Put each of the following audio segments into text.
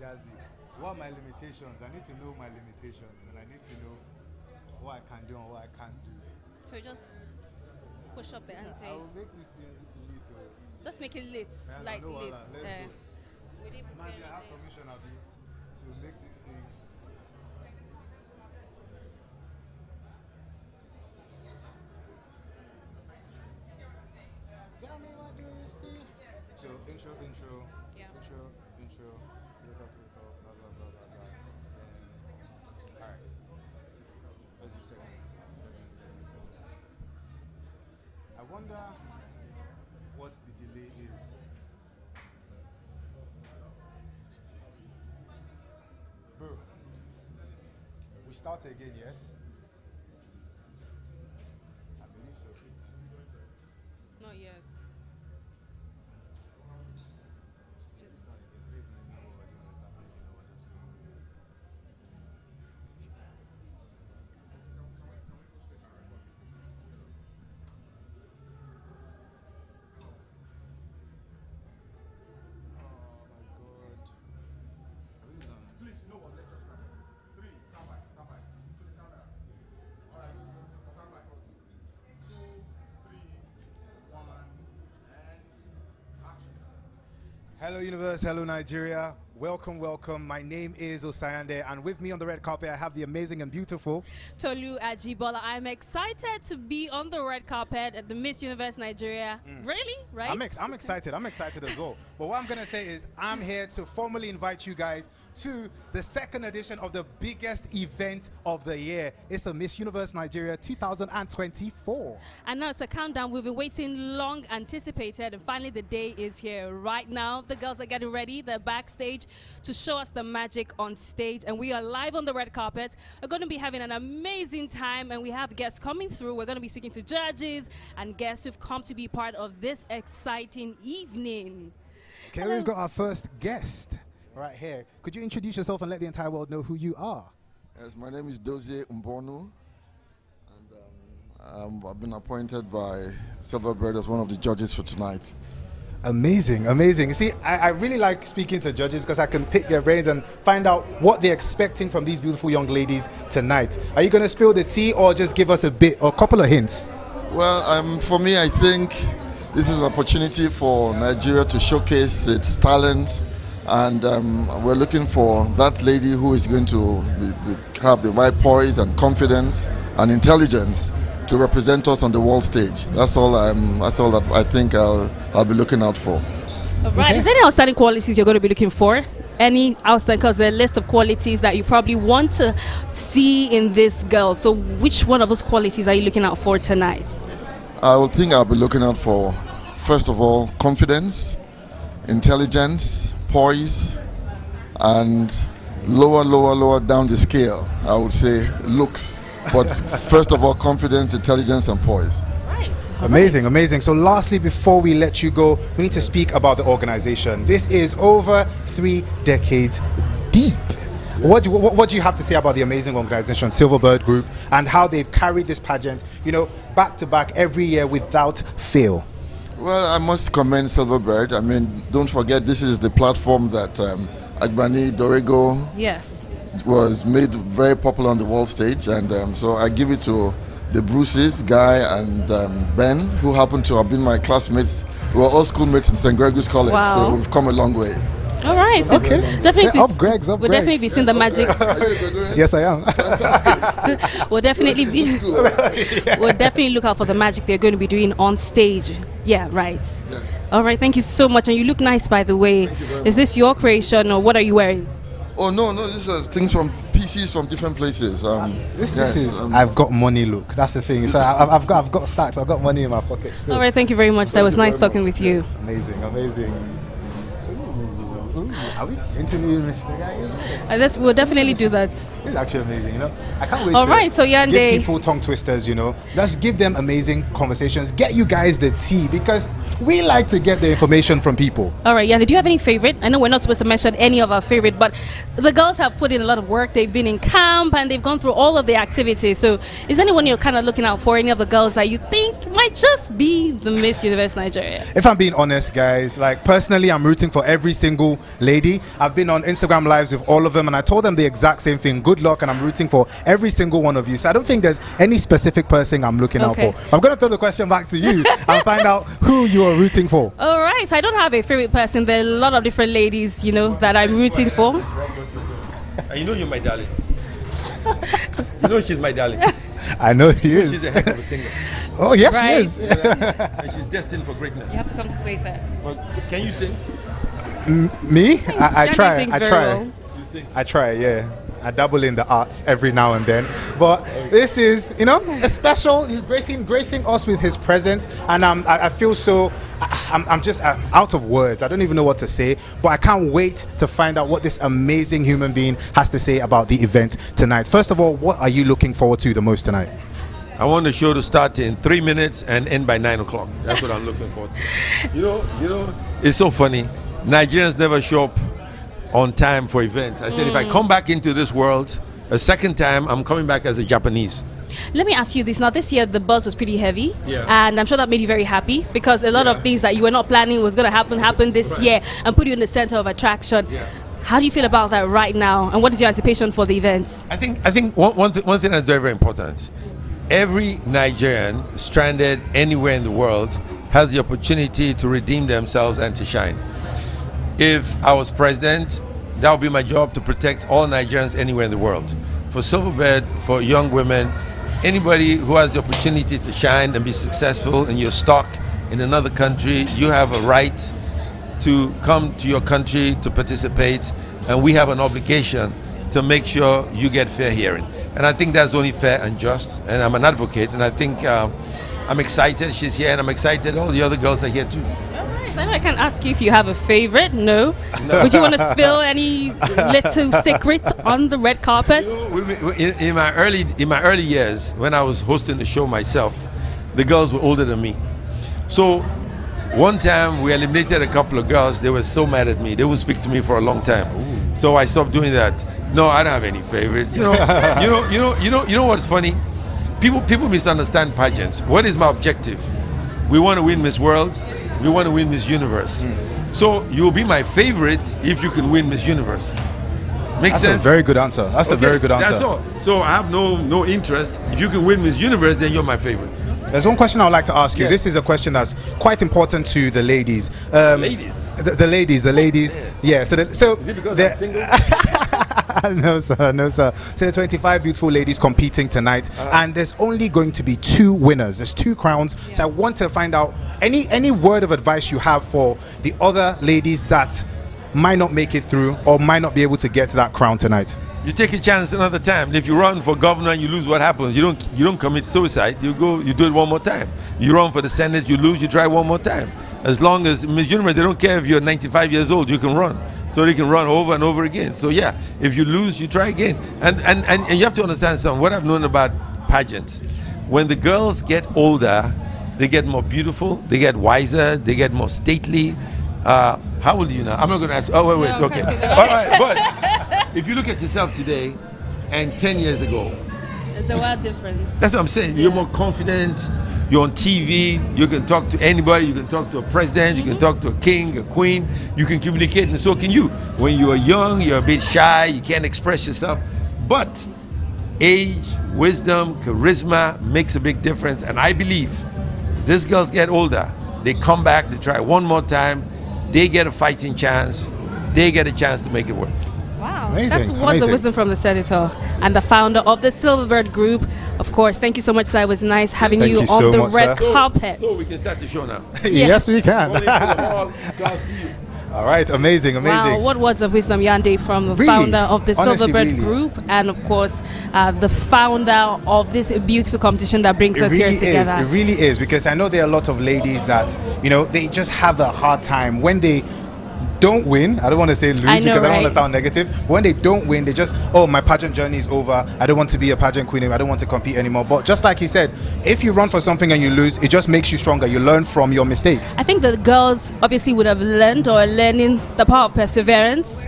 Jazzy, what are my limitations? I need to know my limitations, and I need to know what I can do and what I can't do. So you just push up the ante. I will make this thing lit. Just make it lit, Yeah, like no, lit. let's go. Would it be Mazi, I have permission, Abi, to make this thing. Tell me, what do you see? So intro, Yeah. intro, look up, blah blah blah blah blah. Then, all right, let's do segments. I wonder what the delay is. Bro, we start again, yes? I believe so. Not yet. Just Start again. Leave me know what you understand, since you know what this room is. Oh my god. I really don't. Please, no one, let us run. 3, stand by. To the camera. Alright, stand by. 2, 3, 1, and action. Hello, universe. Hello, Nigeria. Welcome. My name is Osayande, and with me on the red carpet, I have the amazing and beautiful. Tolu Ajibola. I'm excited to be on the red carpet at the Miss Universe Nigeria. Really? Right? I'm excited. I'm excited as well. But what I'm going to say is I'm here to formally invite you guys to the second edition of the biggest event of the year. It's the Miss Universe Nigeria 2024. And now it's a countdown. We've been waiting, long anticipated, and finally the day is here. Right now, the girls are getting ready. They're backstage to show us the magic on stage, and we are live on the red carpet. We're going to be having an amazing time, and we have guests coming through. We're going to be speaking to judges and guests who've come to be part of this exciting evening. Okay, we've got our first guest right here. Could you introduce yourself and let the entire world know who you are? Yes, my name is Dozie Mbonu, and I've been appointed by Silverbird as one of the judges for tonight. Amazing. See, I really like speaking to judges because I can pick their brains and find out what they're expecting from these beautiful young ladies tonight. Are you going to spill the tea or just give us a bit or a couple of hints? Well, for me, I think this is an opportunity for Nigeria to showcase its talent, and we're looking for that lady who is going to have the right poise and confidence and intelligence to represent us on the world stage. That's all that I think I'll be looking out for. All right. Is there any outstanding qualities you're going to be looking for? Any outstanding, because there are a list of qualities that you probably want to see in this girl. So which one of those qualities are you looking out for tonight? I would think I'll be looking out for, first of all, confidence, intelligence, poise, and lower down the scale, I would say looks. But first of all, confidence, intelligence, and poise. Right. Amazing. So lastly, before we let you go, we need to speak about the organization. This is over 3 decades deep. What do you have to say about the amazing organization, Silverbird Group, and how they've carried this pageant, back to back every year without fail? Well, I must commend Silverbird. I mean, don't forget, this is the platform that Agbani Dorego was made very popular on the world stage, and so I give it to the Bruces, Guy and Ben, who happen to have been my classmates. We were all schoolmates in St. Gregory's College, so we've come a long way. All right, so definitely up Greg's. We'll definitely be seeing the magic. Yes, I am. We'll definitely look out for the magic they're going to be doing on stage. Yeah, right. Yes. All right, thank you so much, and you look nice, by the way. Is this your creation, or what are you wearing? Oh no, these are things from pieces from different places. This is I've got money look. That's the thing. So I've got stacks. I've got money in my pocket still. All right, thank you very much. That was nice talking with you. Amazing. Are we interviewing Mr. Guy? We'll definitely do that. It's actually amazing, I can't wait so give people tongue twisters, Let's give them amazing conversations. Get you guys the tea, because we like to get the information from people. All right, Yande, do you have any favorite? I know we're not supposed to mention any of our favorite, but the girls have put in a lot of work. They've been in camp and they've gone through all of the activities. So is anyone you're kind of looking out for, any of the girls that you think might just be the Miss Universe Nigeria? If I'm being honest, guys, personally, I'm rooting for every single lady. I've been on Instagram lives with all of them, and I told them the exact same thing. Good luck, and I'm rooting for every single one of you. So I don't think there's any specific person I'm looking out for. I'm going to throw the question back to you and find out who you are rooting for. All right, I don't have a favorite person. There are a lot of different ladies, you know, that I'm rooting for. And you know you're my darling. You know she's my darling. I know she is. She's a heck of a singer. Oh, yes, Right. she is. And she's destined for greatness. You have to come this way, sir. Well, can you sing? Me? I Danny try. sings I very try. well. You sing. I try, yeah. I dabble in the arts every now and then. But this is, you know, a special. He's gracing us with his presence. And I feel so, I'm just out of words. I don't even know what to say. But I can't wait to find out what this amazing human being has to say about the event tonight. First of all, what are you looking forward to the most tonight? I want the show to start in 3 minutes and end by 9 o'clock. That's what I'm looking forward to. You know, it's so funny. Nigerians never show up on time for events. I said, if I come back into this world a second time, I'm coming back as a Japanese. Let me ask you this. Now, this year, the buzz was pretty heavy. Yeah. And I'm sure that made you very happy because a lot of things that you were not planning was going to happen this year and put you in the center of attraction. Yeah. How do you feel about that right now? And what is your anticipation for the events? I think one thing that's very, very important. Every Nigerian stranded anywhere in the world has the opportunity to redeem themselves and to shine. If I was president, that would be my job to protect all Nigerians anywhere in the world. For Silverbird, for young women, anybody who has the opportunity to shine and be successful in your stock in another country, you have a right to come to your country to participate, and we have an obligation to make sure you get fair hearing. And I think that's only fair and just, and I'm an advocate, and I think I'm excited she's here, and I'm excited all the other girls are here too. I know I can't ask you if you have a favorite. No. Would you want to spill any little secrets on the red carpet? In my early years, when I was hosting the show myself, the girls were older than me. So one time we eliminated a couple of girls. They were so mad at me. They would speak to me for a long time. Ooh. So I stopped doing that. No, I don't have any favorites. You know what's funny? People misunderstand pageants. What is my objective? We want to win Miss World. We want to win Miss Universe. So you'll be my favorite if you can win Miss Universe. Makes sense? That's a very good answer. That's a very good answer. That's all. So I have no interest. If you can win Miss Universe, then you're my favorite. There's one question I would like to ask you. Yes. This is a question that's quite important to the ladies. Ladies? The ladies. Yeah. So Is it because I'm single? No, sir. So the 25 beautiful ladies competing tonight, and there's only going to be 2 winners. There's 2 crowns. Yeah. So I want to find out any word of advice you have for the other ladies that might not make it through or might not be able to get that crown tonight. You take a chance another time. If you run for governor and you lose, what happens? You don't commit suicide. You do it one more time. You run for the Senate, you lose, you try one more time. As long as Miss Universe, they don't care if you're 95 years old, you can run. So they can run over and over again. So yeah, if you lose, you try again. And you have to understand something. What I've known about pageants, when the girls get older, they get more beautiful, they get wiser, they get more stately. How old are you now? I'm not going to ask. Oh, wait, No, okay. All right, but if you look at yourself today and 10 years ago, There's a wild difference. that's what I'm saying. You're more confident. You're on TV. You can talk to anybody. You can talk to a president. You can talk to a king, a queen. You can communicate, and so can you. When you are young, you're a bit shy. You can't express yourself. But age, wisdom, charisma makes a big difference. And I believe these girls get older. They come back. They try one more time. They get a fighting chance. They get a chance to make it work. Wow. Amazing, That's words amazing. of wisdom from the senator and the founder of the Silverbird Group. Of course, thank you so much, sir. It was nice having Thank you you on so the much, red sir. carpet. So we can start the show now. Yes, we can. Rolling to the hall. So I'll see you. All right, amazing. Wow, what words of wisdom, Yande, from the Really? founder of the Honestly, Silverbird really. Group and, of course, the founder of this beautiful competition that brings us here together. It really is, because I know there are a lot of ladies that, they just have a hard time when they don't win. I don't want to say lose because I don't want to sound negative. But when they don't win, they just, my pageant journey is over. I don't want to be a pageant queen. I don't want to compete anymore. But just like he said, if you run for something and you lose, it just makes you stronger. You learn from your mistakes. I think the girls obviously would have learned or are learning the power of perseverance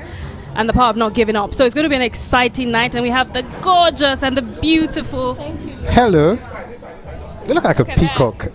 and the power of not giving up. So it's going to be an exciting night, and we have the gorgeous and the beautiful. Hello. You look like a peacock.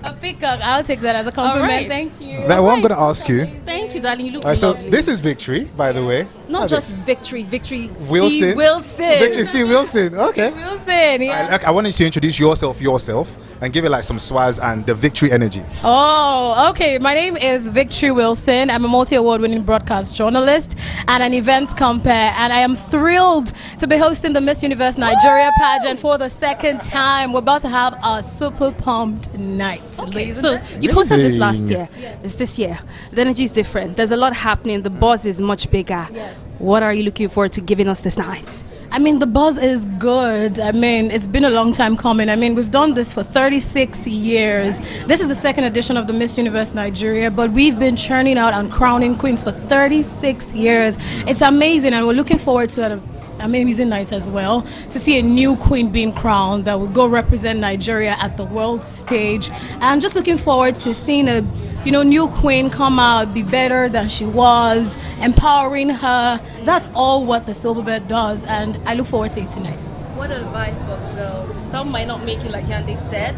A peacock. I'll take that as a compliment. All right. Thank you. Now, what I'm going to ask you. Thank you you, darling. You look So lovely. this is Victory, by the way. Not That's just it. Victory. Victory Wilson. C. Wilson. Victory C. Wilson. Okay. Wilson, yeah. I want you to introduce yourself, and give it like some swaz and the Victory energy. Oh, okay. My name is Victory Wilson. I'm a multi-award-winning broadcast journalist and an events compere, and I am thrilled to be hosting the Miss Universe Nigeria pageant for the second time. We're about to have a super pumped night. Okay, Ladies so and gentlemen. you hosted this Amazing. last year. It's this year. The energy is different. There's a lot happening. The buzz is much bigger. Yes. What are you looking forward to giving us this night? I mean, the buzz is good. I mean, it's been a long time coming. I mean, we've done this for 36 years. This is the second edition of the Miss Universe Nigeria, but we've been churning out and crowning queens for 36 years. It's amazing, and we're looking forward to an amazing night as well, to see a new queen being crowned that will go represent Nigeria at the world stage. And I'm just looking forward to seeing a new queen come out, be better than she was, empowering her. That's all what the Silverbird does, and I look forward to it tonight. What advice for girls? Some might not make it like Yande said.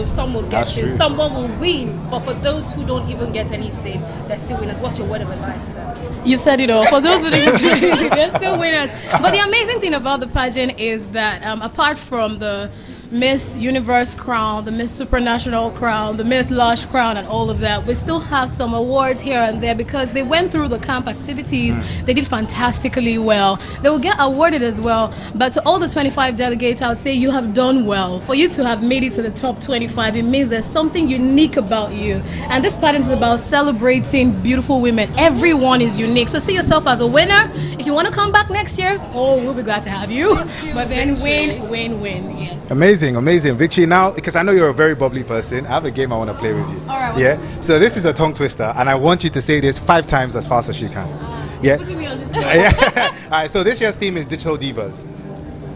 Some will get That's it, true. someone will win. But for those who don't even get anything, they're still winners. What's your word of advice for them? You've said it all. For those who didn't, they're still winners. But the amazing thing about the pageant is that apart from the Miss Universe crown, the Miss Supranational crown, the Miss Lush crown, and all of that, we still have some awards here and there because they went through the camp activities. They did fantastically well. They will get awarded as well. But to all the 25 delegates, I would say you have done well. For you to have made it to the top 25, it means there's something unique about you. And this pageant is about celebrating beautiful women. Everyone is unique. So see yourself as a winner. If you want to come back next year, we'll be glad to have you. But then win. Yes. Amazing, Victory. Now, because I know you're a very bubbly person, I have a game I want to play with you. All right, Yeah. So this is a tongue twister, and I want you to say this 5 times as fast as you can. Yeah. Putting me on this spot. Yeah. All right. So this year's theme is Digital Divas.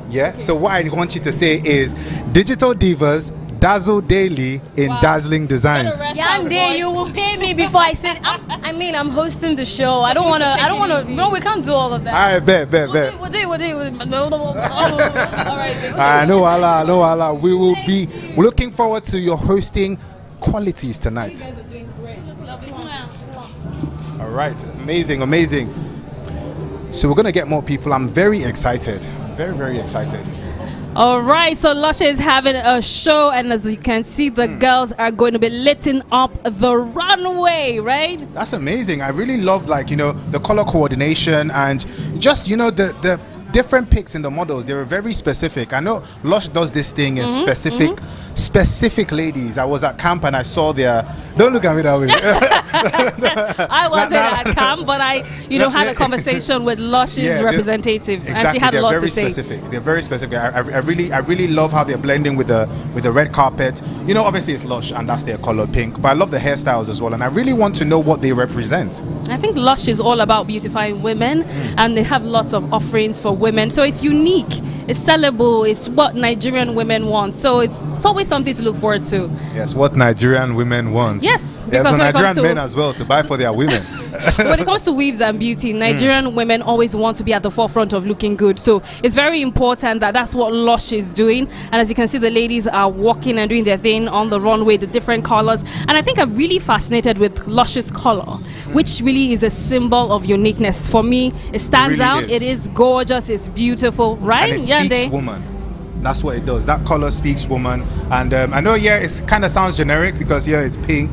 Yeah. So what I want you to say is Digital Divas dazzle daily in dazzling designs. Yande, you will pay me before I said. I'm hosting the show. I don't wanna. No, we can't do all of that. All right, bet. We'll do it. All right. No wala. We will be looking forward to your hosting qualities tonight. All right, amazing. So we're gonna get more people. I'm very excited. Very excited. All right, so Lush is having a show, and as you can see, the girls are going to be lighting up the runway, right? That's amazing. I really love the color coordination and just the different picks in the models. They were very specific. I know Lush does this thing in specific ladies. I was at camp and I saw their. Don't look at me that way. I wasn't at camp, but I had a conversation with Lush's representative, and she had a lot to say. They're very specific. I really love how they're blending with the red carpet. Obviously it's Lush and that's their color pink, but I love the hairstyles as well, and I really want to know what they represent. I think Lush is all about beautifying women, and they have lots of offerings for women, so it's unique, it's sellable, it's what Nigerian women want, so it's always something to look forward to. Yes, what Nigerian women want. Yes, because when it comes Nigerian to- men as well to buy for their women. When it comes to weaves and beauty, Nigerian women always want to be at the forefront of looking good. So it's very important that that's what Lush is doing. And as you can see, the ladies are walking and doing their thing on the runway, the different colors. And I think I'm really fascinated with Lush's color, which really is a symbol of uniqueness. For me, it stands really out. is. It is gorgeous. It's beautiful, right? And it speaks Yande? woman. That's what it does. That color speaks woman. And I know, it kind of sounds generic because it's pink,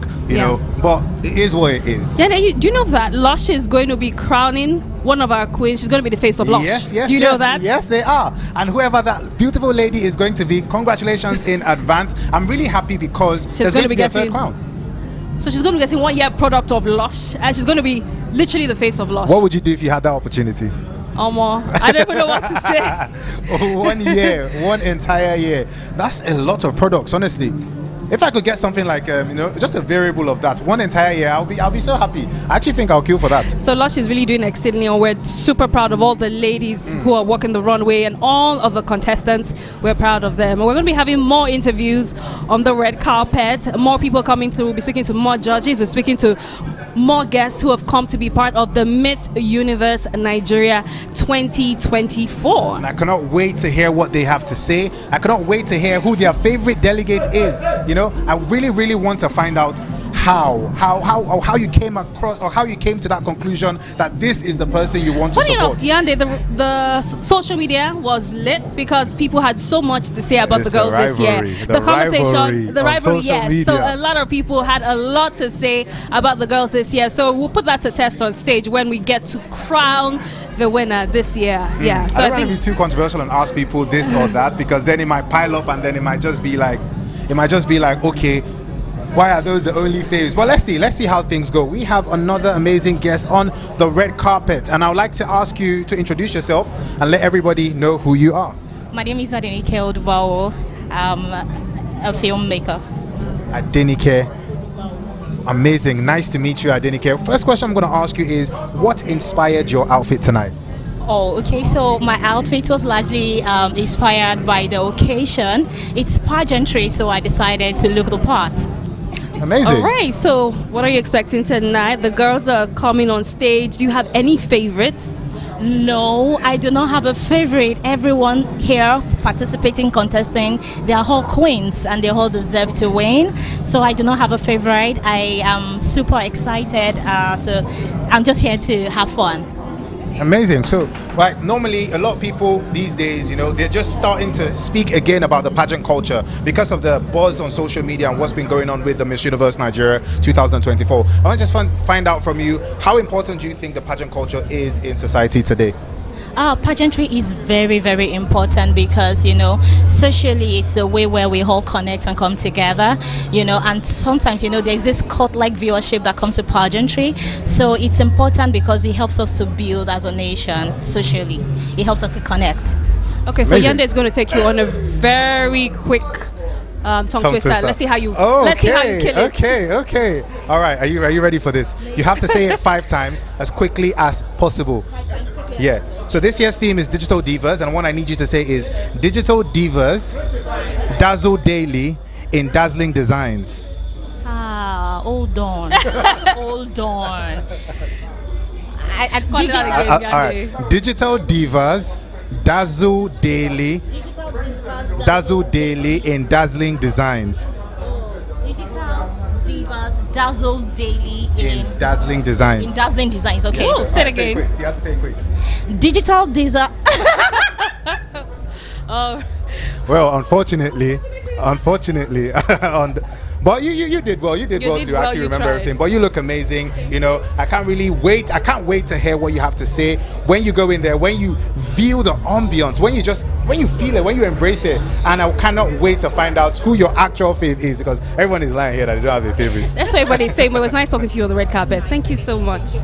but it is what it is. Yande, do you know that Lush is going to be crowning one of our queens? She's going to be the face of Lush. Yes. Do you know that? Yes, they are. And whoever that beautiful lady is going to be, congratulations in advance. I'm really happy because there's going to be a third crown. So she's going to be getting 1 year product of Lush, and she's going to be literally the face of Lush. What would you do if you had that opportunity? I don't even know what to say. 1 year, 1 entire year. That's a lot of products, honestly. If I could get something like, just a variable of that, 1 entire year, I'll be so happy. I actually think I'll kill for that. So Lush is really doing exceedingly, and we're super proud of all the ladies who are walking the runway and all of the contestants. We're proud of them. And we're going to be having more interviews on the red carpet, more people coming through. We'll be speaking to more judges. We're speaking to more guests who have come to be part of the Miss Universe Nigeria 2024. And I cannot wait to hear what they have to say. I cannot wait to hear who their favorite delegate is. I really want to find out how you came across, or how you came to that conclusion that this is the person you want to Funny support. enough, Yande, the social media was lit because people had so much to say about It's the girls the this year. rivalry, The the conversation, rivalry the on rivalry, social yes. media. So a lot of people had a lot to say about the girls this year. So we'll put that to test on stage when we get to crown the winner this year. Yeah. So I don't want to be too controversial and ask people this or that, because then it might pile up and then it might just be like, okay, why are those the only faves? But let's see how things go. We have another amazing guest on the red carpet, and I would like to ask you to introduce yourself and let everybody know who you are. My name is Adenike Odubao. I'm a filmmaker. Adenike. Amazing. Nice to meet you, Adenike. First question I'm going to ask you is, what inspired your outfit tonight? Oh, okay. So my outfit was largely inspired by the occasion. It's pageantry, so I decided to look the part. Amazing. All right. So what are you expecting tonight? The girls are coming on stage. Do you have any favorites? No, I do not have a favorite. Everyone here participating, contesting, they are all queens and they all deserve to win. So I do not have a favorite. I am super excited. So I'm just here to have fun. Amazing. So, right, normally a lot of people these days, they're just starting to speak again about the pageant culture because of the buzz on social media and what's been going on with the Miss Universe Nigeria 2024. I want to just find out from you, how important do you think the pageant culture is in society today? Pageantry is very, very important because, socially it's a way where we all connect and come together, and sometimes, there's this cult-like viewership that comes to pageantry. So it's important because it helps us to build as a nation socially. It helps us to connect. Okay, so Amazing. Yande is going to take you on a very quick tongue twister. Let's see how you kill it. Okay. All right, are you ready for this? You have to say it 5 times as quickly as possible. Yeah. So this year's theme is Digital Divas, and what I need you to say is Digital Divas dazzle daily in dazzling designs. Hold on. Hold on. All right. Digital Divas dazzle daily in dazzling designs. Digital Divas dazzle daily In dazzling designs. in dazzling designs. Okay. Ooh, say it again. So you have to say it quick. Digital design. Oh, Well, unfortunately, but you did well. You did well to well, actually you remember tried. everything. But you look amazing. I can't wait to hear what you have to say when you go in there, when you feel the ambience, when you feel it, when you embrace it. And I cannot wait to find out who your actual fave is, because everyone is lying here that they don't have a favorite. that's what everybody's saying. But it was nice talking to you on the red carpet. Thank you so much.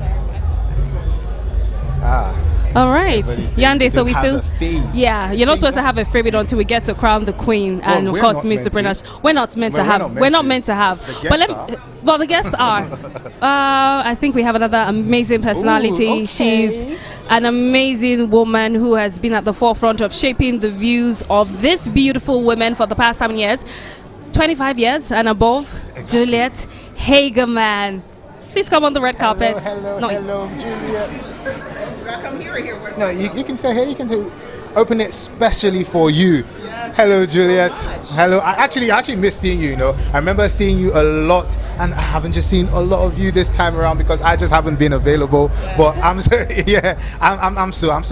All right, Everybody saying Yande. they So don't we have still, a fave. yeah, you're not Saying supposed to what? have a favorite until we get to crown the queen, and of we're course not Miss meant to. Supranational. We're not meant to We're have. not meant We're not to. meant to have. The But guests let me. Well, the guests are. I think we have another amazing personality. okay. She's an amazing woman who has been at the forefront of shaping the views of this beautiful women for the past how many years? 25 years and above. Exactly. Juliet Hagerman. Please come on the red carpet. Hello, Juliet. No, you can say hey. You can open it specially for you. Hello, Juliet. Hello. I actually miss seeing you. I remember seeing you a lot, and I haven't just seen a lot of you this time around because I just haven't been available. But I'm so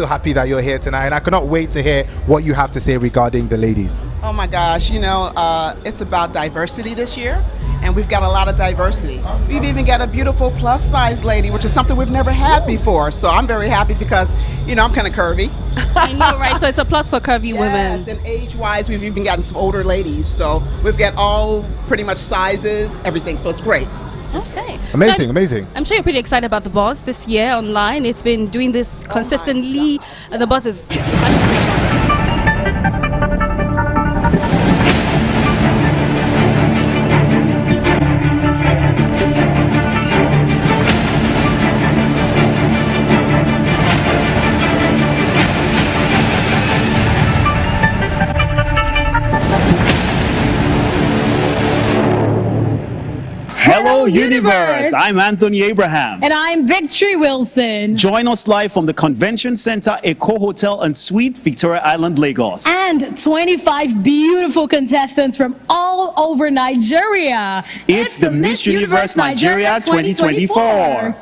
happy that you're here tonight, and I cannot wait to hear what you have to say regarding the ladies. Oh my gosh, it's about diversity this year, and we've got a lot of diversity. We've even got a beautiful plus size lady, which is something we've never had before. So I'm very happy because, I'm kind of curvy. I know, right? So it's a plus for curvy women. Yes, and age-wise, we've even gotten some older ladies. So we've got all pretty much sizes, everything. So it's great. Okay. Amazing, So amazing. I'm sure you're pretty excited about the Buzz this year online. It's been doing this consistently. And the Buzz is. Hello Hello, Universe! I'm Anthony Abraham. And I'm Victory Wilson. Join us live from the Convention Center, Eco Hotel and Suite, Victoria Island, Lagos. And 25 beautiful contestants from all over Nigeria. It's the Miss Universe Nigeria 2024.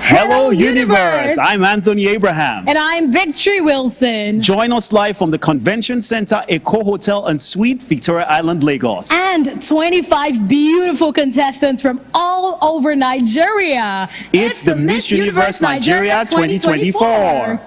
Hello, Universe! I'm Anthony Abraham. And I'm Victory Wilson. Join us live from the Convention Center, Eco Hotel and Suite, Victoria Island, Lagos. And 25 beautiful contestants from all over Nigeria. It's the Miss Universe Nigeria 2024.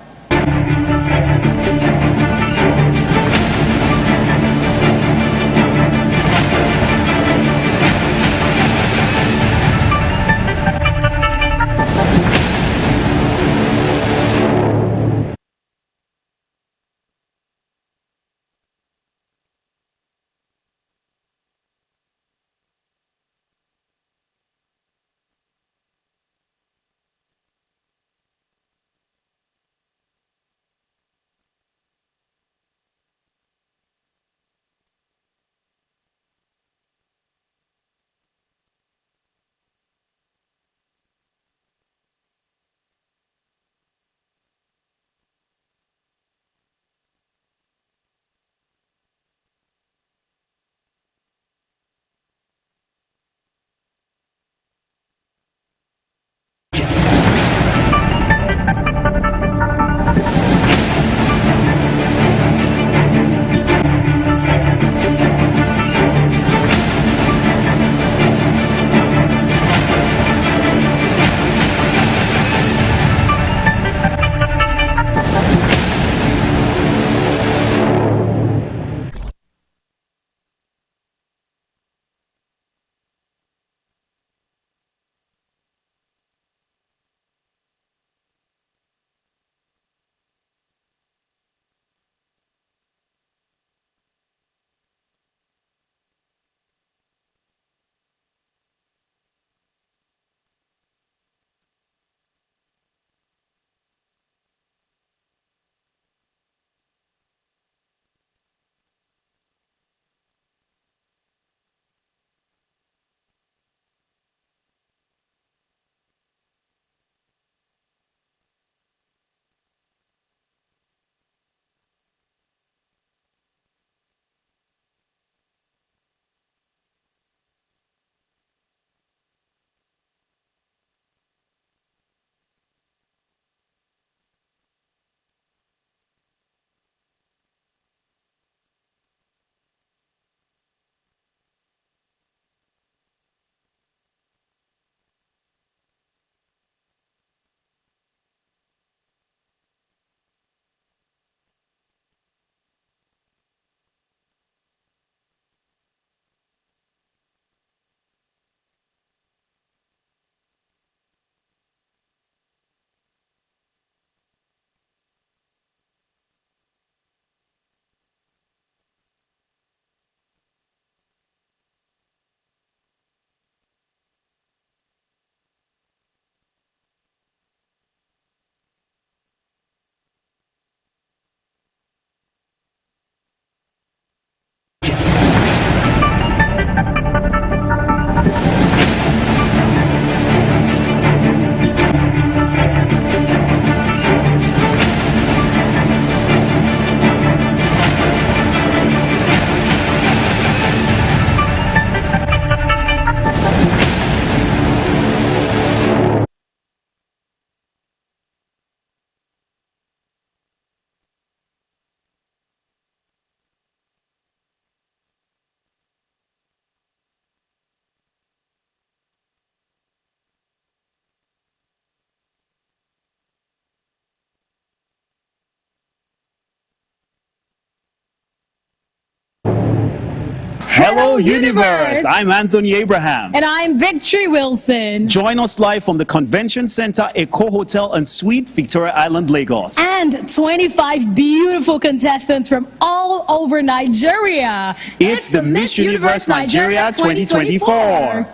Hello, Universe. I'm Anthony Abraham. And I'm Victory Wilson. Join us live from the Convention Center, Eco Hotel and Suite, Victoria Island, Lagos. And 25 beautiful contestants from all over Nigeria. It's the Miss Universe Nigeria 2024.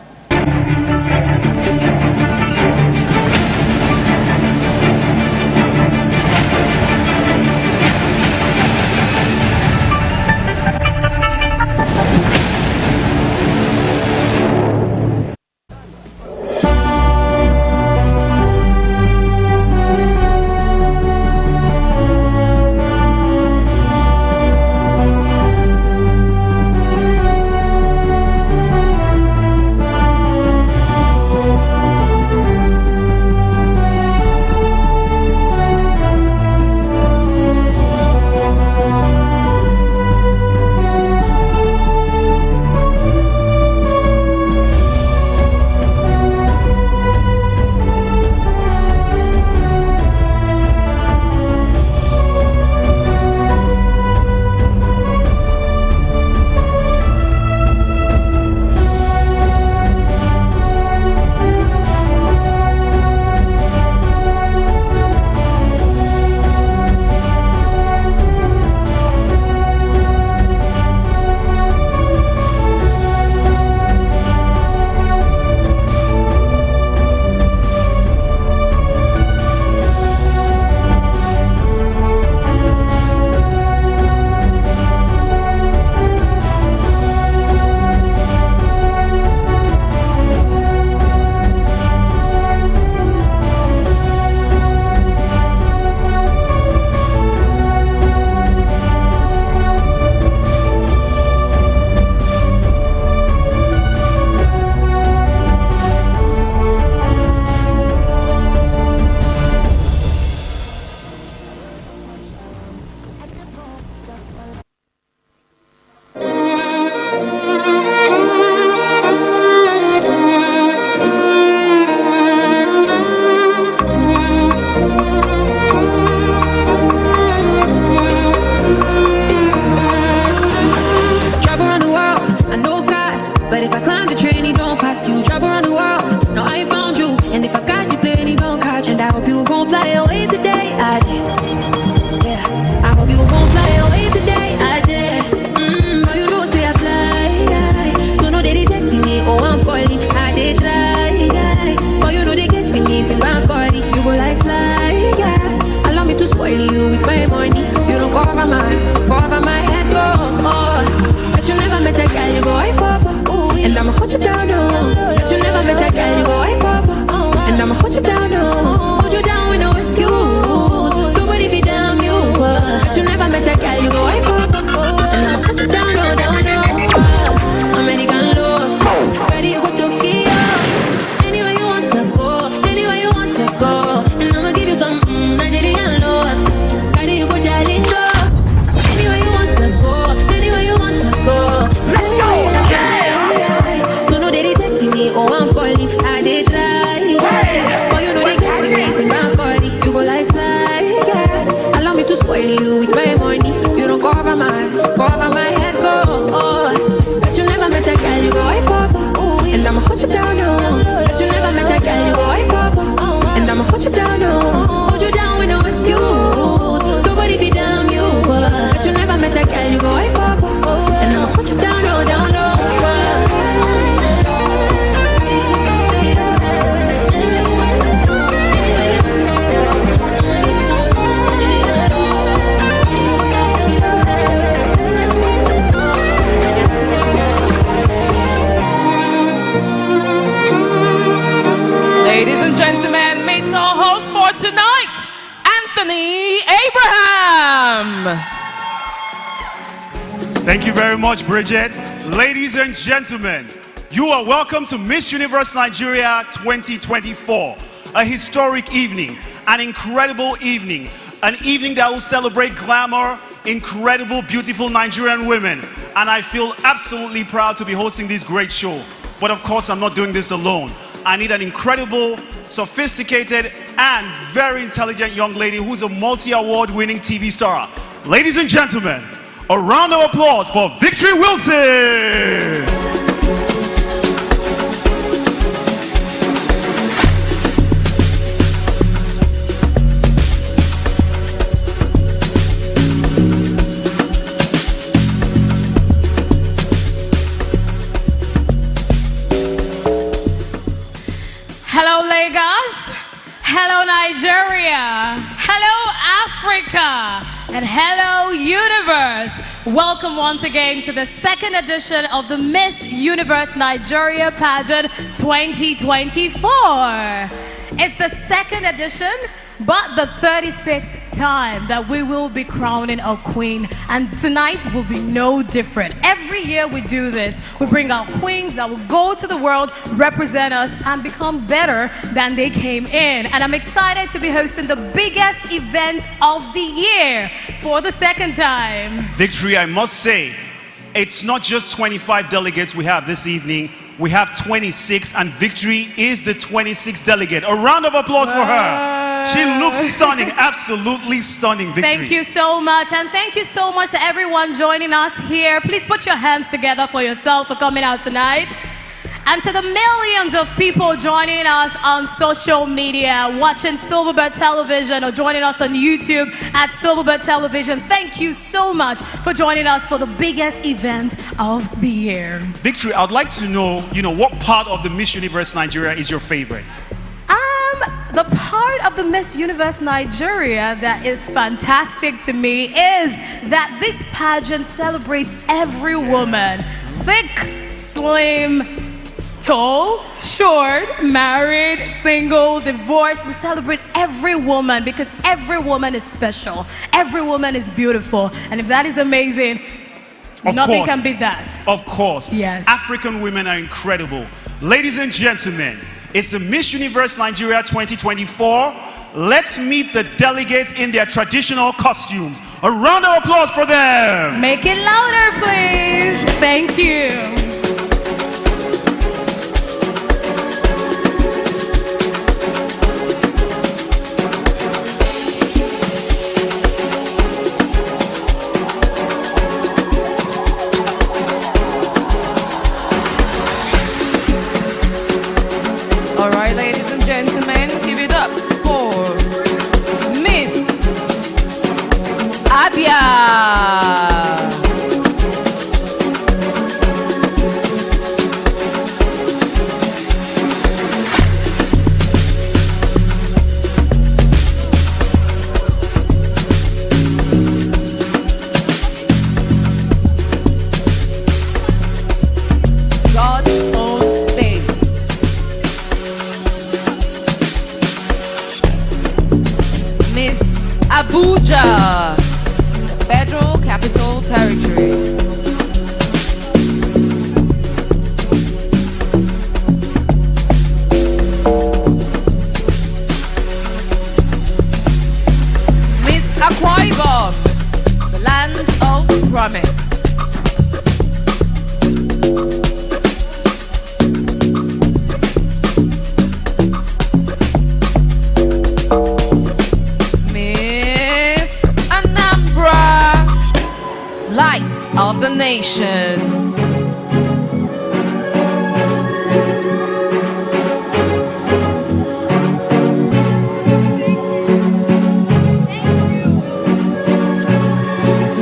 Thank you very much, Bridget. Ladies and gentlemen, you are welcome to Miss Universe Nigeria 2024. A historic evening, an incredible evening, an evening that will celebrate glamour, incredible, beautiful Nigerian women. And I feel absolutely proud to be hosting this great show. But of course, I'm not doing this alone. I need an incredible, sophisticated, and very intelligent young lady who's a multi-award winning TV star. Ladies and gentlemen, A round of applause for Victory Wilson. Hello, Lagos. Hello, Nigeria. Hello, Africa. And hello, universe. Welcome once again to the second edition of the Miss Universe Nigeria Pageant 2024. It's the second edition, but the 36th time that we will be crowning a queen. And tonight will be no different. Every year we do this. We bring out queens that will go to the world, represent us, and become better than they came in. And I'm excited to be hosting the biggest event of the year for the second time. Victory, I must say, it's not just 25 delegates we have this evening. We have 26, and Victory is the 26th delegate. A round of applause for her. She looks stunning, absolutely stunning, Victory. Thank you so much, and thank you so much to everyone joining us here. Please put your hands together for yourself for coming out tonight. And to the millions of people joining us on social media, watching Silverbird Television or joining us on YouTube at Silverbird Television, thank you so much for joining us for the biggest event of the year. Victory, I'd like to know, what part of the Miss Universe Nigeria is your favorite? The part of the Miss Universe Nigeria that is fantastic to me is that this pageant celebrates every woman. Thick, slim, tall, short, married, single, divorced. We celebrate every woman because every woman is special. Every woman is beautiful. And if that is amazing, nothing can beat that. Of course. Yes. African women are incredible. Ladies and gentlemen, it's the Miss Universe Nigeria 2024. Let's meet the delegates in their traditional costumes. A round of applause for them. Make it louder, please. Thank you. All right, ladies and gentlemen, give it up for Miss Abia. God's own state. Miss Abuja, Federal Capital Territory. Miss Akwa Ibom, the land of promise. Miss Anambra, light of the nation.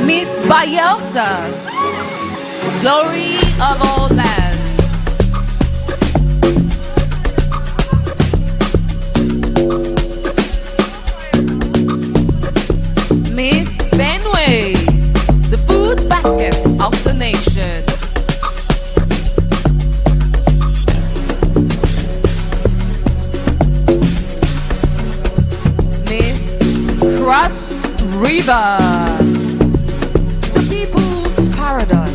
Miss Bayelsa, glory of all lands. Miss Benway, the food basket of the nation. Miss Cross River, the people's paradise.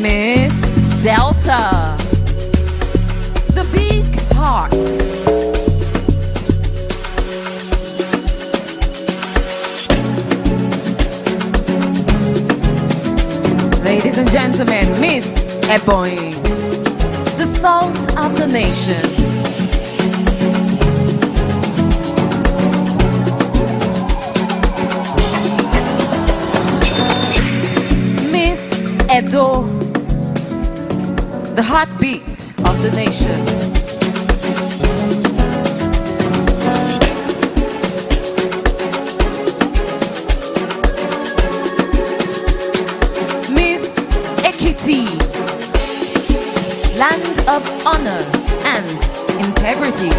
Miss Delta, the big heart. Ladies and gentlemen, Miss Outgoing, the salt of the nation. Miss Edo, the heartbeat of the nation. Miss Ekiti, land of honor and integrity.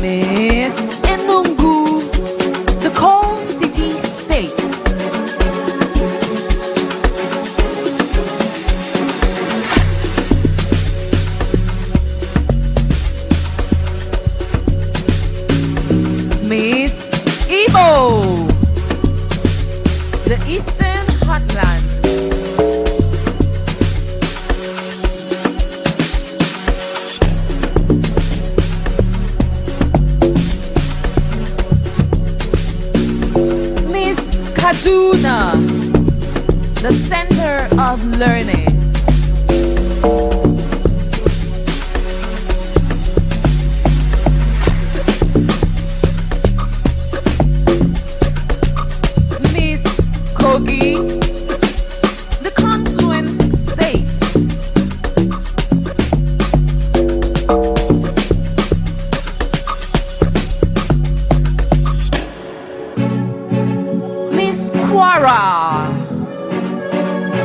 Miss Enungu, the coal city state. Miss Igbo, the eastern heartland. Miss Kaduna, the center of learning. Miss Kogi, the confluence state. Miss Kwara,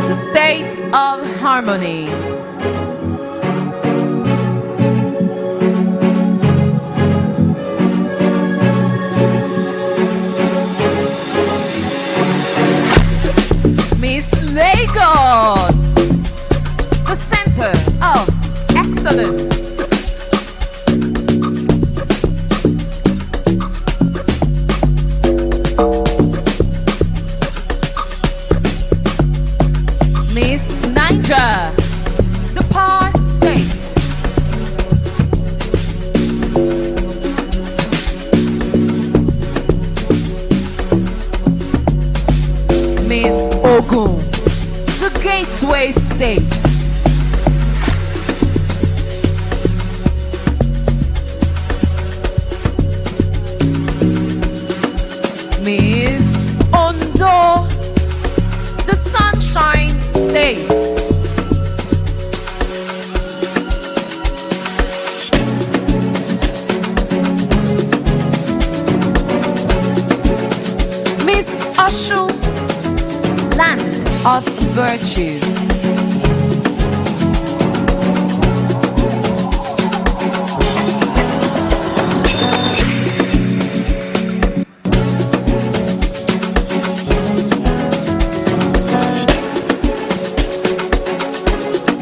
the state of harmony. Miss Lagos, the center of excellence. Miss Niger, the power state. Miss Ogun, the gateway state. Miss Ondo, the sunshine state. Miss Oshu, land of virtue.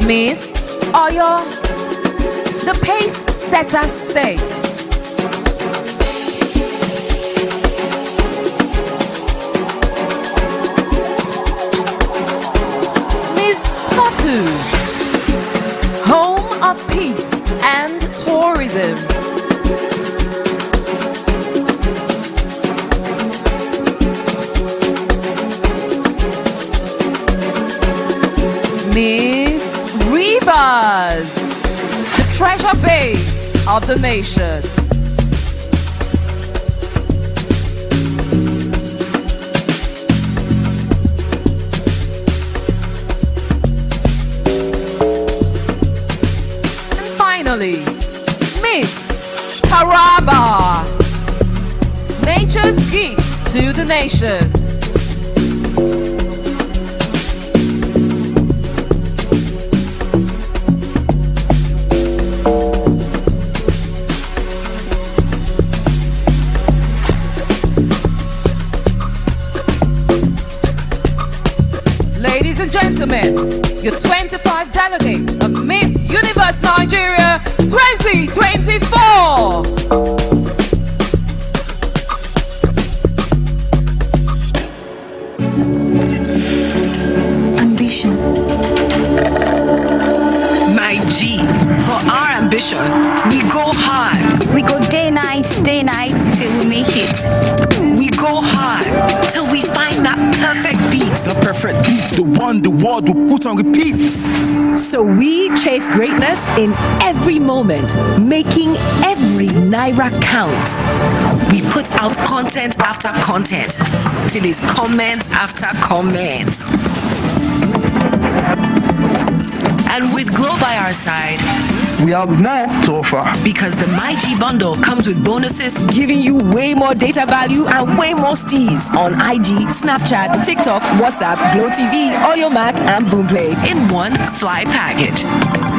Miss Oyo, the pace setter state. Miss Plateau, home of peace and tourism. Miss Rivers, the treasure base of the nation. And finally, Miss Taraba, nature's gift to the nation. Ladies and gentlemen, your 25 delegates of Miss Universe Nigeria 2024. Ambition. G. For our ambition, we go hard. We go day night till we make it. We go hard till we find that perfect beat. The perfect beat, the one the world will put on repeat. So we chase greatness in every moment, making every naira count. We put out content after content till it's comment after comment. And with Glow by our side, we have more to offer. Because the MyG bundle comes with bonuses, giving you way more data value and way more steez on IG, Snapchat, TikTok, WhatsApp, Glow TV, Audiomack, and Boomplay in one fly package.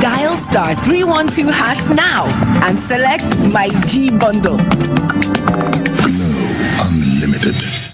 Dial *312# now and select MyG bundle. Glow Unlimited.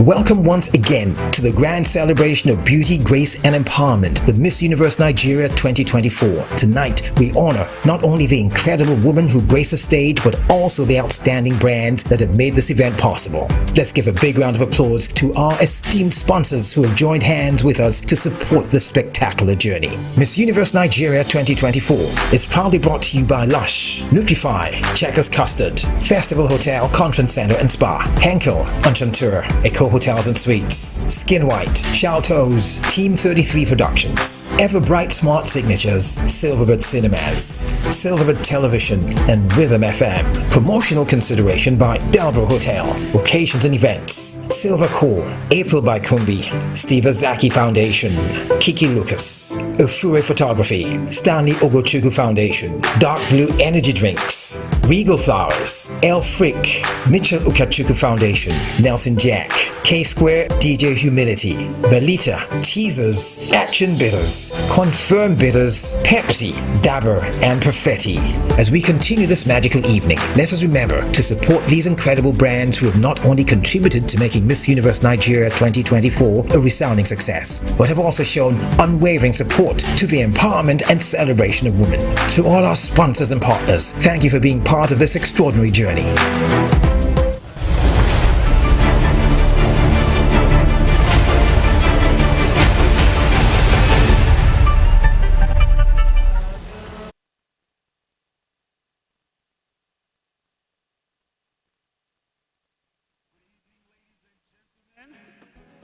Welcome once again to the grand celebration of beauty, grace, and empowerment, the Miss Universe Nigeria 2024. Tonight, we honor not only the incredible women who grace the stage, but also the outstanding brands that have made this event possible. Let's give a big round of applause to our esteemed sponsors who have joined hands with us to support this spectacular journey. Miss Universe Nigeria 2024 is proudly brought to you by Lush, Nutrify, Checkers Custard, Festival Hotel, Conference Center and Spa, Henkel, Enchanteur, Eco Hotels and Suites, Skin White, Shaltoes, Team 33 Productions, Ever Bright Smart Signatures, Silverbird Cinemas, Silverbird Television, and Rhythm FM. Promotional consideration by Delbro Hotel, Occasions and Events, Silver Core, April by Kumbi, Steve Azaki Foundation, Kiki Lucas, Ofure Photography, Stanley Ogochukwu Foundation, Dark Blue Energy Drinks, Regal Flowers, El Frick, Mitchell Ukachukwu Foundation, Nelson Jack, K-Square, DJ Humility, Belita, Teasers, Action Bitters, Confirm Bitters, Pepsi, Dabber, and Perfetti. As we continue this magical evening, let us remember to support these incredible brands who have not only contributed to making Miss Universe Nigeria 2024 a resounding success, but have also shown unwavering support to the empowerment and celebration of women. To all our sponsors and partners, thank you for being part of this extraordinary journey.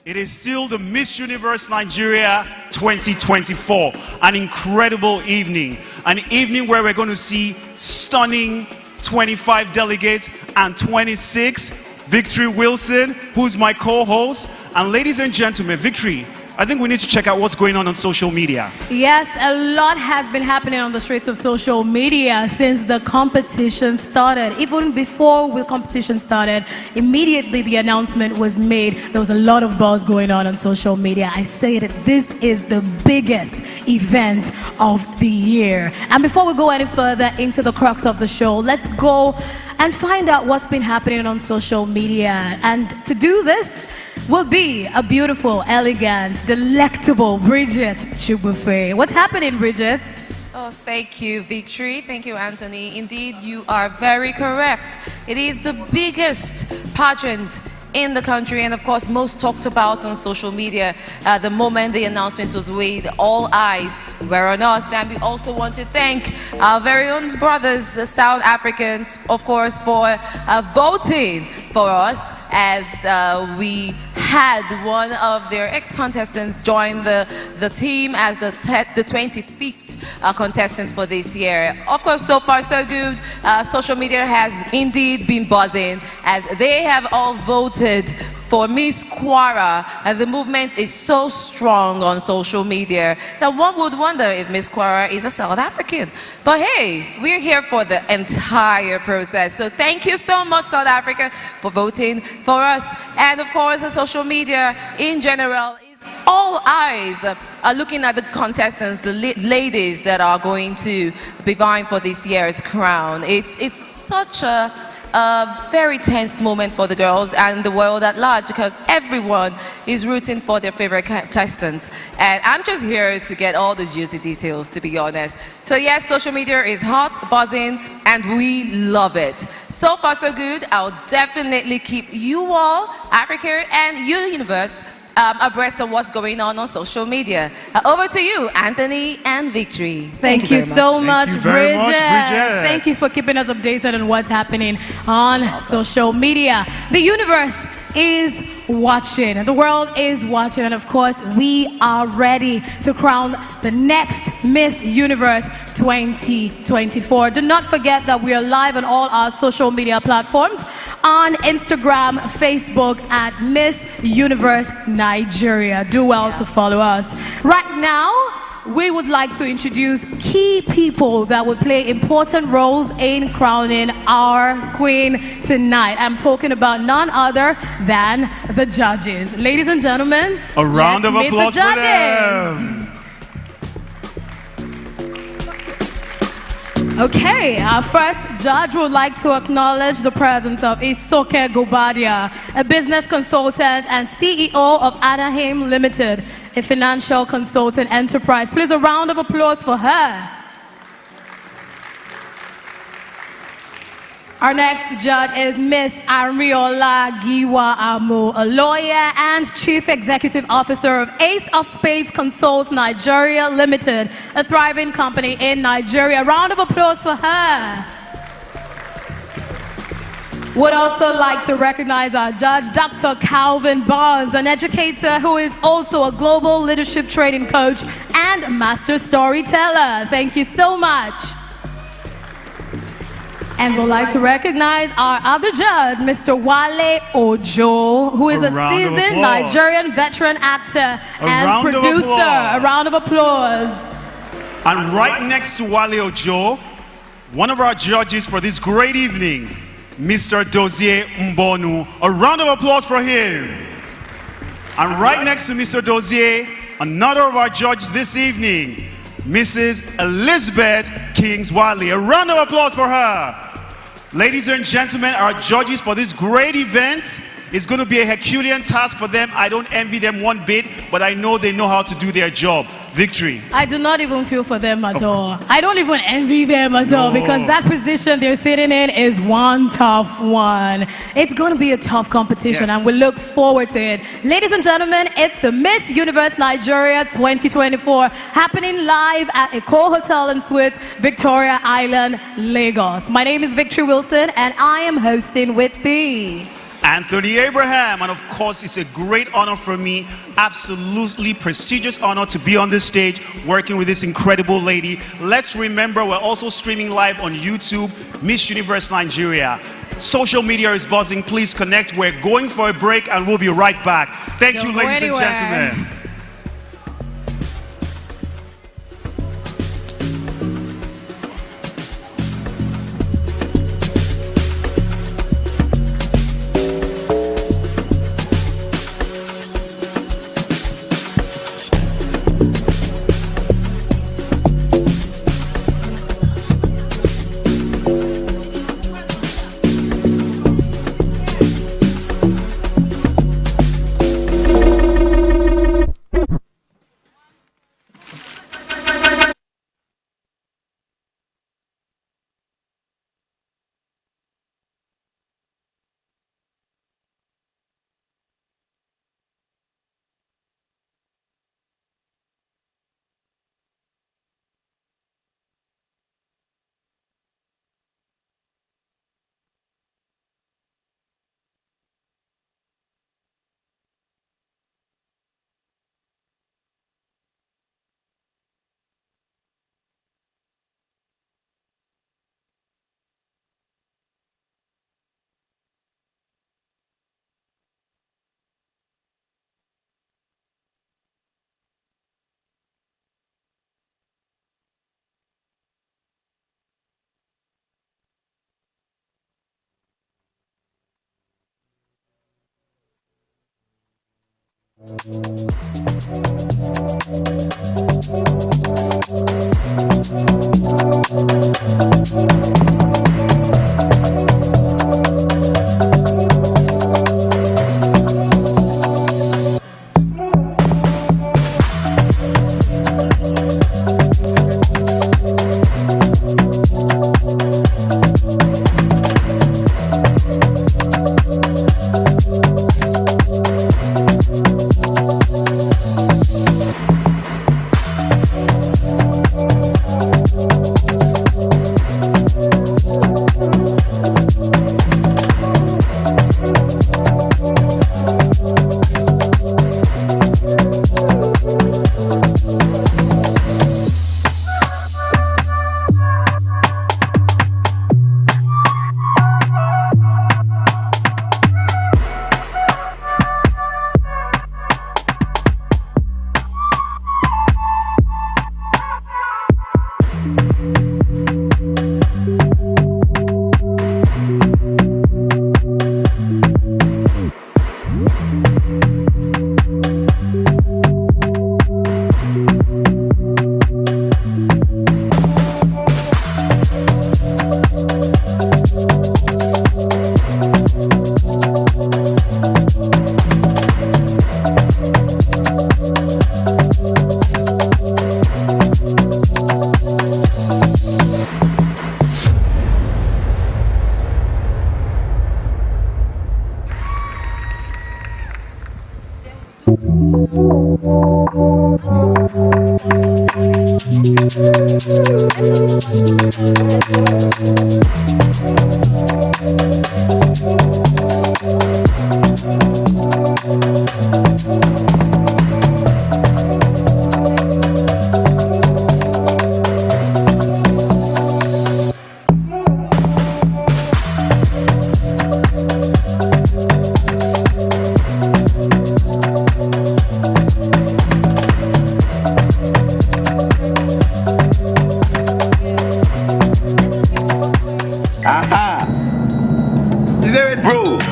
It is still the Miss Universe Nigeria 2024. An incredible evening. An evening where we're going to see stunning, 25 delegates, and 26. Victory Wilson, who's my co-host. And ladies and gentlemen, Victory, I think we need to check out what's going on social media. Yes, a lot has been happening on the streets of social media since the competition started. Even before the competition started, immediately the announcement was made. There was a lot of buzz going on social media. I say that this is the biggest event of the year. And before we go any further into the crux of the show, let's go and find out what's been happening on social media. And to do this, will be a beautiful, elegant, delectable Bridget Chubufe. What's happening, Bridget? Oh, thank you, Victory. Thank you, Anthony. Indeed, you are very correct. It is the biggest pageant in the country, and of course most talked about on social media. The moment the announcement was made, all eyes were on us, and we also want to thank our very own brothers, South Africans, of course, for voting for us, as we had one of their ex-contestants join the team as the 25th contestant for this year. Of course, so far so good. Social media has indeed been buzzing, as they have all voted for Miss Quara, and the movement is so strong on social media that one would wonder if Miss Quara is a South African. But hey, we're here for the entire process. So thank you so much, South Africa, for voting for us. And of course, the social media in general is all eyes are looking at the contestants, the ladies that are going to be vying for this year's crown. It's such a very tense moment for the girls and the world at large, because everyone is rooting for their favorite contestants. And I'm just here to get all the juicy details, to be honest. So yes, social media is hot, buzzing, and we love it. So far so good. I'll definitely keep you all, Africa and Universe, abreast of what's going on social media. Over to you, Anthony and Victory. Thank you so much, Bridget. Bridget. Thank you for keeping us updated on what's happening on social media. The universe is watching, the world is watching, and of course we are ready to crown the next Miss Universe 2024. Do not forget that we are live on all our social media platforms, on Instagram, Facebook at Miss Universe Nigeria. Do well to follow us. Right now, we would like to introduce key people that will play important roles in crowning our queen tonight. I'm talking about none other than the judges. Ladies and gentlemen, a round of let's meet applause the judges. for them. Okay, our first judge would like to acknowledge the presence of Isoke Gobadia, a business consultant and CEO of Anaheim Limited, a financial consultant enterprise. Please, a round of applause for her. Our next judge is Miss Ariola Giwa Amo, a lawyer and Chief Executive Officer of Ace of Spades Consult Nigeria Limited, a thriving company in Nigeria. A round of applause for her. Would also like to recognize our judge, Dr. Calvin Barnes, an educator who is also a global leadership training coach and master storyteller. Thank you so much. And we'd like to recognize our other judge, Mr. Wale Ojo, who is a seasoned Nigerian veteran actor and producer. A round of applause. And right next to Wale Ojo, one of our judges for this great evening, Mr. Dozie Mbonu. A round of applause for him. And right next to Mr. Dozie, another of our judges this evening, Mrs. Elizabeth Kingswale. A round of applause for her. Ladies and gentlemen, our judges for this great event, it's going to be a Herculean task for them. I don't envy them one bit, but I know they know how to do their job. Victory. I do not even feel for them at all. I don't even envy them at all, because that position they're sitting in is one tough one. It's going to be a tough competition, and we look forward to it. Ladies and gentlemen, it's the Miss Universe Nigeria 2024, happening live at Eco Hotel and Suites, Victoria Island, Lagos. My name is Victory Wilson, and I am hosting with the Anthony Abraham. And of course, it's a great honor for me, absolutely prestigious honor to be on this stage working with this incredible lady. Let's remember, we're also streaming live on YouTube, Miss Universe Nigeria. Social media is buzzing. Please connect. We're going for a break and we'll be right back. Thank you, ladies and gentlemen.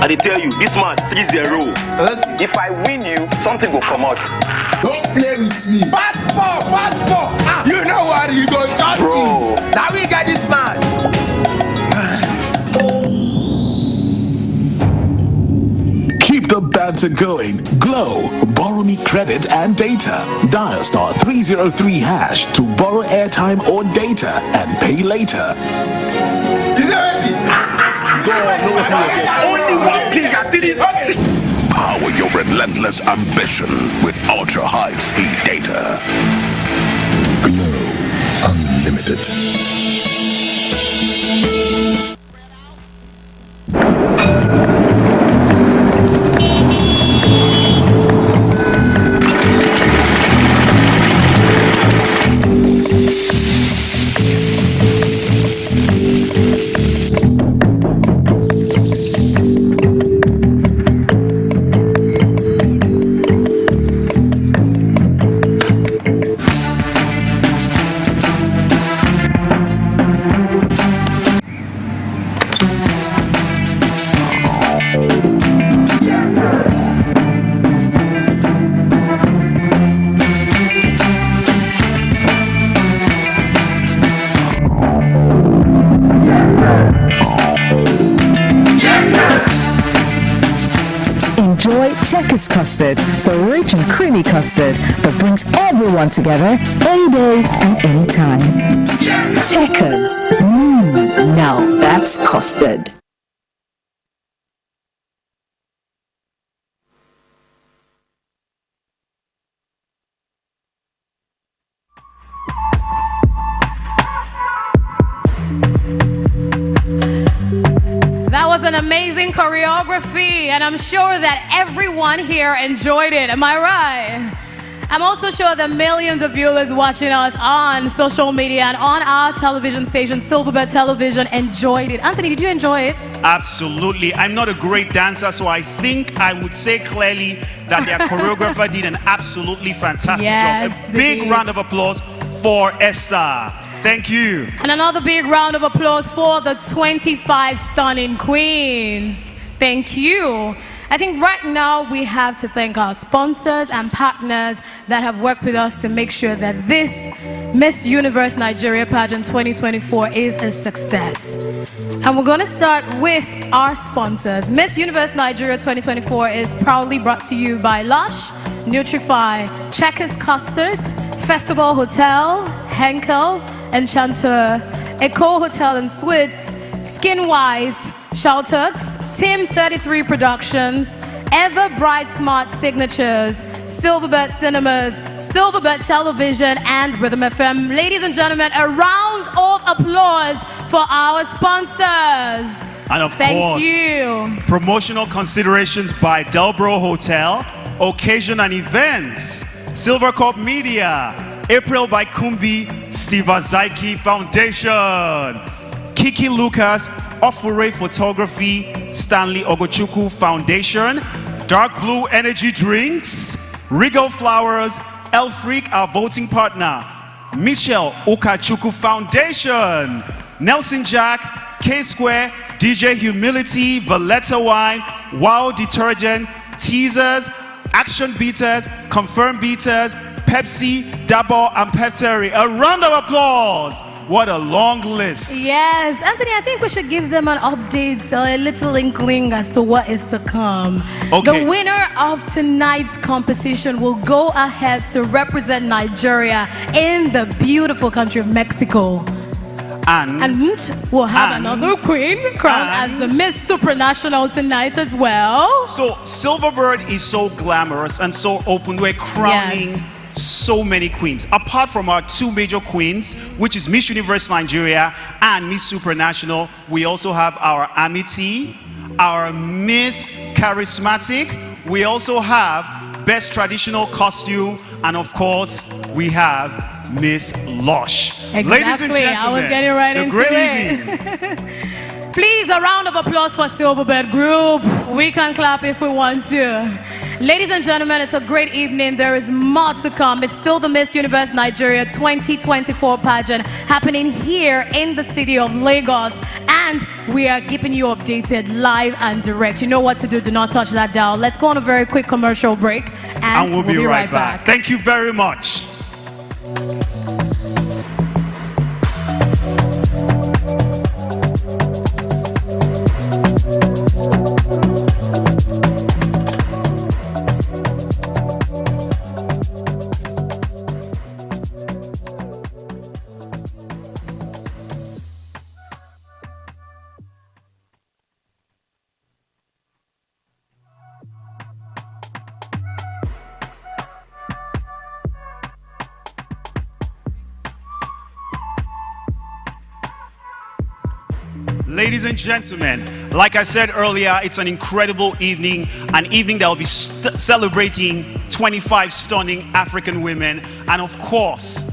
I tell you, this man 3-0. Okay. If I win you, something will come out. Don't play with me. Fastball. Ah, you know what? You go shot Bro. me. Now we got this man. Keep the banter going. Glow. Borrow me credit and data. Dial star 303 hash to borrow airtime or data and pay later. Is that ready? Only one thing I did it. Power your relentless ambition with ultra high speed data. Glow Unlimited. Checkers custard, the rich and creamy custard that brings everyone together any day and any time. Checkers. Now that's custard. That was an amazing choreography, and I'm sure that everyone here enjoyed it. Am I right? I'm also sure that millions of viewers watching us on social media and on our television station, Silverbird Television, enjoyed it. Anthony, did you enjoy it? Absolutely. I'm not a great dancer, so I think I would say clearly that their choreographer did an absolutely fantastic job. A big round of applause for Esther. Thank you. And another big round of applause for the 25 stunning queens. Thank you. I think right now we have to thank our sponsors and partners that have worked with us to make sure that this Miss Universe Nigeria pageant 2024 is a success. And we're going to start with our sponsors. Miss Universe Nigeria 2024 is proudly brought to you by Lush, Nutrify, Checkers Custard, Festival Hotel, Henkel, Enchanter, Eco Hotel and Suites, Skin White, Sheltux, Team 33 Productions, Ever Bright Smart Signatures, Silverbird Cinemas, Silverbird Television, and Rhythm FM. Ladies and gentlemen, a round of applause for our sponsors. And of Thank course, you. Promotional considerations by Delbro Hotel, Occasion and Events, Silver Cup Media, April by Kumbi, Steve Azaiki Foundation, Kiki Lucas, Ofure Photography, Stanley Ogochukwu Foundation, Dark Blue Energy Drinks, Regal Flowers, Elfreak, our voting partner, Michelle Okachukwu Foundation, Nelson Jack, K-Square, DJ Humility, Valletta Wine, Wow Detergent, Teasers, Action Beaters, Confirm Beaters, Pepsi, Dabo, and Pepteri. A round of applause. What a long list. Yes, Anthony, I think we should give them an update, a little inkling as to what is to come. Okay. The winner of tonight's competition will go ahead to represent Nigeria in the beautiful country of Mexico. And we'll have another queen crowned as the Miss Supranational tonight as well. So Silverbird is so glamorous and so open. We're crowning so many queens. Apart from our two major queens, which is Miss Universe Nigeria and Miss Supranational, we also have our Amity, our Miss Charismatic. We also have Best Traditional Costume, and of course, we have Miss Lush. Exactly. Ladies and gentlemen, I was getting right it's a into great it. evening. Please, a round of applause for Silverbird Group. We can clap if we want to. Ladies and gentlemen, it's a great evening. There is more to come. It's still the Miss Universe Nigeria 2024 pageant happening here in the city of Lagos. And we are keeping you updated live and direct. You know what to do. Do not touch that dial. Let's go on a very quick commercial break. And we'll be right back. Thank you very much. Ladies and gentlemen, like I said earlier, it's an incredible evening, an evening that will be celebrating 25 stunning African women. And of course,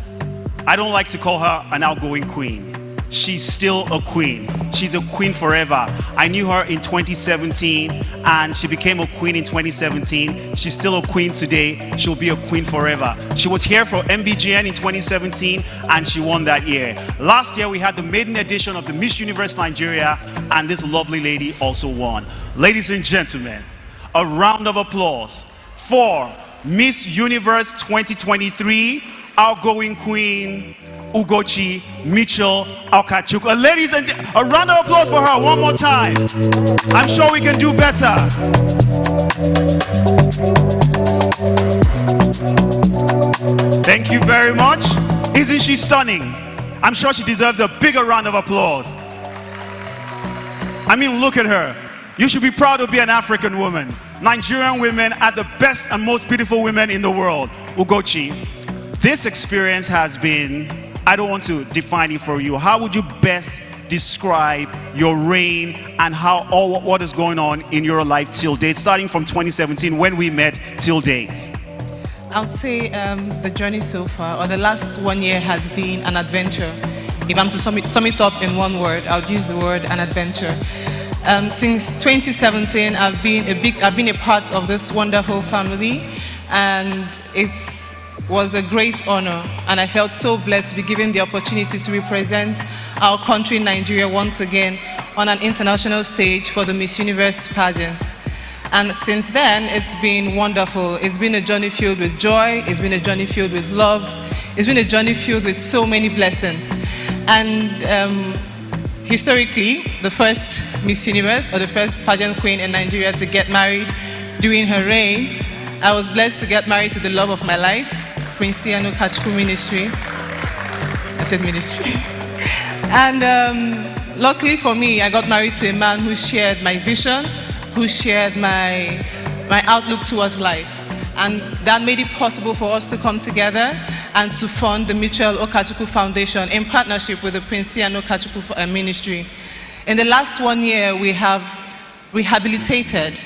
I don't like to call her an outgoing queen. She's still a queen. She's a queen forever. I knew her in 2017 and she became a queen in 2017. She's still a queen today. She'll be a queen forever. She was here for MBGN in 2017 and she won that year. Last year we had the maiden edition of the Miss Universe Nigeria and this lovely lady also won. Ladies and gentlemen, a round of applause for Miss Universe 2023 outgoing queen Ugochi Mitchell Okachukwu. Ladies and a round of applause for her one more time. I'm sure we can do better. Thank you very much. Isn't she stunning? I'm sure she deserves a bigger round of applause. I mean, look at her. You should be proud to be an African woman. Nigerian women are the best and most beautiful women in the world. Ugochi, this experience has been, I don't want to define it for you. How would you best describe your reign and how what is going on in your life till date, starting from 2017 when we met till date? I would say the journey so far, or the last 1 year, has been an adventure. If I'm to sum it up in one word, I would use the word an adventure. Since 2017, I've been a part of this wonderful family, and it was a great honor, and I felt so blessed to be given the opportunity to represent our country, Nigeria, once again on an international stage for the Miss Universe pageant. And since then, it's been wonderful. It's been a journey filled with joy. It's been a journey filled with love. It's been a journey filled with so many blessings. And historically, the first Miss Universe, or the first pageant queen in Nigeria to get married during her reign, I was blessed to get married to the love of my life, Prince Iano Kachukwu Ministry. I said ministry. And luckily for me, I got married to a man who shared my vision, who shared my outlook towards life. And that made it possible for us to come together and to fund the Mitchell Okachukwu Foundation in partnership with the Prince Iano Kachukwu Ministry. In the last 1 year, we have rehabilitated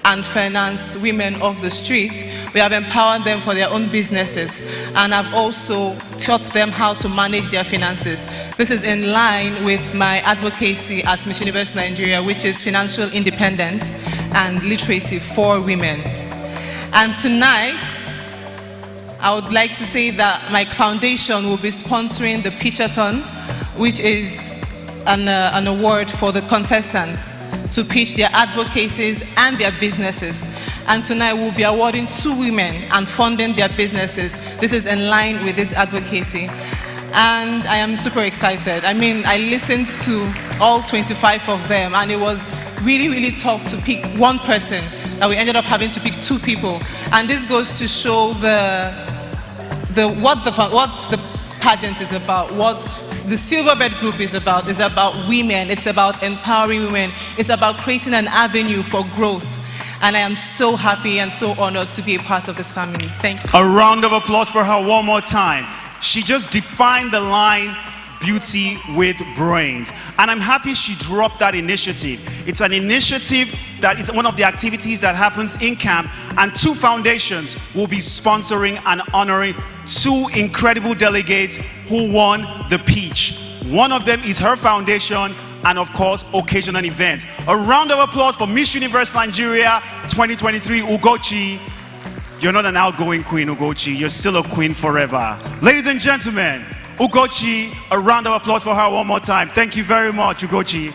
and financed women off the street. We have empowered them for their own businesses, and I've also taught them how to manage their finances. This is in line with my advocacy as Miss Universe Nigeria, which is financial independence and literacy for women. And tonight, I would like to say that my foundation will be sponsoring the Pitchathon, which is an award for the contestants to pitch their advocacies and their businesses. And tonight we'll be awarding 2 women and funding their businesses. This is in line with this advocacy. And I am super excited. I mean, I listened to all 25 of them, and it was really, really tough to pick one person, that we ended up having to pick 2 people. And this goes to show what the pageant is about, what the Silverbird Group is about women, it's about empowering women, it's about creating an avenue for growth. And I am so happy and so honored to be a part of this family. Thank you. A round of applause for her one more time. She just defined the line, beauty with brains. And I'm happy she dropped that initiative. It's an initiative that is one of the activities that happens in camp, and 2 foundations will be sponsoring and honoring 2 incredible delegates who won the Peach. One of them is her foundation, and of course, occasional events. A round of applause for Miss Universe Nigeria 2023, Ugochi. You're not an outgoing queen, Ugochi. You're still a queen forever. Ladies and gentlemen, Ugochi, a round of applause for her one more time. Thank you very much, Ugochi.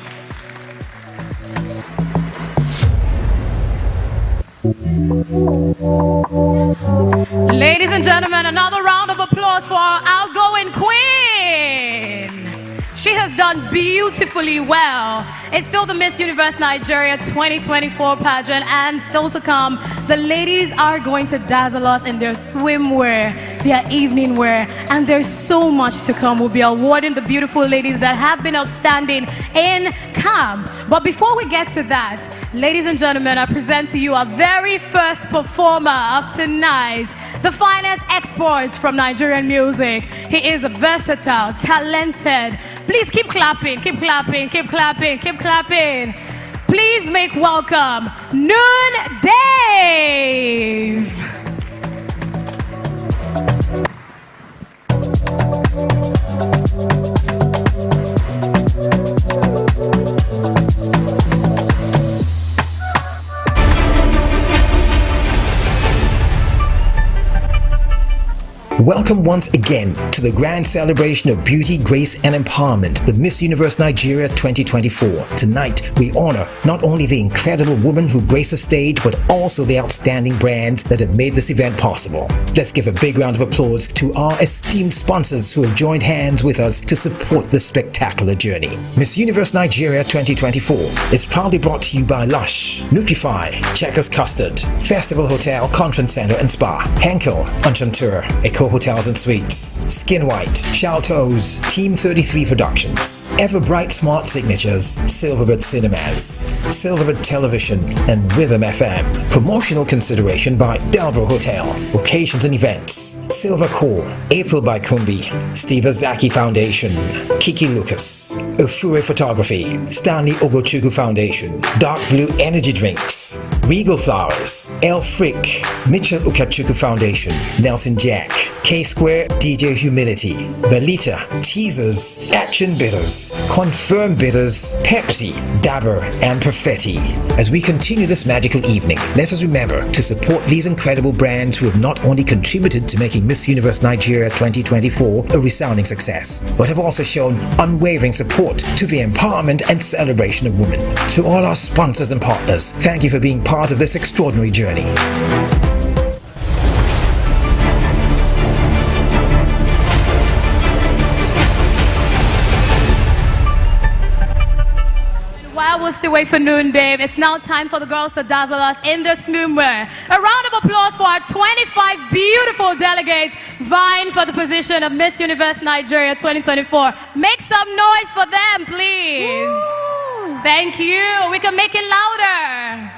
Ladies and gentlemen, another round of applause for our outgoing queen. She has done beautifully well. It's still the Miss Universe Nigeria 2024 pageant, and still to come, the ladies are going to dazzle us in their swimwear, their evening wear, and there's so much to come. We'll be awarding the beautiful ladies that have been outstanding in camp. But before we get to that, ladies and gentlemen, I present to you our very first performer of tonight, the finest export from Nigerian music. He is versatile, talented. Please keep clapping, keep clapping, keep clapping, keep clapping. Please make welcome Noon Dave. Welcome once again to the grand celebration of beauty, grace, and empowerment, the Miss Universe Nigeria 2024. Tonight, we honor not only the incredible women who grace the stage, but also the outstanding brands that have made this event possible. Let's give a big round of applause to our esteemed sponsors who have joined hands with us to support this spectacular journey. Miss Universe Nigeria 2024 is proudly brought to you by Lush, Nutrify, Checkers Custard, Festival Hotel, Conference Center and Spa, Henkel, Enchanteur, Eco Hotels and Suites, Skin White, Shaltoes, Team 33 Productions, Everbright Smart Signatures, Silverbird Cinemas, Silverbird Television, and Rhythm FM. Promotional consideration by Delbro Hotel, Occasions and Events, Silver Core, April by Kumbi, Steve Azaki Foundation, Kiki Lucas, Ofure Photography, Stanley Ogochuku Foundation, Dark Blue Energy Drinks, Regal Flowers, El Frick, Mitchell Ukachuku Foundation, Nelson Jack, K-Square, DJ Humility, Velita, Teasers, Action Bitters, Confirm Bitters, Pepsi, Dabber, and Perfetti. As we continue this magical evening, let us remember to support these incredible brands who have not only contributed to making Miss Universe Nigeria 2024 a resounding success, but have also shown unwavering support to the empowerment and celebration of women. To all our sponsors and partners, thank you for being part of this extraordinary journey. While we still wait for noon, Dave, it's now time for the girls to dazzle us in the swimwear. A round of applause for our 25 beautiful delegates vying for the position of Miss Universe Nigeria 2024. Make some noise for them, please. Woo. Thank you. We can make it louder.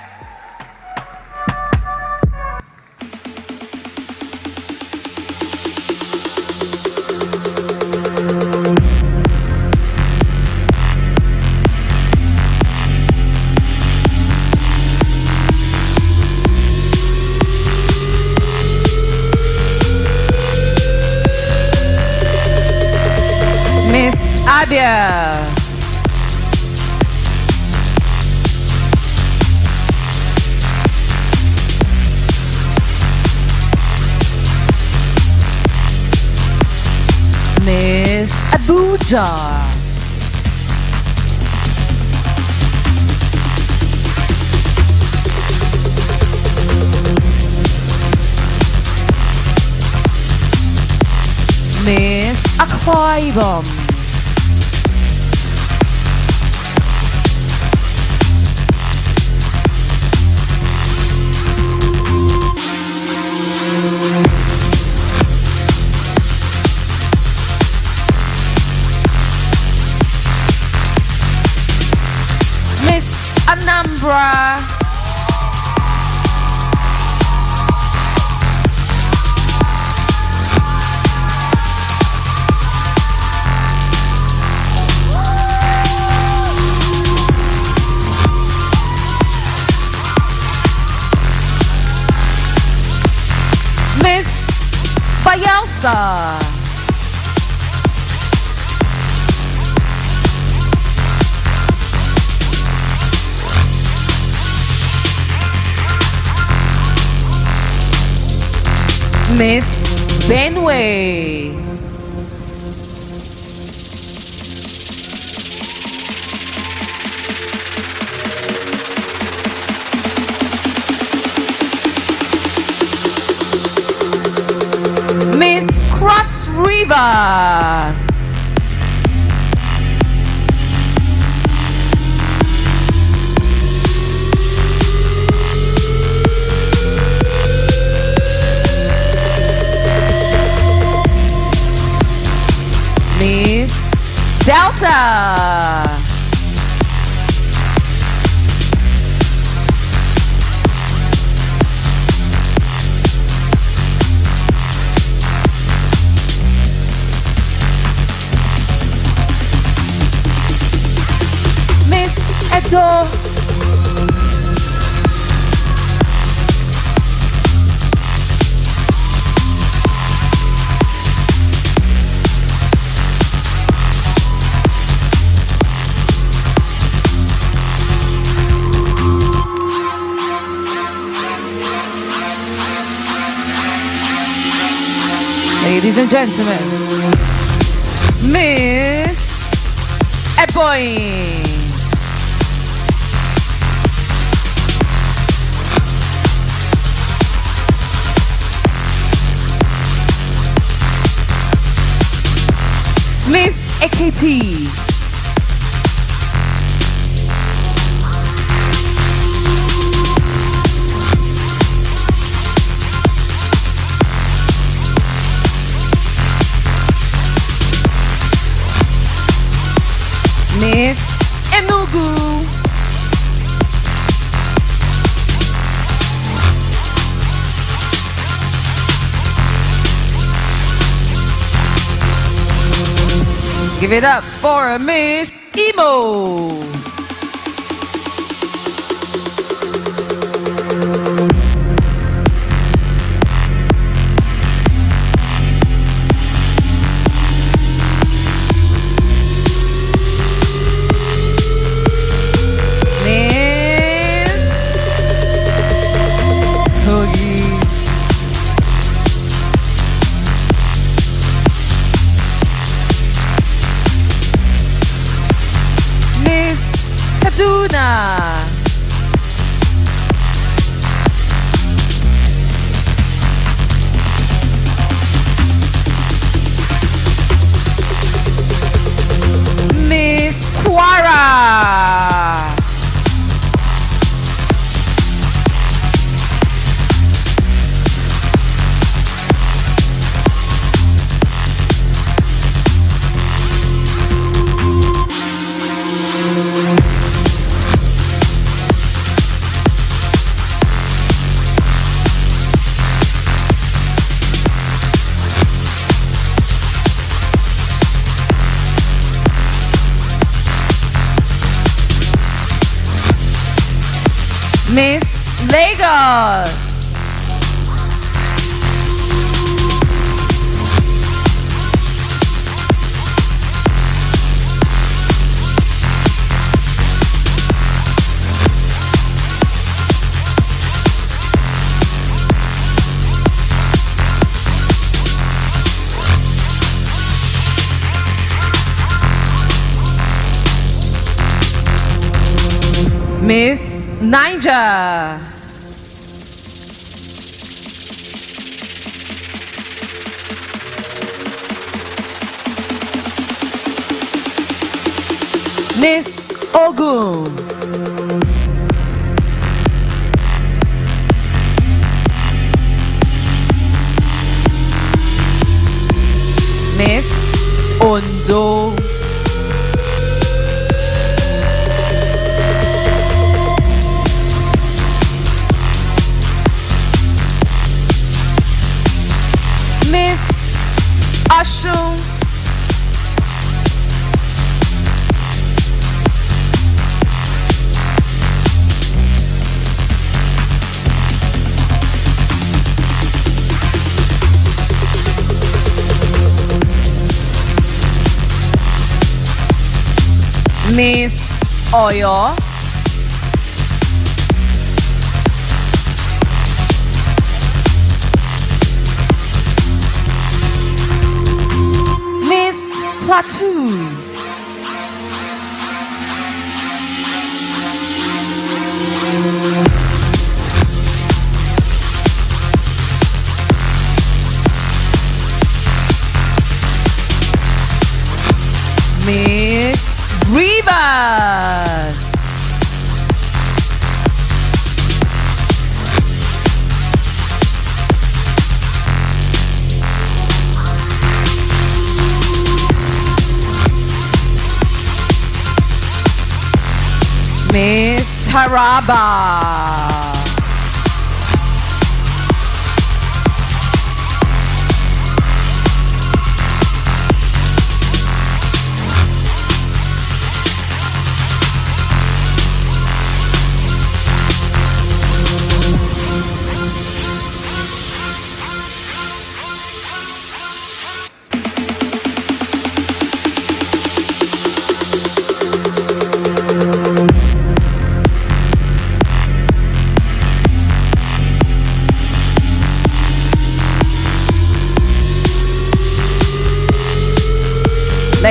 Miss Abia. Miss Abuja. Miss Akwa Ibom. Miss Anambra. Miss Bayelsa. Miss Benway. Miss Cross River. Miss Delta. Miss Edo. Ladies and gentlemen, Miss Outgoing. Miss AKT. Miss Enugu. Give it up for Miss Emo. Kaduna. Miss Quara. Miss Lagos. Miss Niger. Miss Ogun. Miss Ondo. Miss Ashun. Miss Oyo. Miss Plateau. Miss Rivas. Miss Taraba.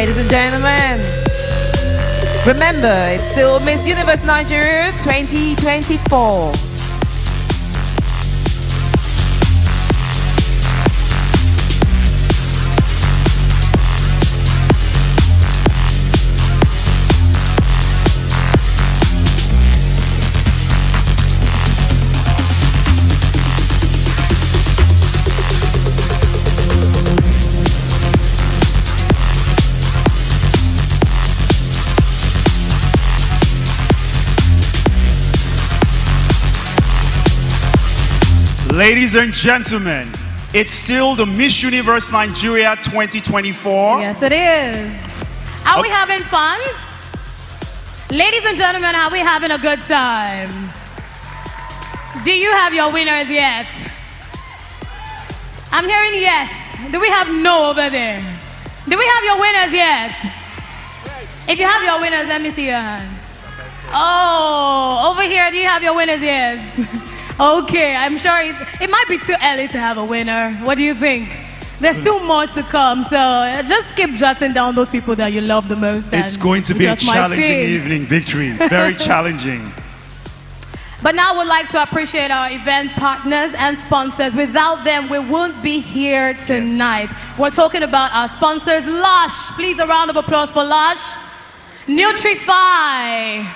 Ladies and gentlemen, remember, it's still Miss Universe Nigeria 2024. Ladies and gentlemen, it's still the Miss Universe Nigeria 2024. Yes, it is. Are we having fun? Ladies and gentlemen, are we having a good time? Do you have your winners yet? I'm hearing yes. Do we have no over there? Do we have your winners yet? If you have your winners, let me see your hands. Oh, over here, do you have your winners yet? Okay, I'm sure it might be too early to have a winner. What do you think? There's still more to come, so just keep jotting down those people that you love the most. It's going to be a challenging evening, Victory. Very challenging. But now we'd like to appreciate our event partners and sponsors. Without them, we won't be here tonight. Yes. We're talking about our sponsors. Lush, please a round of applause for Lush. Nutrify,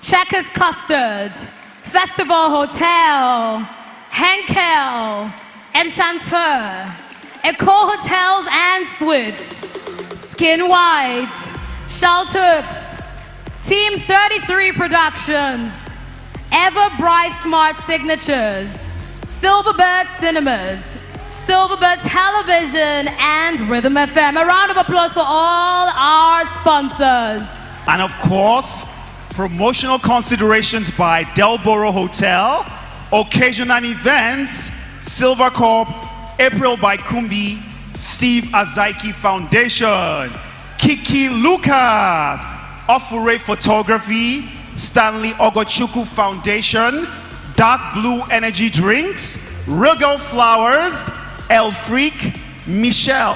Checkers Custard, Festival Hotel, Henkel, Enchanteur, Eco Hotels and Suites, Skin White, Sheltux, Team 33 Productions, Everbright Smart Signatures, Silverbird Cinemas, Silverbird Television, and Rhythm FM. A round of applause for all our sponsors. And of course, promotional considerations by Delboro Hotel, occasion and events, Silver Corp, April by Kumbi, Steve Azaiki Foundation, Kiki Lucas, Ofure Photography, Stanley Ogochukwu Foundation, Dark Blue Energy Drinks, Regal Flowers, El Freak, Mitchell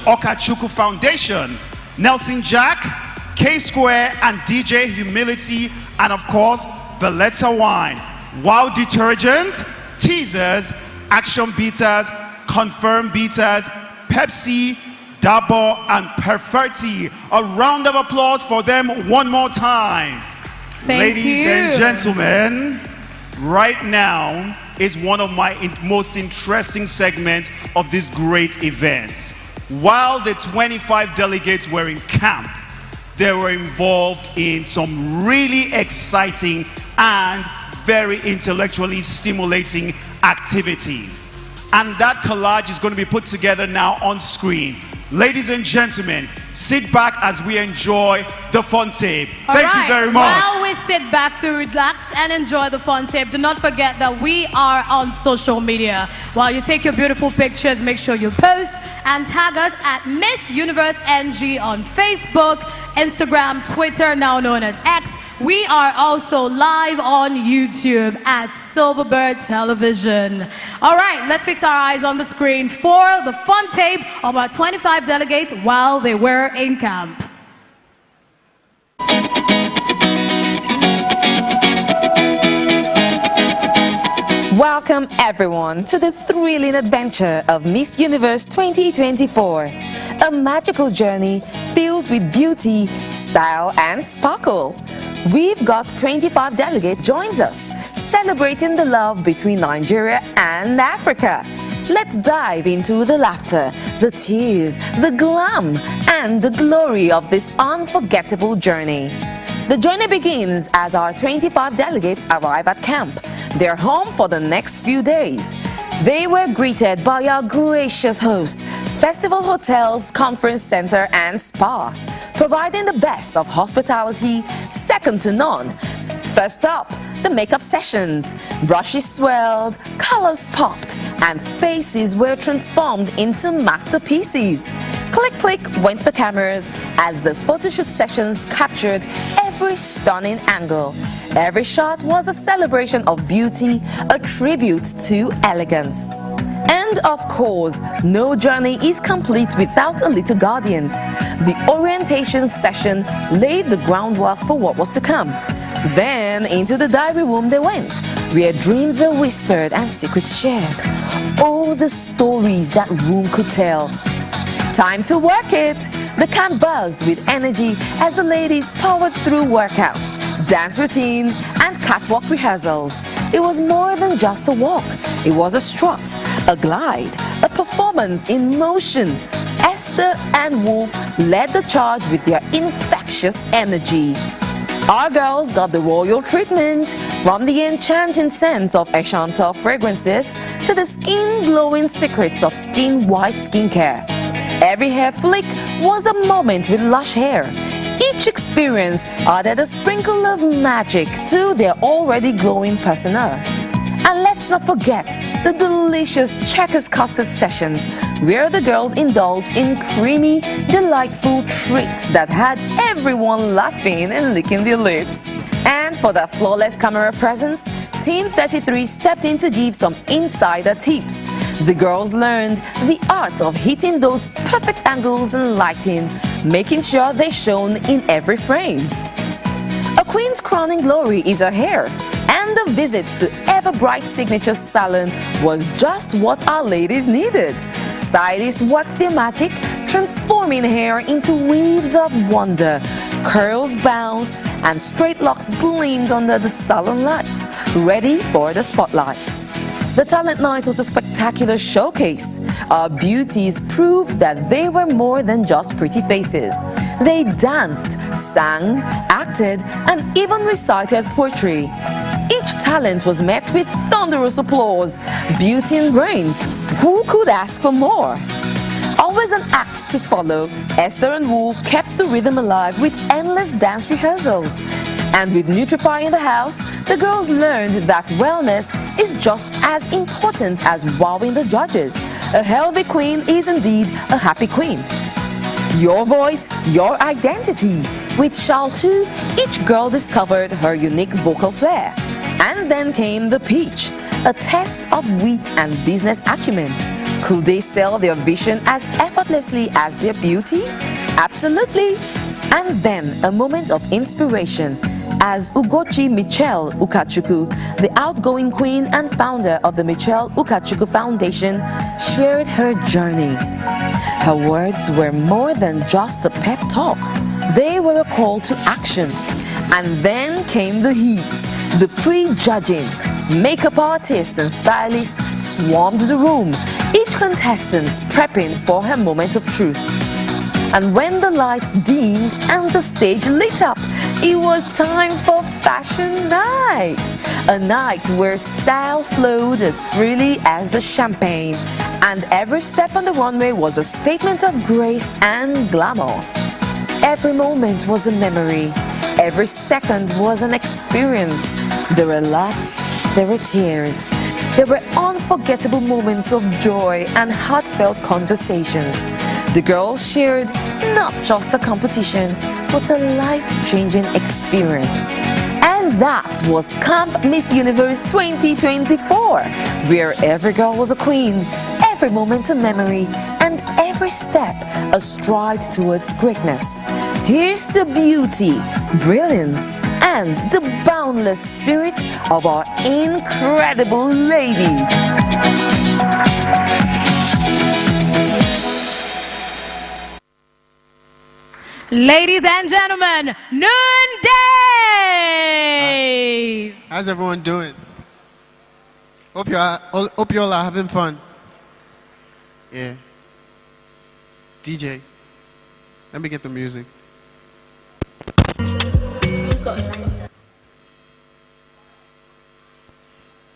Okachukwu Foundation, Nelson Jack, K-Square and DJ Humility, and of course, Valletta Wine, Wow Detergent, Teasers, Action Beaters, Confirm Beaters, Pepsi, Dabo, and Perfetti. A round of applause for them one more time. Ladies and gentlemen, right now is one of my most interesting segments of this great event. While the 25 delegates were in camp, they were involved in some really exciting and very intellectually stimulating activities. And that collage is going to be put together now on screen. Ladies and gentlemen, sit back as we enjoy the fun tape. Thank you very much. While we sit back to relax and enjoy the fun tape, do not forget that we are on social media. While you take your beautiful pictures, make sure you post and tag us at Miss Universe NG on Facebook, Instagram, Twitter, now known as X. We are also live on YouTube at Silverbird Television. All right, let's fix our eyes on the screen for the fun tape of our 25 delegates while they were in camp. Welcome everyone to the thrilling adventure of Miss Universe 2024. A magical journey filled with beauty, style and sparkle. We've got 25 delegates joins us, celebrating the love between Nigeria and Africa. Let's dive into the laughter, the tears, the glam and the glory of this unforgettable journey. The journey begins as our 25 delegates arrive at camp. They're home for the next few days. They were greeted by our gracious host, Festival Hotels, Conference Center and Spa, providing the best of hospitality, second to none. First up, the makeup sessions. Brushes swelled, colors popped, and faces were transformed into masterpieces. Click, click went the cameras as the photoshoot sessions captured every stunning angle. Every shot was a celebration of beauty, a tribute to elegance. And of course, no journey is complete without a little guardians. The orientation session laid the groundwork for what was to come. Then into the diary room they went, where dreams were whispered and secrets shared. All the stories that room could tell. Time to work it! The camp buzzed with energy as the ladies powered through workouts, dance routines, and catwalk rehearsals. It was more than just a walk. It was a strut, a glide, a performance in motion. Esther and Wolf led the charge with their infectious energy. Our girls got the royal treatment, from the enchanting scents of Echantal fragrances to the skin-glowing secrets of skin white skincare. Every hair flick was a moment with lush hair. Each experience added a sprinkle of magic to their already glowing personas. And let's not forget the delicious Checkers custard sessions, where the girls indulged in creamy, delightful treats that had everyone laughing and licking their lips. And for their flawless camera presence, Team 33 stepped in to give some insider tips. The girls learned the art of hitting those perfect angles and lighting, making sure they shone in every frame. A queen's crowning glory is her hair, and a visit to Ever-Bright Signature Salon was just what our ladies needed. Stylists worked their magic, transforming hair into waves of wonder. Curls bounced and straight locks gleamed under the salon lights, ready for the spotlights. The talent night was a spectacular showcase. Our beauties proved that they were more than just pretty faces. They danced, sang, acted, and even recited poetry. Each talent was met with thunderous applause. Beauty and brains, who could ask for more? Always an act to follow, Esther and Wolf kept the rhythm alive with endless dance rehearsals. And with Nutrify in the house, the girls learned that wellness is just as important as wowing the judges. A healthy queen is indeed a happy queen. Your voice, your identity. With Shal 2, each girl discovered her unique vocal flair. And then came the pitch, a test of wit and business acumen. Could they sell their vision as effortlessly as their beauty? Absolutely. And then a moment of inspiration as Ugochi Michelle Ukachukwu, the outgoing queen and founder of the Michelle Ukachukwu Foundation, shared her journey. Her words were more than just a pep talk. They were a call to action. And then came the heat, the pre-judging. Makeup artists and stylists swarmed the room, each contestant prepping for her moment of truth. And when the lights dimmed and the stage lit up, it was time for fashion night. A night where style flowed as freely as the champagne, and every step on the runway was a statement of grace and glamour. Every moment was a memory. Every second was an experience. There were laughs, there were tears. There were unforgettable moments of joy and heartfelt conversations. The girls shared not just a competition, but a life-changing experience. And that was Camp Miss Universe 2024, where every girl was a queen, every moment a memory, and every step a stride towards greatness. Here's the beauty, brilliance, and the boundless spirit of our incredible ladies. Ladies and gentlemen, Noonday! How's everyone doing? Hope you all are having fun. Yeah. DJ, let me get the music.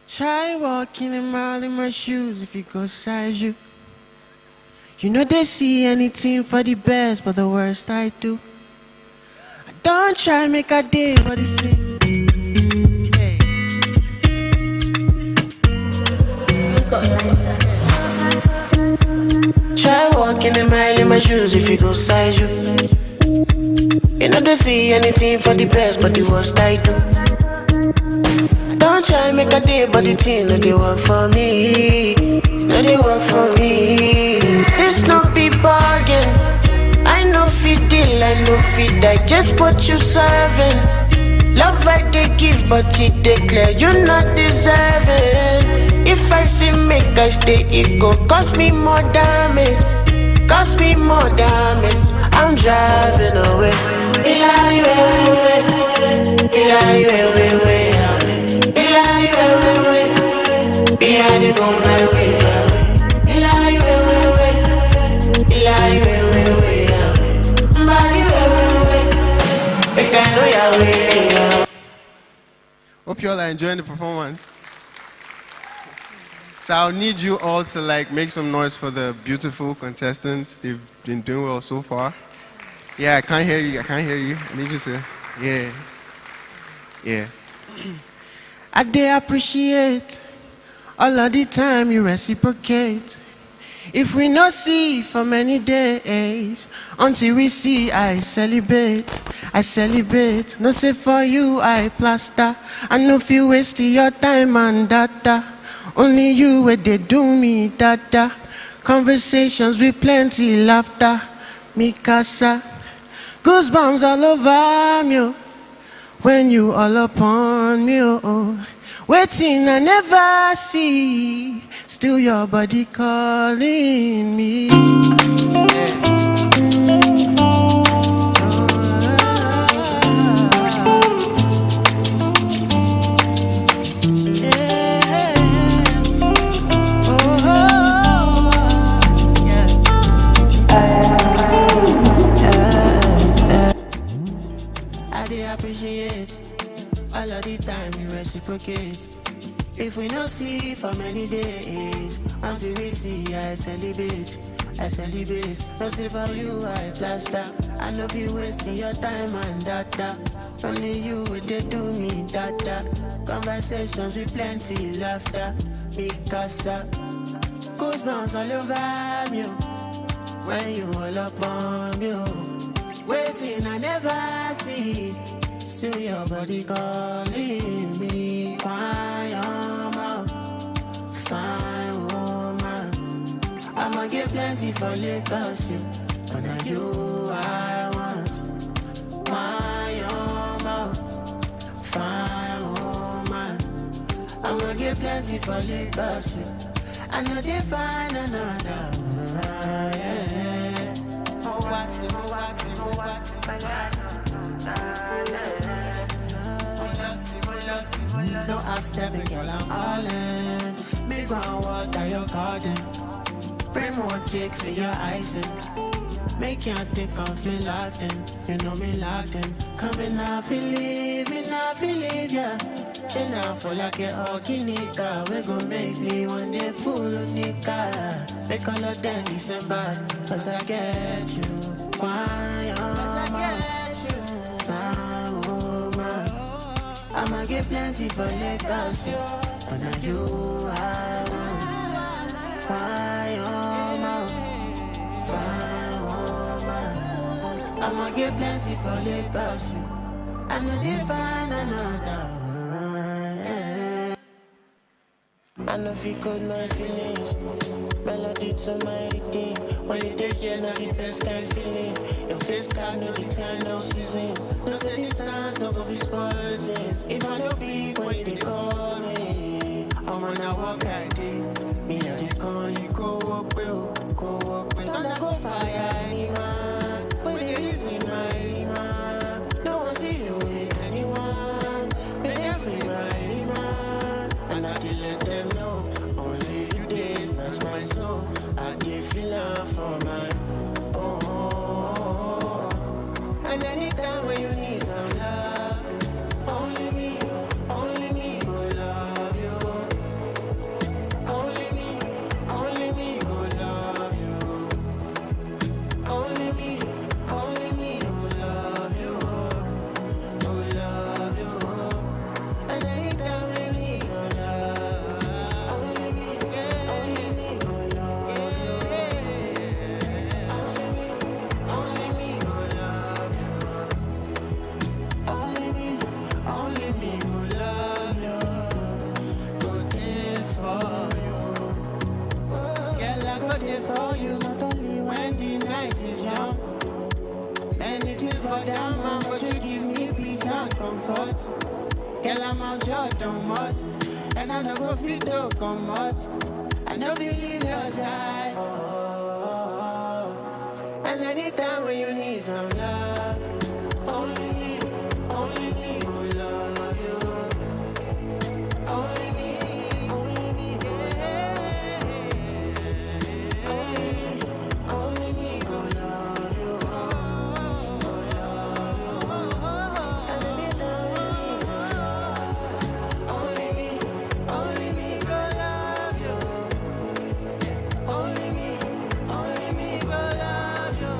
Try walking a mile in my shoes if it goes size you. You know they see anything for the best, but the worst I do. I don't try and make a day, but it's in. Hey. Try walking a mile in my shoes if it goes size you. You know they see anything for the best, but the worst I do. I don't try and make a day, but the thing no they work for me. No no they work for me. This no be bargain. I know fit deal, I know fit digest what you serving. Love I they give, but it declare you not deserving. If I see make I stay, it go cost me more damage. Cost me more damage. I'm driving away. Behind go my way. Hope you all are enjoying the performance. So I'll need you all to like make some noise for the beautiful contestants. They've been doing well so far. Yeah, I can't hear you. I need you to, yeah. I do appreciate all of the time you reciprocate. If we not see for many days, until we see I celebrate. No say for you I plaster. I know if you waste your time and data. Only you where they do me data. Conversations with plenty laughter. Me casa. Goosebumps all over me. When you all upon me, oh. Waiting I never see. Still your body calling me. I do appreciate all of the time you reciprocate. If we not see for many days, until we see I celebrate. No say for you I plaster. I know you wasting your time and data. Only you would they do me data. Conversations with plenty laughter. Me casa. Goosebumps all over me. When you all upon me. Waiting I never see. Still your body calling me. Fine woman. I'ma get plenty for Lagos, you. But now you I want. Fine woman. I'ma get plenty for Lagos, you. I know they find another. No half-stepping, girl, I'm all in. Me go and water your garden. Bring more cake for your icing. Make you take off me locked in. You know me locked in. Coming off, me not believe ya. Chain out for like a Okinika. We gon' make me one day pull Nika. Make all of them December. Cause I get you. Why, fine woman. I'ma get plenty for Lagos, but now you I want. Why, fine woman. I'ma get plenty for Lagos, I know they find another. I know if you could my feelings. Melody to my thing. When you take here, not the best kind feeling. Your face got no decline, no season. No say distance, no go be spoilers. If I no big, when they call me, I'm on a walk I did. Me and they call you, go walk with. Don't go fire anyone. When there is in my man. No one see you with anyone. But they're free by anyone. And I can let them know. Only you days touch my soul. I did feel love for my and anytime when you need some love, only me go love you. Only me go love you. Girl, I'm out Jordan much. And I no go fit to come out. I no believe your side. And anytime when you need some love, only me will love you. Only me, yeah. Only me will love you. And anytime when you need some love, only me will love you. Only me will love you.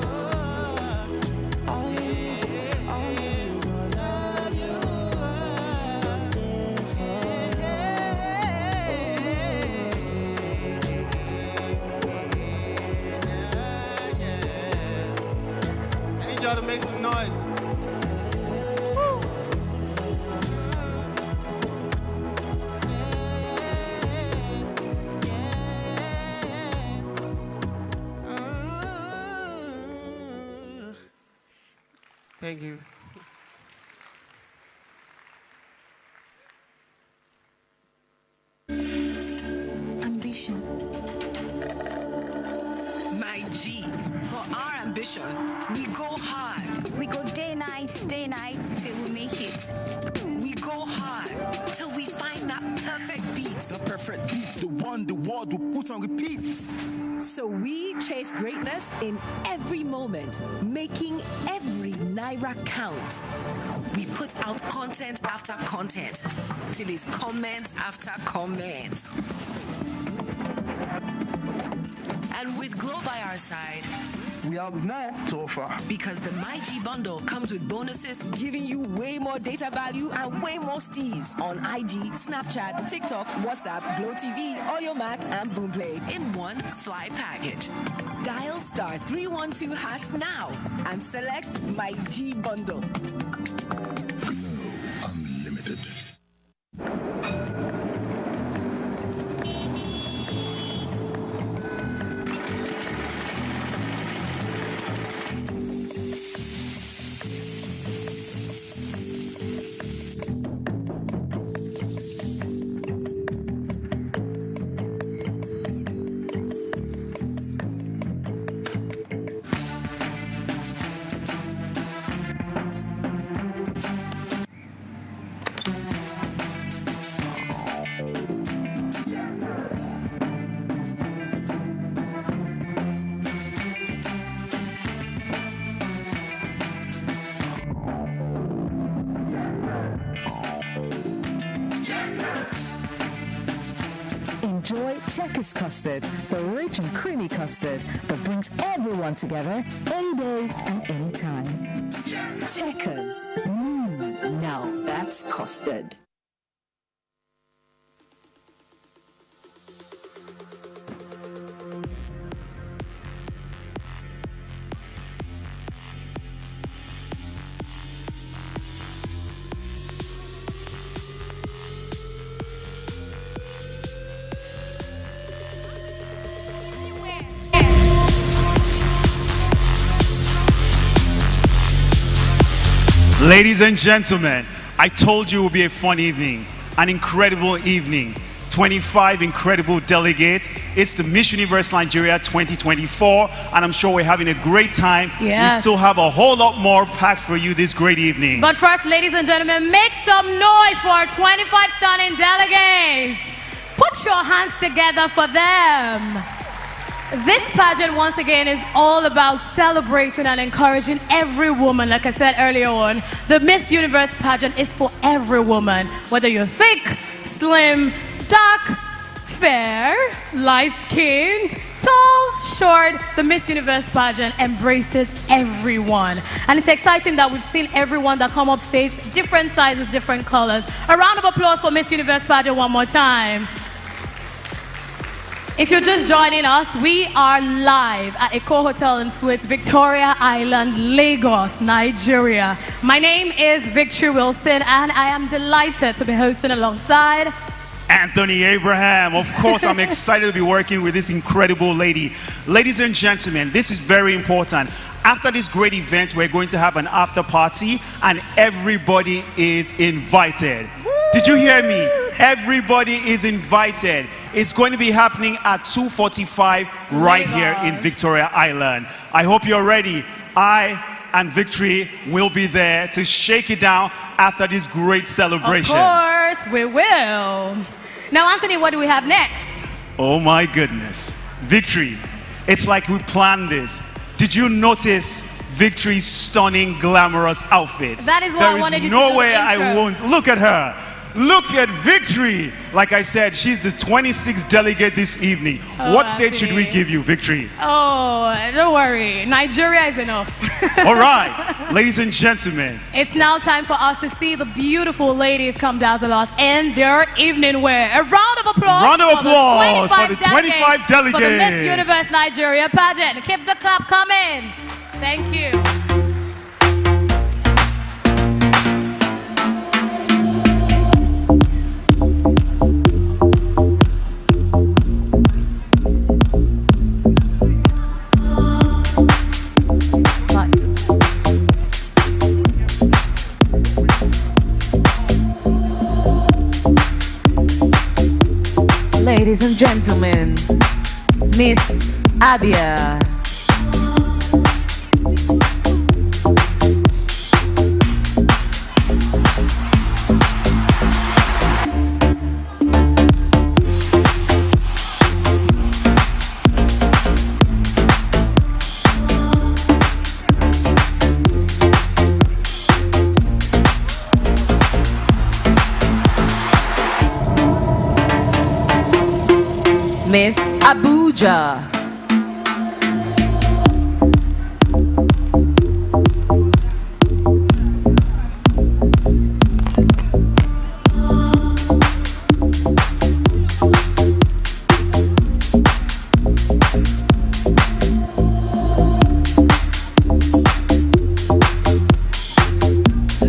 Only me will love you. I need y'all to make some noise. Thank you. Ambition. My G, for our ambition, we go hard. We go day night till we make it. We go hard till we find that perfect beat. The perfect beat, the one the world will put on repeat. So we chase greatness in every moment, making every naira count. We put out content after content till it's comment after comment. And with Glow by our side, we have more to offer. Because the MyG bundle comes with bonuses, Giving you way more data value and way more steez on IG, Snapchat, TikTok, WhatsApp, Glow TV, Audio Mac, and Boomplay in one fly package. Dial *312# now and select My G bundle. Unlimited. Enjoy Checkers custard, the rich and creamy custard that brings everyone together any day and any time. Checkers. Now that's custard. Ladies and gentlemen, I told you it would be a fun evening, an incredible evening. 25 incredible delegates. It's the Miss Universe Nigeria 2024, and I'm sure we're having a great time. Yes. We still have a whole lot more packed for you this great evening. But first, ladies and gentlemen, make some noise for our 25 stunning delegates. Put your hands together for them. This pageant, once again, is all about celebrating and encouraging every woman. Like I said earlier on, the Miss Universe pageant is for every woman. Whether you're thick, slim, dark, fair, light-skinned, tall, short, the Miss Universe pageant embraces everyone. And it's exciting that we've seen everyone that come up stage, different sizes, different colors. A round of applause for Miss Universe pageant one more time. If you're just joining us, we are live at Eco Hotel and Suites, Victoria Island, Lagos, Nigeria. My name is Victory Wilson, and I am delighted to be hosting alongside Anthony Abraham. Of course, I'm excited to be working with this incredible lady. Ladies and gentlemen, this is very important. After this great event, we're going to have an after party, and everybody is invited. Woo! Did you hear me? Everybody is invited. It's going to be happening at 2:45 right here in Victoria Island. I hope you're ready. I and Victory will be there to shake it down after this great celebration. Of course, we will. Now, Anthony, what do we have next? Oh my goodness. Victory, it's like we planned this. Did you notice Victory's stunning, glamorous outfit? That is why I wanted you to do the no way I intro. won't. Look at her. Look at Victory. Like I said, she's the 26th delegate this evening. Oh, What state should we Anthony. give you, Victory? Oh, don't worry. Nigeria is enough. All right, ladies and gentlemen. It's now time for us to see the beautiful ladies come dazzle us in their evening wear. A round of applause, Round of applause for the 25 for the Miss delegates. Universe Nigeria pageant. Keep the clap coming. Thank you. Ladies and gentlemen, Miss Abia. Miss Abuja.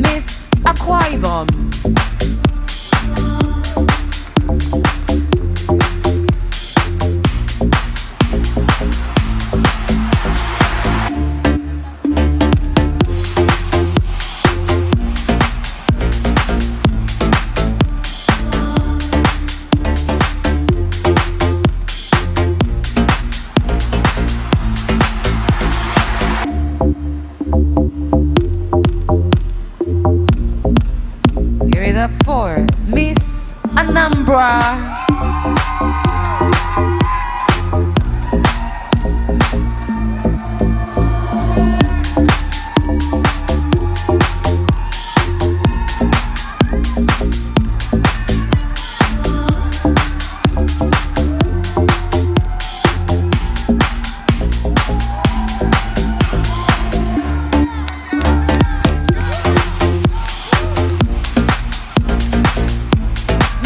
Miss Akwa Ibom. Give it up for Miss Anambra.